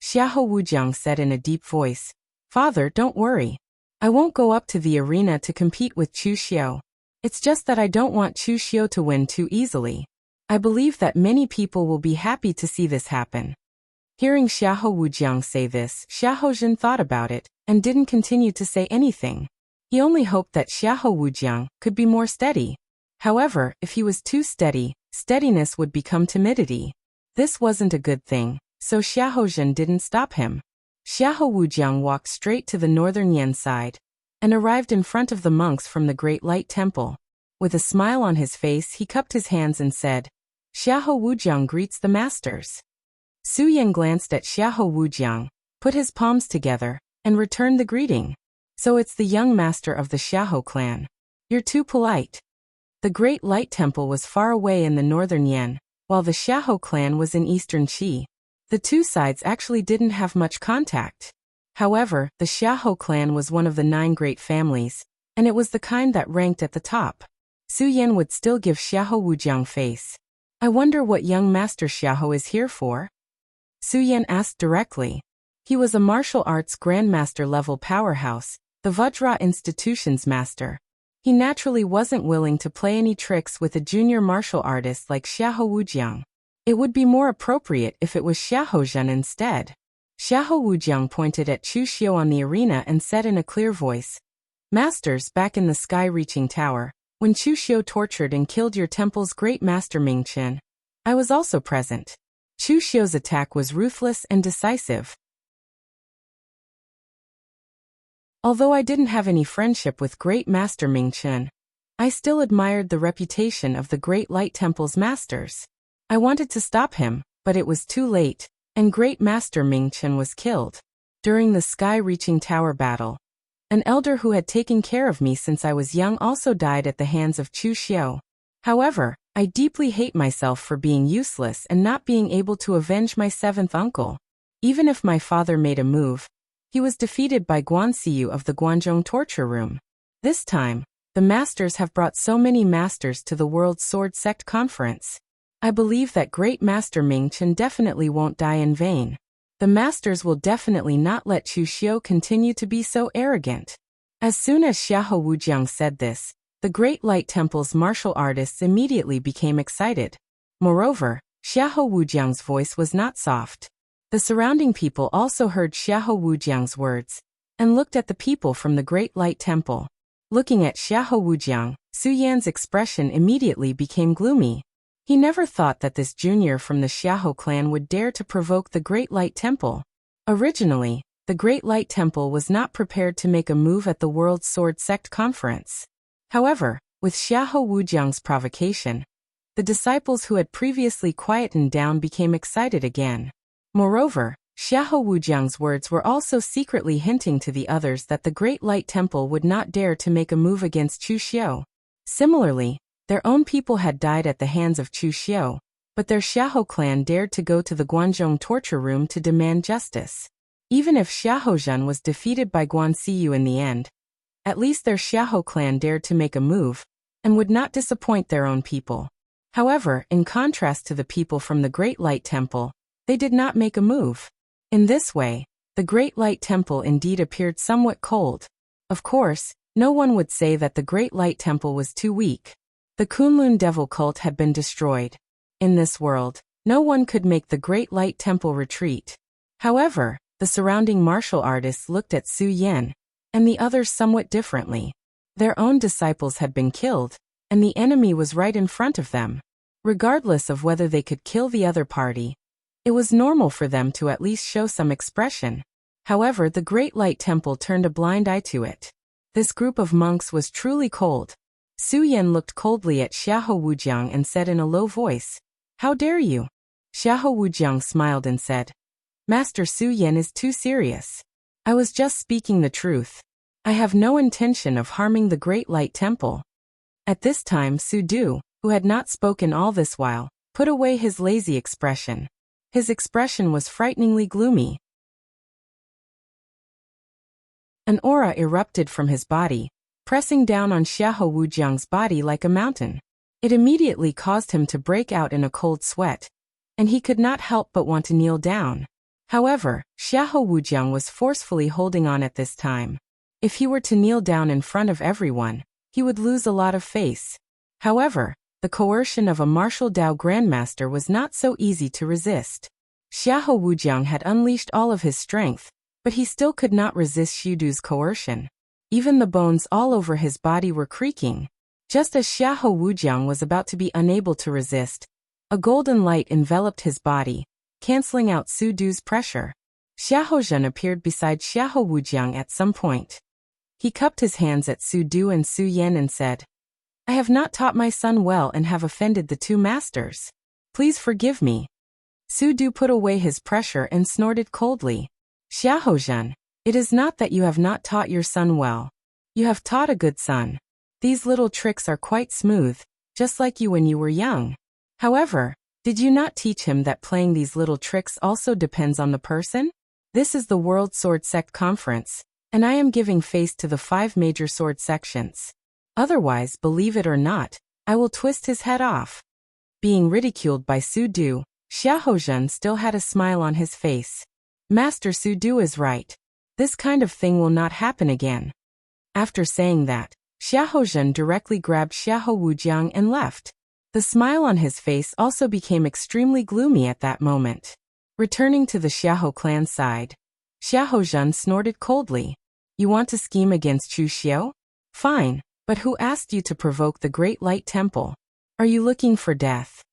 Xiahou Wujiang said in a deep voice, Father, don't worry. I won't go up to the arena to compete with Chu Xiu. It's just that I don't want Chu Xiu to win too easily. I believe that many people will be happy to see this happen. Hearing Xiahou Wujiang say this, Xiahou Zhen thought about it, and didn't continue to say anything. He only hoped that Xiahou Wujiang could be more steady. However, if he was too steady, steadiness would become timidity. This wasn't a good thing, so Xiahou Zhen didn't stop him. Xiahou Wujiang walked straight to the northern Yen side, and arrived in front of the monks from the Great Light Temple. With a smile on his face, he cupped his hands and said, Xiahou Wujiang greets the masters. Su Yan glanced at Xiahou Wujiang, put his palms together, and returned the greeting. So it's the young master of the Xiahou clan. You're too polite. The Great Light Temple was far away in the northern Yen, while the Xiahou clan was in eastern Qi. The 2 sides actually didn't have much contact. However, the Xiahou clan was one of the 9 great families, and it was the kind that ranked at the top. Su Yan would still give Xiahou Wujiang face. I wonder what young Master Xiahou is here for? Su Yan asked directly. He was a martial arts grandmaster level powerhouse, the Vajra institution's master. He naturally wasn't willing to play any tricks with a junior martial artist like Xiahou Wujiang. It would be more appropriate if it was Xiahou Zhen instead. Xiahou Wujiang pointed at Chu Xiu on the arena and said in a clear voice, Masters, back in the sky-reaching tower, when Chu Xiu tortured and killed your temple's great master Ming Chen, I was also present. Chu Xiu's attack was ruthless and decisive. Although I didn't have any friendship with Great Master Ming Chen, I still admired the reputation of the Great Light Temple's masters. I wanted to stop him, but it was too late, and Great Master Ming Chen was killed. During the sky-reaching tower battle, an elder who had taken care of me since I was young also died at the hands of Chu Xiu. However, I deeply hate myself for being useless and not being able to avenge my 7th uncle. Even if my father made a move, he was defeated by Guanxiyu of the Guanzhong torture room. This time, the masters have brought so many masters to the World Sword Sect Conference. I believe that Great Master Ming Chen definitely won't die in vain. The masters will definitely not let Chu Xiu continue to be so arrogant. As soon as Xiahou Wujiang said this, the Great Light Temple's martial artists immediately became excited. Moreover, Xiahou Wujiang's voice was not soft. The surrounding people also heard Xiahou Wujiang's words, and looked at the people from the Great Light Temple. Looking at Xiahou Wujiang, Su Yan's expression immediately became gloomy. He never thought that this junior from the Xiahou clan would dare to provoke the Great Light Temple. Originally, the Great Light Temple was not prepared to make a move at the World Sword Sect Conference. However, with Xiahou Wujiang's provocation, the disciples who had previously quietened down became excited again. Moreover, Xiahou Wujiang's words were also secretly hinting to the others that the Great Light Temple would not dare to make a move against Chu Xiu. Similarly, their own people had died at the hands of Chu Xiu, but their Xiahou clan dared to go to the Guanzhong torture room to demand justice. Even if Xiahou Zhen was defeated by Guan Xiyu in the end, at least their Xiahou clan dared to make a move, and would not disappoint their own people. However, in contrast to the people from the Great Light Temple, they did not make a move. In this way, the Great Light Temple indeed appeared somewhat cold. Of course, no one would say that the Great Light Temple was too weak. The Kunlun Devil cult had been destroyed. In this world, no one could make the Great Light Temple retreat. However, the surrounding martial artists looked at Su Yan and the others somewhat differently. Their own disciples had been killed, and the enemy was right in front of them. Regardless of whether they could kill the other party, it was normal for them to at least show some expression. However, the Great Light Temple turned a blind eye to it. This group of monks was truly cold. Su Yan looked coldly at Xiahou Wujiang and said in a low voice, "How dare you?" Xiahou Wujiang smiled and said, "Master Su Yan is too serious. I was just speaking the truth. I have no intention of harming the Great Light Temple." At this time Su Du, who had not spoken all this while, put away his lazy expression. His expression was frighteningly gloomy. An aura erupted from his body, pressing down on Xiahou Wujiang's body like a mountain. It immediately caused him to break out in a cold sweat, and he could not help but want to kneel down. However, Xiahou Wujiang was forcefully holding on at this time. If he were to kneel down in front of everyone, he would lose a lot of face. However, the coercion of a martial Dao grandmaster was not so easy to resist. Xiahou Wujiang had unleashed all of his strength, but he still could not resist Xiudu's coercion. Even the bones all over his body were creaking. Just as Xiahou Wujiang was about to be unable to resist, a golden light enveloped his body, canceling out Su Du's pressure. Xiahou Zhen appeared beside Xiahou Wujiang at some point. He cupped his hands at Su Du and Su Yan and said, "I have not taught my son well and have offended the two masters. Please forgive me." Su Du put away his pressure and snorted coldly. "Xiahou Zhen, it is not that you have not taught your son well. You have taught a good son. These little tricks are quite smooth, just like you when you were young. However, did you not teach him that playing these little tricks also depends on the person? This is the World Sword Sect Conference, and I am giving face to the 5 major sword sections. Otherwise, believe it or not, I will twist his head off." Being ridiculed by Su Du, Xiahou Zhen still had a smile on his face. "Master Su Du is right. This kind of thing will not happen again." After saying that, Xiahou Zhen directly grabbed Xiahou Wujiang and left. The smile on his face also became extremely gloomy at that moment. Returning to the Xiahou clan side, Xiahou Zhen snorted coldly. "You want to scheme against Chu Xiu? Fine, but who asked you to provoke the Great Light Temple? Are you looking for death?"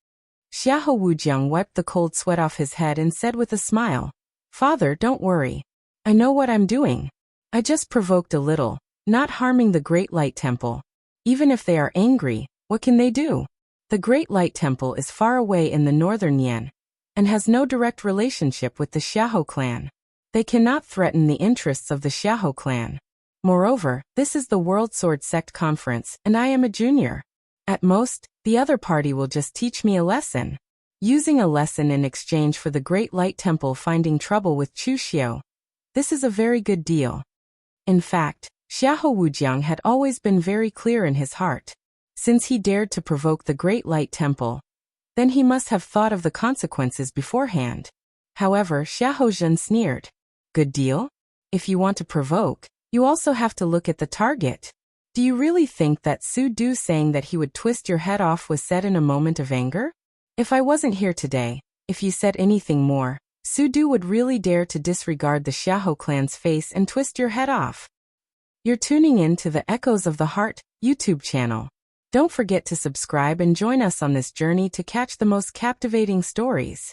Xiahou Wujiang wiped the cold sweat off his head and said with a smile, "Father, don't worry. I know what I'm doing. I just provoked a little, not harming the Great Light Temple. Even if they are angry, what can they do? The Great Light Temple is far away in the northern Yan, and has no direct relationship with the Xiahou clan. They cannot threaten the interests of the Xiahou clan. Moreover, this is the World Sword Sect Conference, and I am a junior. At most, the other party will just teach me a lesson. Using a lesson in exchange for the Great Light Temple finding trouble with Chu Xiu. This is a very good deal." In fact, Xiahou Wujiang had always been very clear in his heart. Since he dared to provoke the Great Light Temple, then he must have thought of the consequences beforehand. However, Xiahou Zhen sneered. "Good deal? If you want to provoke, you also have to look at the target. Do you really think that Su Du saying that he would twist your head off was said in a moment of anger? If I wasn't here today, if you said anything more, Sudu would really dare to disregard the Xiahou clan's face and twist your head off. You're tuning in to the Echoes of the Heart YouTube channel. Don't forget to subscribe and join us on this journey to catch the most captivating stories.